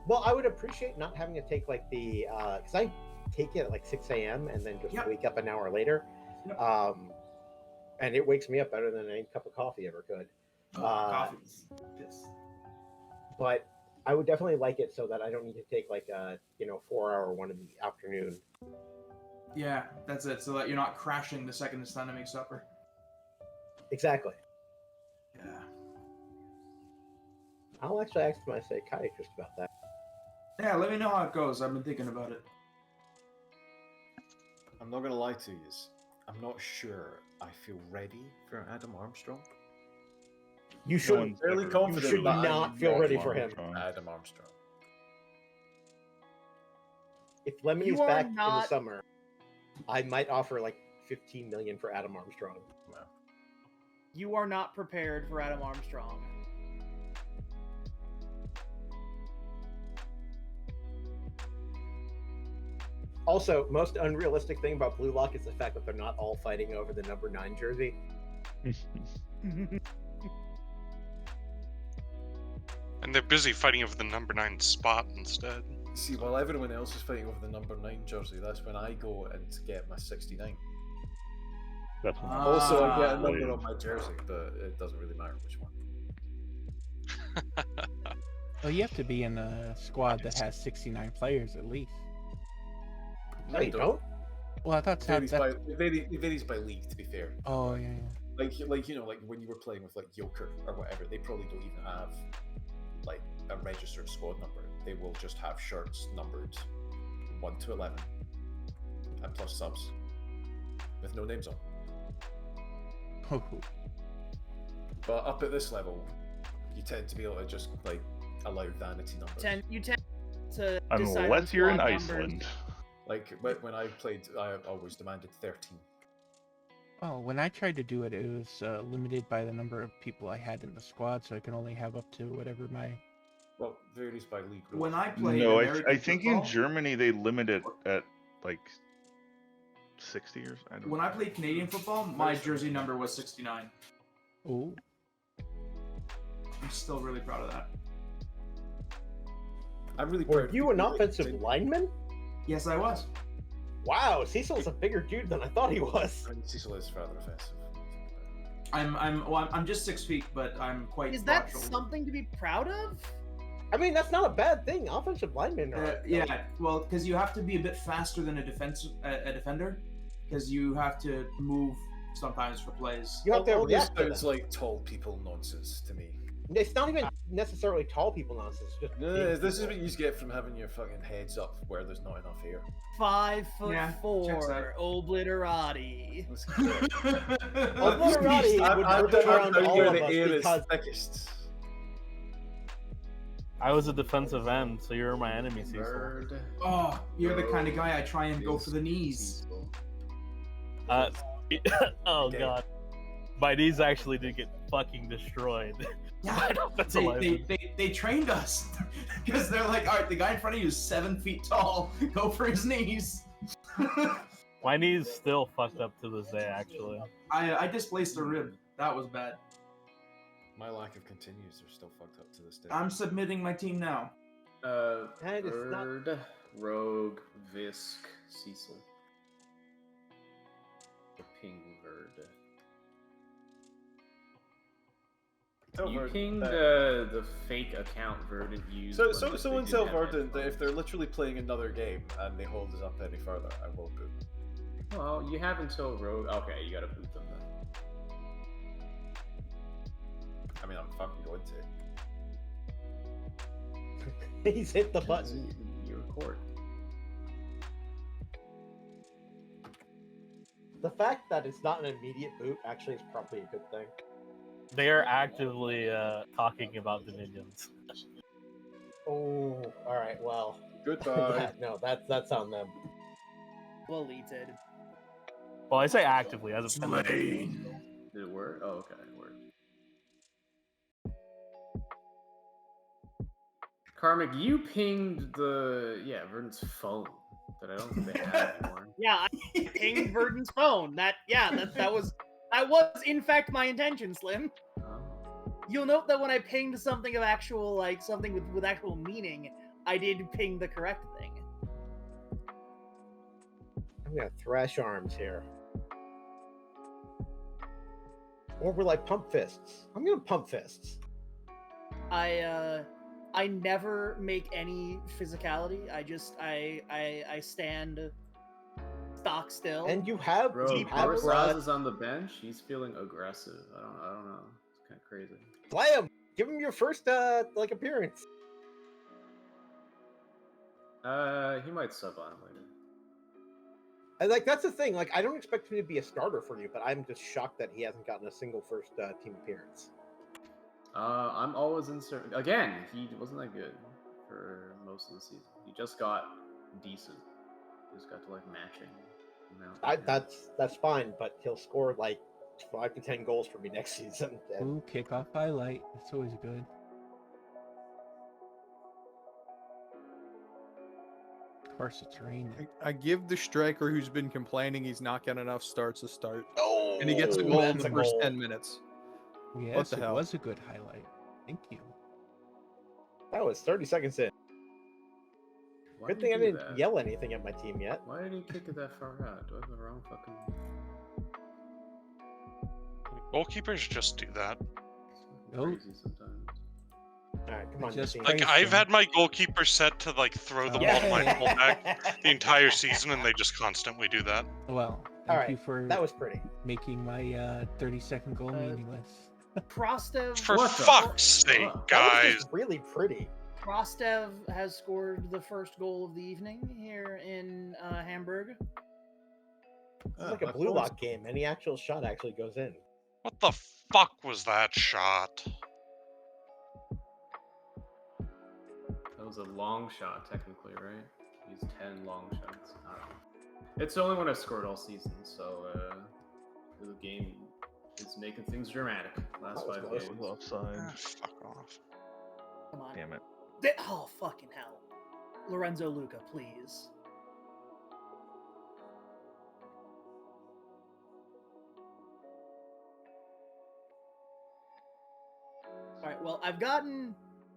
Well, I would appreciate not having to take because I take it at 6 a.m. and then just wake up an hour later. Yep. And it wakes me up better than any cup of coffee ever could. Coffee. Yes. But I would definitely like it so that I don't need to take 4-hour one in the afternoon. Yeah, that's it. So that you're not crashing the second it's time to make supper. Exactly. Yeah. I'll actually ask my psychiatrist about that. Yeah, let me know how it goes. I've been thinking about it. I'm not gonna lie to you. I'm not sure I feel ready for Adam Armstrong. You should I'm fairly confident. You should not feel ready for him. Adam Armstrong. If Lemmy is back in the summer, I might offer $15 million for Adam Armstrong. Wow. You are not prepared for Adam Armstrong. Also, most unrealistic thing about Blue Lock is the fact that they're not all fighting over the number 9 jersey. And they're busy fighting over the number 9 spot instead. See, while everyone else is fighting over the number 9 jersey, that's when I go and get my 69. Also, I get a number on my jersey, but it doesn't really matter which one. Well, you have to be in a squad that has 69 players at least. No, you don't. Well, I thought it varies by league, to be fair. Oh yeah. Like when you were playing with Joker or whatever, they probably don't even have a registered squad number. They will just have shirts numbered 1 to 11 and plus subs with no names on. Oh. But up at this level, you tend to be able to just allow vanity numbers. You tend to unless you're in numbers. Iceland. When I played, I always demanded 13. Oh, when I tried to do it, it was limited by the number of people I had in the squad, so I can only have up to whatever my... Well, varies by league. When I played No, American I think football, in Germany they limit it at 60 or I don't know. when I played Canadian football, my jersey number was 69. Oh. I'm still really proud of that. I'm really Were proud. you an offensive lineman? Yes, I was. Wow, Cecil's a bigger dude than I thought he was. Cecil is rather offensive. I'm just 6 feet, but I'm quite. Is that broad-shouldered. something to be proud of? I mean, that's not a bad thing. Offensive linemen are. Yeah, well, because you have to be a bit faster than a defender, because you have to move sometimes for plays. You have to All this react to sounds them. like tall people nonsense to me. It's not even necessarily tall people nonsense. Just No, big this is people. what you get from having your fucking heads up where there's not enough air. 5'4", obliterati. Obliterati would rip around all of us because thickest. I was a defensive end, so you're my enemy, Cecil. Oh, you're the kind of guy I try and go for the knees. Oh god, my knees actually did get fucking destroyed. Yeah, they trained us because they're like, all right, the guy in front of you is 7 feet tall. Go for his knees. My knees still fucked up to this day, actually. I displaced a rib. That was bad. My lack of continues are still fucked up to this day. I'm submitting my team now. That is not- Bird, Rogue, Visk, Cecil. The ping Bird. You pinged the fake account Verdant used. So when someone they tell didn't have Verdant that if headphones. they're literally playing another game and they hold us up any further, I will boot. Well, you have until Rogue. Okay, you gotta boot them then. I mean, I'm fucking going to. He's hit the button. You record. The fact that it's not an immediate boot actually is probably a good thing. They are actively talking about the minions. Oh, all right. Well, Goodbye. yeah, no, that's on them. Deleted. Well, I say actively as a Did it work? Oh, okay, it worked. Karmic, you pinged Verdant's phone that I don't think they have anymore. Yeah, I pinged Verdant's phone. That was in fact my intention, Slim. You'll note that when I pinged something of actual, like, something with actual meaning, I did ping the correct thing. I'm gonna thrash arms here. Or we're like pump fists. I'm gonna pump fists. I never make any physicality. I stand stock still. And you have Bro, you have Braz is on the bench. He's feeling aggressive. I don't know. It's kind of crazy. play him. Give him your first appearance. He might sub on him later. And, like, that's the thing. Like, I don't expect him to be a starter for you, but I'm just shocked that he hasn't gotten a single first team appearance. I'm always insert. Again, he wasn't that good for most of the season. He just got decent. He just got to like matching. That's fine, but he'll score like 5 to 10 goals for me next season. Ooh, kickoff highlight. That's always good. Of course, it's raining. I give the striker who's been complaining he's not getting enough starts a start. Oh, And he gets a goal in that's the a first goal. 10 minutes. Yes, What the it hell? was a good highlight. Thank you. That was 30 seconds in. Why Good did he thing I do didn't that? yell anything at my team yet. Why did he kick it that far out? Do I have the wrong fucking? Goalkeepers just do that. Oh. Crazy sometimes. All right, come on. Just team. Like I've had my goalkeeper set to like throw the ball to my fullback the entire season, and they just constantly do that. Well, All thank you right, for that was pretty. making my 30-second goal meaningless. Krostev. For What the fuck's sake, That was guys! just really pretty. Krostev has scored the first goal of the evening here in Hamburg. It's like a blue lock game. Any actual shot actually goes in. What the fuck was that shot? That was a long shot, technically, right? He's 10 long shots. I don't know. It's the only one I've scored all season, so the game is making things dramatic. Last 5 This games. was offside. Ah, fuck off. Come on. Damn it. Oh, fucking hell. Lorenzo Luca, please. Alright, well, I've gotten...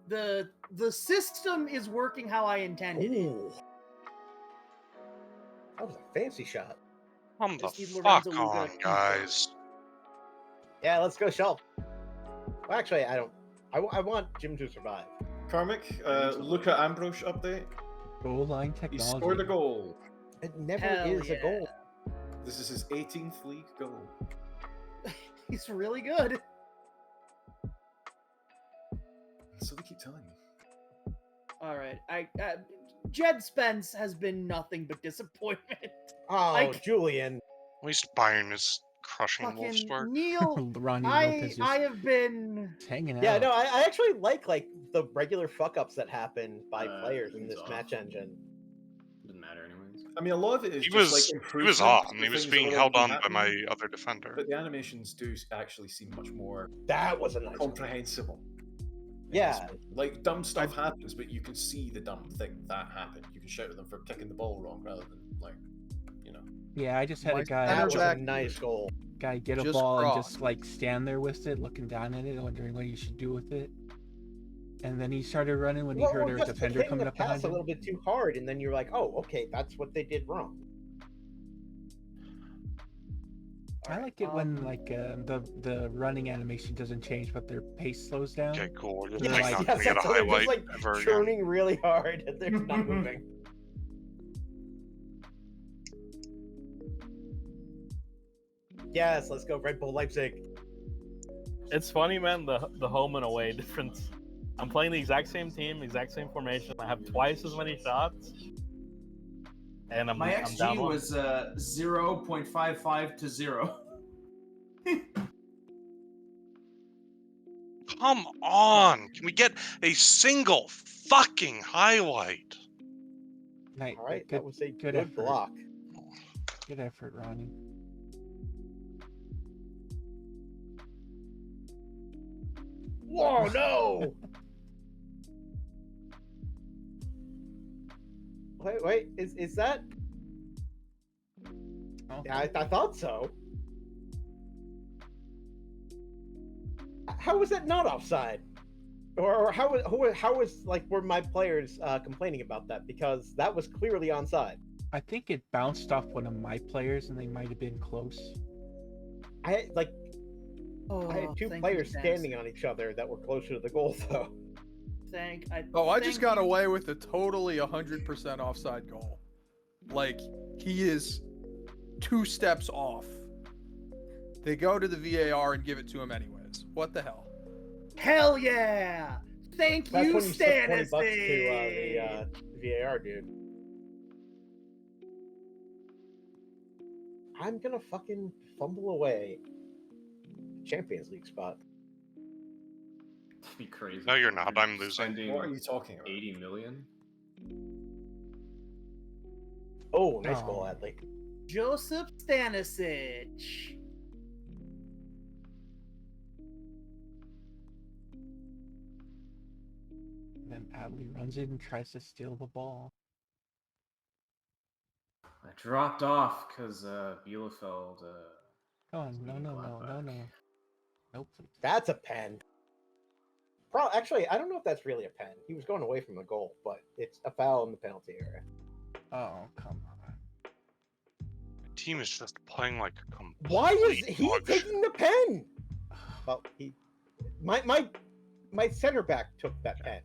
The system is working how I intended it. Ooh. That was a fancy shot. Come the Just need fuck Lorenzo Luca on, to guys. Yeah, let's go, Shelp. Well, actually, I don't. I want Jim to survive. Karmic, Luca Ambrose update. Goal line He technology. scored a goal. It never Hell is a yeah. goal. This is his 18th league goal. He's really good. So they keep telling me. Alright, Jed Spence has been nothing but disappointment. Oh, Julian. At least Bayern is crushing Fucking Wolfsburg. Neil, Ronnie Lopez I just have been... hanging out. Yeah, no, I actually like the regular fuck ups that happen by players in he's this off. match engine. Doesn't matter anyways. I mean, a lot of it is He just was like he was improvements on. to He was things being that held already on by my happening, other defender. But the animations do actually seem much more That was a nice one. comprehensible. Yeah. Like, dumb stuff happens, but you can see the dumb thing that happened. You can shout at them for kicking the ball wrong rather than, like, you know. Yeah, I just had My a guy. That was a Back- nice goal. guy get a Just ball and cross. just like stand there with it, looking down at it, wondering what you should do with it. And then he started running when he heard a just defender hitting coming the up behind pass a him. little bit too hard, and then you're like, oh, okay, that's what they did wrong. I like it when like the running animation doesn't change, but their pace slows down. Okay, cool. We're just They're like like- not gonna get a so they're highlight just like ever again. churning really hard, and they're not moving. Yes, let's go Red Bull Leipzig. It's funny, man. The home and away difference. I'm playing the exact same team, exact same formation. I have twice as many shots, and I'm My I'm XG down one. was 0.55 to 0. Come on! Can we get a single fucking highlight? Night. All right, Good, that was a good good effort. block. Good effort, Ronnie. Whoa, no! Wait, is that? Oh. Yeah, I thought so. How was that not offside? Or how was like were my players complaining about that, because that was clearly onside. I think it bounced off one of my players, and they might have been close. I had two thank players you, standing on each other that were closer to the goal, though. I just got away with a totally 100% offside goal. Like, he is 2 steps off. They go to the VAR and give it to him anyways. What the hell? Hell yeah! Thank That's you, when you slip $20 to Stannis. the VAR dude. I'm gonna fucking fumble away Champions League spot. That'd be crazy. No, you're not. I'm losing. Spending What are you talking about? 80 million? Oh, nice Oh. goal, Adley. Joseph Stanisic. And then Adley runs in and tries to steal the ball. I dropped off because Bielefeld. Come on, no. Nope. That's a pen. Actually, I don't know if that's really a pen. He was going away from the goal, but it's a foul in the penalty area. Oh, come on. My team is just playing like a complete Why is he dog shit. taking the pen? Well, my center back took that pen.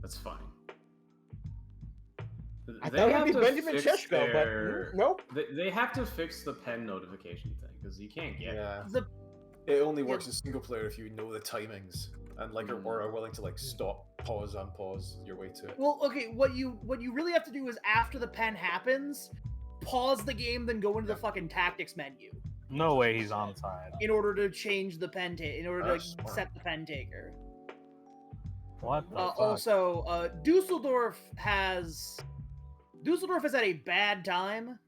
That's fine. I They thought have it'd be to Benjamin fix Šeško, but their- nope. They have to fix the pen notification thing because you can't get Yeah. it. It only works in single player if you know the timings and like or are willing to like stop, pause, unpause your way to it. Well, okay, what you really have to do is after the pen happens, pause the game, then go into the fucking tactics menu No way he's onside. in order to change the pen in order to That's smart. set the pen taker. What the fuck? Also, Dusseldorf has had a bad time.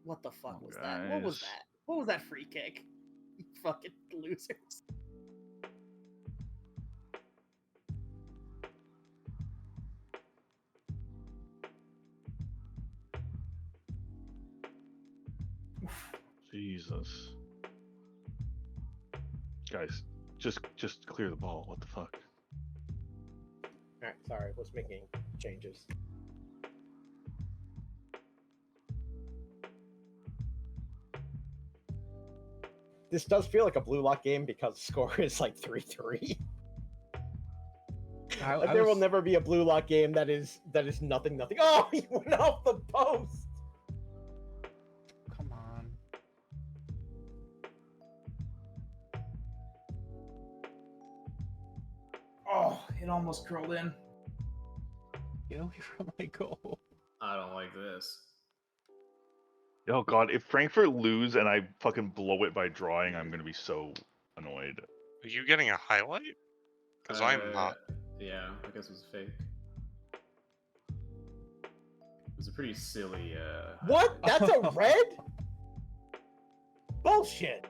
What the fuck was that? What was guys. that? What was that free kick? You fucking losers. Jesus. Guys, just clear the ball. What the fuck? Alright, sorry, was making changes. This does feel like a blue lock game because the score is like 3-3. Like, there will never be a blue lock game that is nothing. Oh, he went off the post. Come on. Oh, it almost curled in. Get away from my goal. I don't like this. Oh god, if Frankfurt lose and I fucking blow it by drawing, I'm gonna be so annoyed. Are you getting a highlight? Because I'm not. Yeah, I guess it was fake. It was a pretty silly. What? That's a red? Bullshit.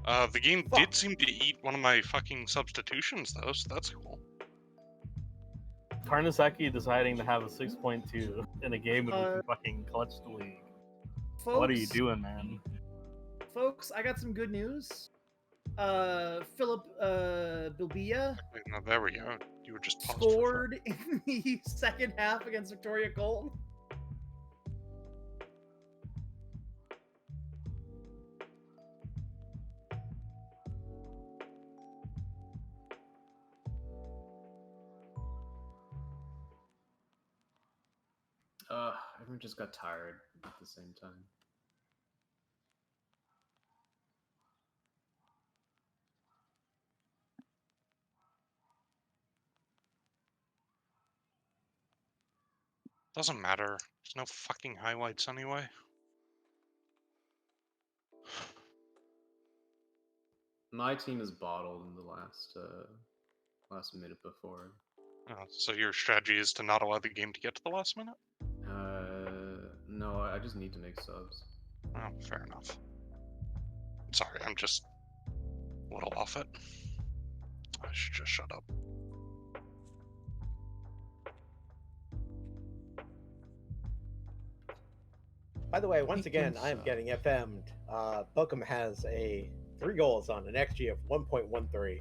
The game did seem to eat one of my fucking substitutions though, so that's cool. Karnaseki deciding to have a 6.2 in a game in which he fucking clutched the league. What are you doing, man? Folks, I got some good news. Philip Bilbia No, there we go. You were just paused scored in the second half against Victoria Colton. Everyone just got tired at the same time. Doesn't matter. There's no fucking highlights anyway. My team is bottled in the last minute before. Oh, so your strategy is to not allow the game to get to the last minute? No, I just need to make subs. Oh, fair enough. Sorry, I'm just a little off it. I should just shut up. By the way, once again, I am getting FM'd. Belcom has 3 goals on an XG of 1.13.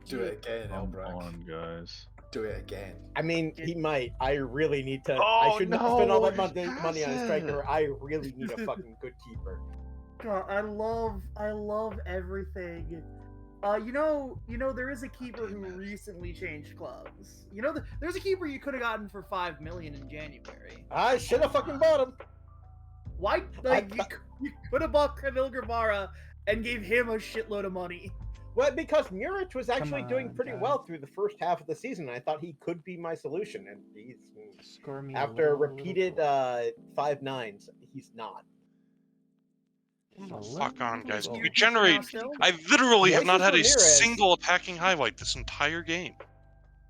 Do it again, Elbrack. Come on, guys. Do it again. I mean, he might. I really need to. Oh, I shouldn't spend all that money on a striker. I really need a fucking good keeper. God, I love everything. You know, there is a keeper who recently changed clubs. You know, there's a keeper you could have gotten for $5 million in January. I should have fucking bought him. Why? Like, you could have bought Kamil Gravara and gave him a shitload of money. Well, because Muric was actually doing pretty well through the first half of the season. I thought he could be my solution, and he's after repeated 5-9s, he's not. Fuck on, guys. You generate. I literally have not had a single attacking highlight this entire game.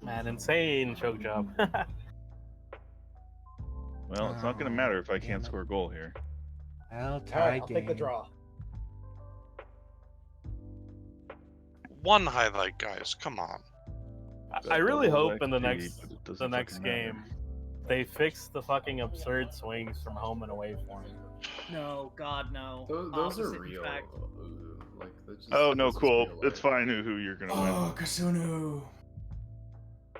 Man, insane choke job. Well, it's not going to matter if I can't score a goal here. I'll take the draw. One highlight, guys. Come on. I really hope in the next game they fix the fucking absurd swings from home and away form. No, God, no. Those are real. Like, oh no, cool. It's fine who you're gonna win. Oh, Kasunu.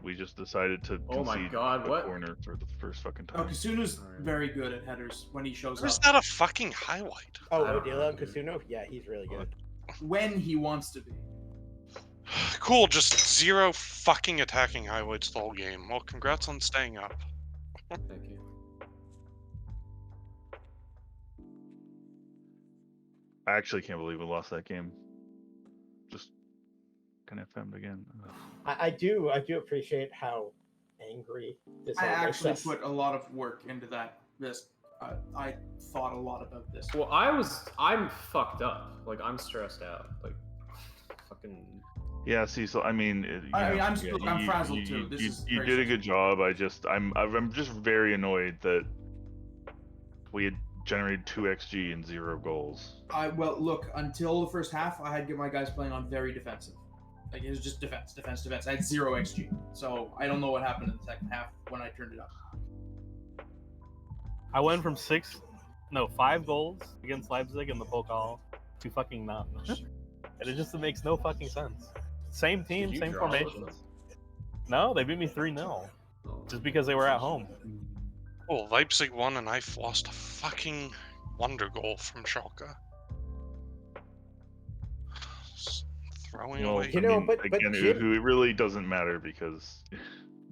We just decided to concede God, the what? corner for the first fucking time. Oh, Kasunu's very good at headers when he shows Where's up. that a fucking highlight? Oh, Odila and Kasuno? Yeah, he's really good. When he wants to be. Cool, just 0 fucking attacking highlights the whole game. Well, congrats on staying up. Thank you. I actually can't believe we lost that game. Just kind of FM'd again. I do appreciate how angry this. I actually put a lot of work into that. I thought a lot about this. Well, I'm fucked up. Like, I'm stressed out. Like, fucking. Yeah, see, so I mean, I'm frazzled too. You did a good job. I'm just very annoyed that we had generated 2 XG and 0 goals. Well, look, until the first half, I had my guys playing on very defensive. Like, it was just defense. I had 0 XG. So I don't know what happened in the second half when I turned it up. I went from 5 goals against Leipzig in the Pokal to fucking none. And it makes no fucking sense. Same team, same formations. No, they beat me 3-0. Just because they were at home. Oh, Leipzig won and I've lost a fucking wonder goal from Schalke. Just throwing away. You know, but again, Jim, it really doesn't matter because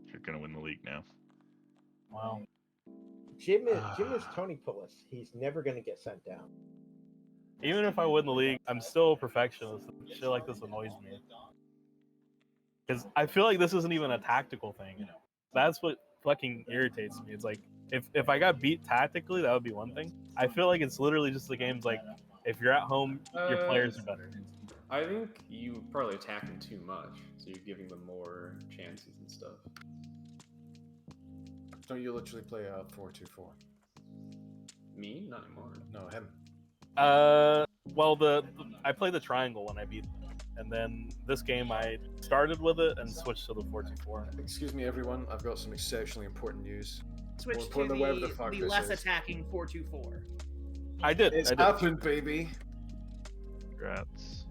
you're gonna win the league now. Wow. Jim is Tony Pulis. He's never gonna get sent down. Even if I win the league, I'm still a perfectionist. Shit like this annoys me. Because I feel like this isn't even a tactical thing. That's what fucking irritates me. It's like, if I got beat tactically, that would be one thing. I feel like it's literally just the game's like, if you're at home, your players are better. I think you probably attack them too much, so you're giving them more chances and stuff. Don't you literally play a 4-2-4? Me? Not anymore. No, him. Well, I play the triangle when I beat them. And then this game, I started with it and switched to the 4-2-4. Excuse me, everyone. I've got some exceptionally important news. Switch More to important than whatever the fuck the this less is. attacking 4-2-4. I did. It's I did. happened, baby. Congrats.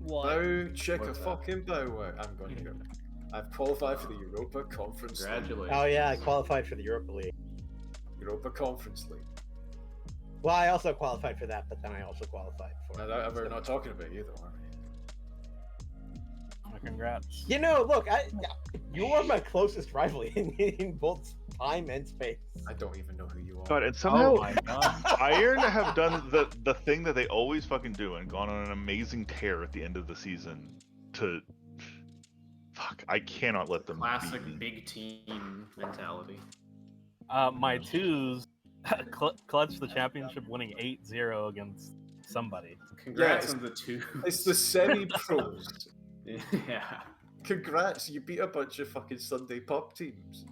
What? Bow, check a What's that? fucking bow wow. I'm going to go. I've qualified for the Europa Conference League. Congratulations. Oh yeah, I qualified for the Europa League. Europa Conference League. Well, I also qualified for that, but then I also qualified for. We're not talking about you, though, are we? Congrats. You know, look, you are my closest rival in both time and space. I don't even know who you are. God, and somehow my God. Bayern have done the thing that they always fucking do and gone on an amazing tear at the end of the season to. Fuck, I cannot let them Classic beat me. big team mentality. My twos clutched the championship, winning 8-0 against somebody. Congrats Yes. on the two. It's the semi-pros. Yeah. Congrats, you beat a bunch of fucking Sunday pop teams.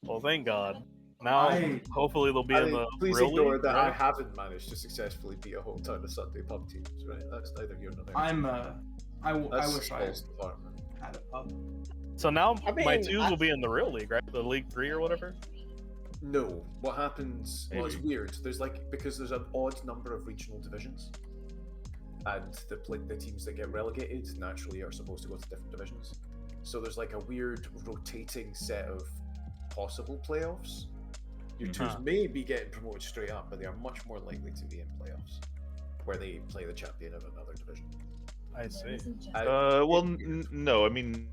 Well, thank God. Now, hopefully they'll be in the Please real ignore league, that I right? haven't managed to successfully beat a whole ton of Sunday pub teams, right? That's neither here nor there. I That's wish I Paul's department. had a pub. So now I my mean, twos will be in the real league, right? The League 3 or whatever? No, what happens? Well, it's Maybe. weird. There's because there's an odd number of regional divisions, and the teams that get relegated naturally are supposed to go to different divisions. So there's like a weird rotating set of possible playoffs. Your twos may be getting promoted straight up, but they are much more likely to be in playoffs, where they play the champion of another division. I see. No, I mean,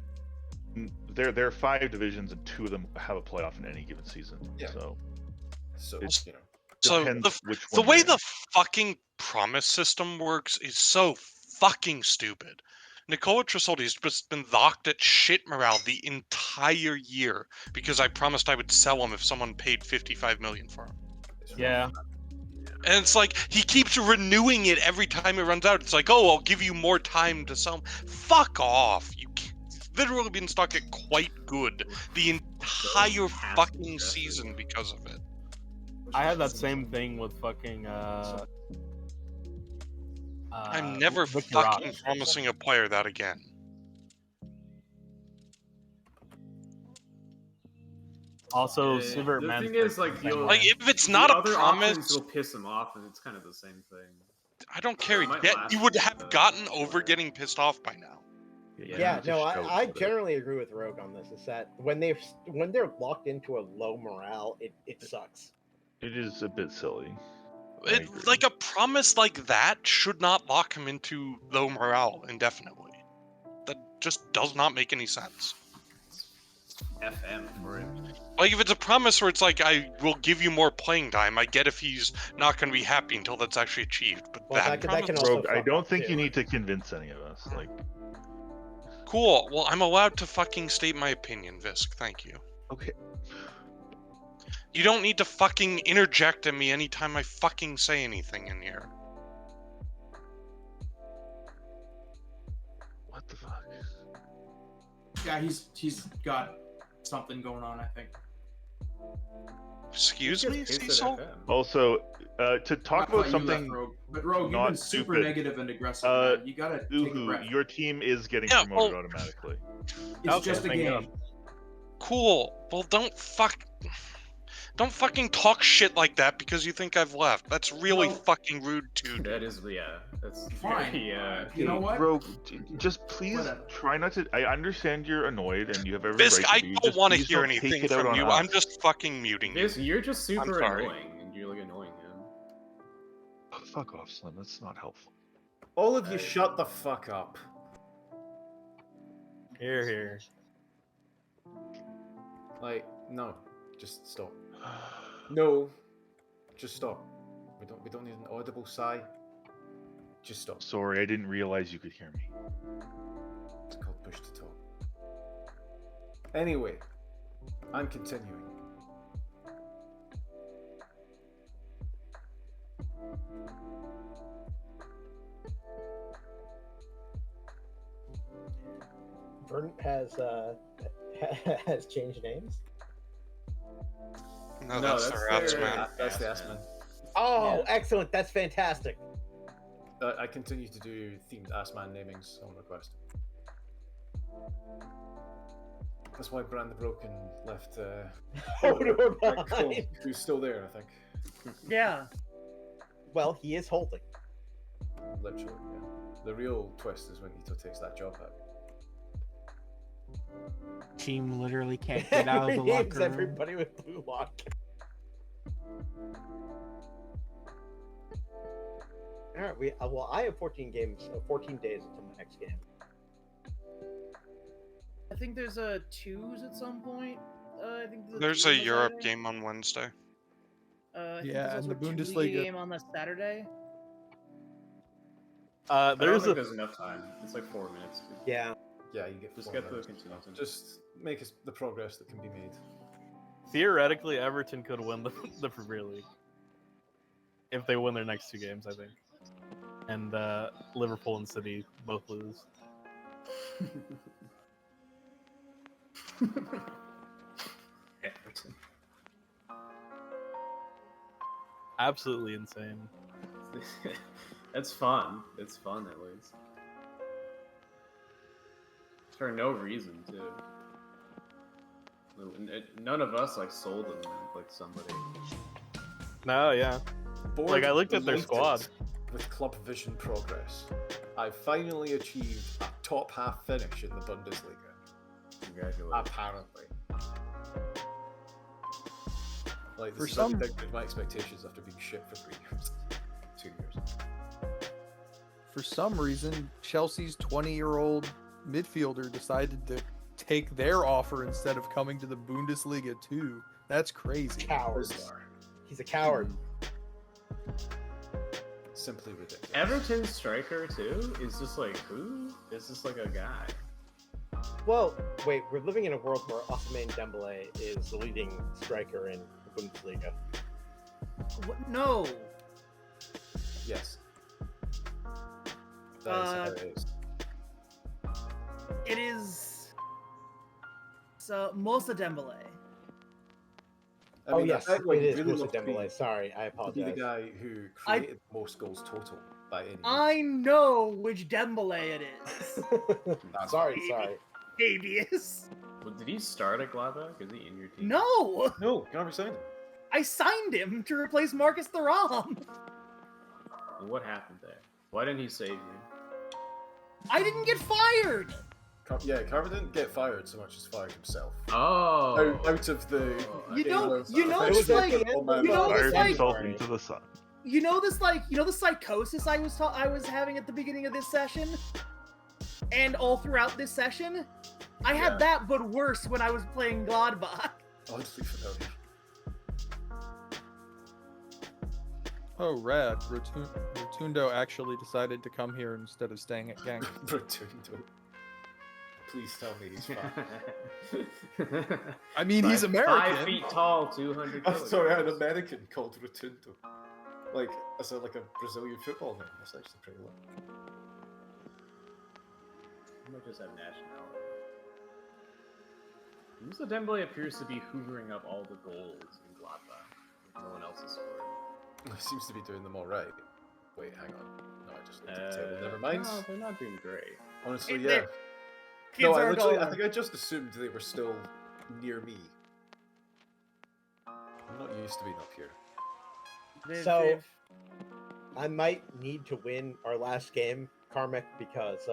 there are 5 divisions and 2 of them have a playoff in any given season. Yeah. So it's, you know. So depends which the one way you're in. the fucking promise system works is so fucking stupid. Nikola Trasoldi's just been locked at shit morale the entire year because I promised I would sell him if someone paid 55 million for him. Yeah. And it's like he keeps renewing it every time it runs out. It's like, oh, I'll give you more time to sell him. Fuck off! You've literally been stuck at quite good the entire fucking season because of it. I had that same thing with fucking. I'm never Victor fucking Rock. promising a player that again. Also, The Sivert thing Manfred. is, like, you'll, Like, if it's the not a other promise, options will piss him off, and it's kind of the same thing. I don't care. It might Yeah, last you would a have bit. gotten over getting pissed off by now. Yeah, no, I generally agree with Rogue on this. Is that when they're locked into a low morale, it sucks. It is a bit silly. It, like a promise like that should not lock him into low morale indefinitely. That just does not make any sense. FM for him. Like if it's a promise where it's like I will give you more playing time, I get if he's not going to be happy until that's actually achieved. But Well, that that promise, can also Rogue, I fuck don't up, think too. you need to convince any of us. Like, cool. Well, I'm allowed to fucking state my opinion, Visk. Thank you. okay, You don't need to fucking interject at me anytime I fucking say anything in here. what the fuck? Yeah, he's got something going on, I think. Excuse me, It's at Cecil? FM. Also, to talk I about thought you left, something, Rogue. But Rogue, you've not been super stupid. negative and aggressive. Man. You gotta take a Uhu, breath. your team is getting Yeah, promoted well- automatically. It's Okay, just a thank game. God. Cool. Well, don't fucking talk shit like that because you think I've left. That's really No. fucking rude, dude. That is, yeah. That's Fine. very, You know what? Rogue, just please Whatever. try not to. I understand you're annoyed and you have every Visk, right to I be. don't Just want to please hear don't take anything it out from on you. us. I'm just fucking muting you. You're just super sorry. annoying, and you're like annoying him. Oh, fuck off, Slim. That's not helpful. All of you shut the fuck up. Here, here. Like, no. Just stop. No. Just stop. We don't need an audible sigh. Just stop. Sorry, I didn't realize you could hear me. It's called push to talk. Anyway, I'm continuing. Verdant has has changed names. No, that's the rats, man. That's the ass man. Oh, excellent! That's fantastic. I continue to do themed Ass Man namings on request. That's why Brand the Broken left Hodor who's still there, I think. Yeah. Well, he is holding. Literally, yeah. The real twist is when Ito takes that job out. Team literally can't get out of the Names locker room. everybody with blue lock. All right, well, I have 14 days until my next game. I think there's a twos at some point. I think There's a Europe game on Wednesday. I think Yeah, there's and the also a two-league Bundesliga. game on the Saturday. I don't There's think a there's enough time. It's like 4 minutes. Yeah. Yeah, you get Just 4 get the minutes. continuation. Just make us the progress that can be made. theoretically Everton could win the Premier League if they win their next 2 games, I think. And Liverpool and City both lose. Everton. Absolutely insane. That's fun. It's fun at least. For no reason too. None of us like sold them like somebody. No, yeah. Board Like, I looked at their delighted squad. With Club Vision progress, I finally achieved a top half finish in the Bundesliga. Congratulations. Apparently. Like, For this some- is like my expectations after being shit for 3 years. 2 years. For some reason, Chelsea's 20-year-old midfielder decided to take their offer instead of coming to the Bundesliga too. That's crazy. Coward. Bizarre. He's a coward. Simply ridiculous. Everton's striker too is just like who? Is this like a guy? Well, wait, we're living in a world where Ousmane Dembélé is the leading striker in the Bundesliga. What? No. Yes. That is how it is. It is. So Moussa Dembélé. I mean, yes, that, like, it is really Moussa looked to be- Dembélé. Sorry, I to be the apologize. guy who created the most goals total by any means. I know which Dembélé it is. sorry. Habeas. Well, did he start at Gladbach? Is he in your team? No. No, you never signed him. I signed him to replace Marcus Thuram. What happened there? Why didn't he save you? I didn't get fired. Yeah, Carver didn't get fired so much as fired himself. Oh. Out of the. You know, of- you know of- this like, Oh, man. you know this Fired like, himself into the sun. you know this like, you know the psychosis I was having at the beginning of this session, and all throughout this session. I had Yeah. that, but worse when I was playing Gladbach. Oddly familiar. Oh, rad. Rotundo actually decided to come here instead of staying at Genk. Rotundo. Please tell me he's fine. I mean, he's American. 5 feet tall, 200 I'm sorry, an kilograms. American called Rotundo. Like, as like a Brazilian football name. That's actually pretty low. He might just have nationality. Moussa Dembélé appears to be hoovering up all the goals in Gladbach. No one else has scored. He seems to be doing them all right. Wait, hang on. No, I just looked at the table. Never mind. No, they're not doing great. Honestly, It- yeah. they're- No, Kids I are literally, I going. think I just assumed they were still near me. I'm not used to being up here. So, I might need to win our last game, Karmic, because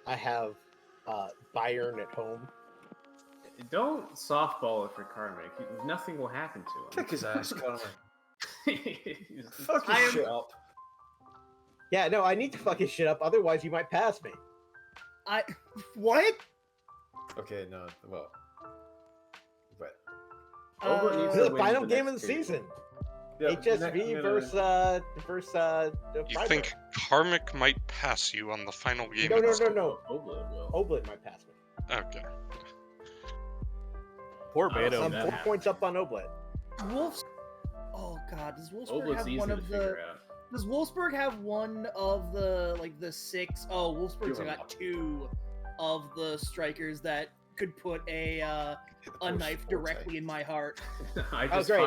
I have Bayern at home. Don't softball it for Karmic. Nothing will happen to him. Kick his ass, Conor. He's- Fuck I his am- shit up. Yeah, no, I need to fuck his shit up, otherwise you might pass me. What? Okay, no, well. Wait. Oba needs This is to the win final the game of next the two. season. Yeah, HSV I'm versus You Freiburg. think Karmic might pass you on the final game? No, of no, the no, season? no. Obla will. Oblit might pass me. Okay. Poor I don't Beto, see I'm that 4 happen. points up on Oblit. Wolfs. Oh God, does Wolfsburg Obla's have easy one to of figure the? out. Does Wolfsburg have one of the like the 6? Oh, Wolfsburg's Two of got them. 2 of the strikers that could put a knife directly in my heart. I just great,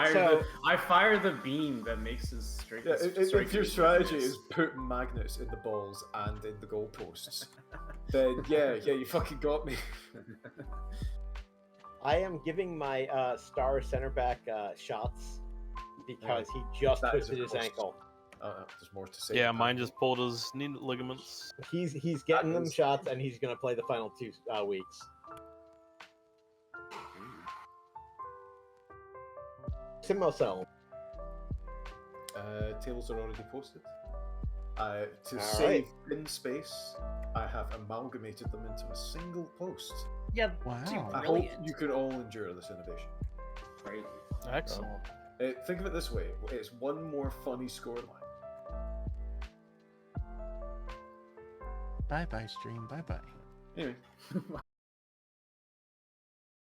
I fire the beam that makes his strike. Yeah, if your strategy is put magnets in the balls and in the goalposts, then yeah, you fucking got me. I am giving my star center back shots because he just That is twisted a his cost. ankle. There's more to say. Yeah, mine just pulled his knee ligaments. He's getting them shots, and he's gonna play the final 2 weeks. Simo. Tables are already posted. To All save in space, I have amalgamated them into a single post. Yeah, Wow. I hope brilliant. you can all endure this innovation. Right. Excellent. Think of it this way: it's one more funny scoreline. Bye bye stream. Bye bye. Anyway,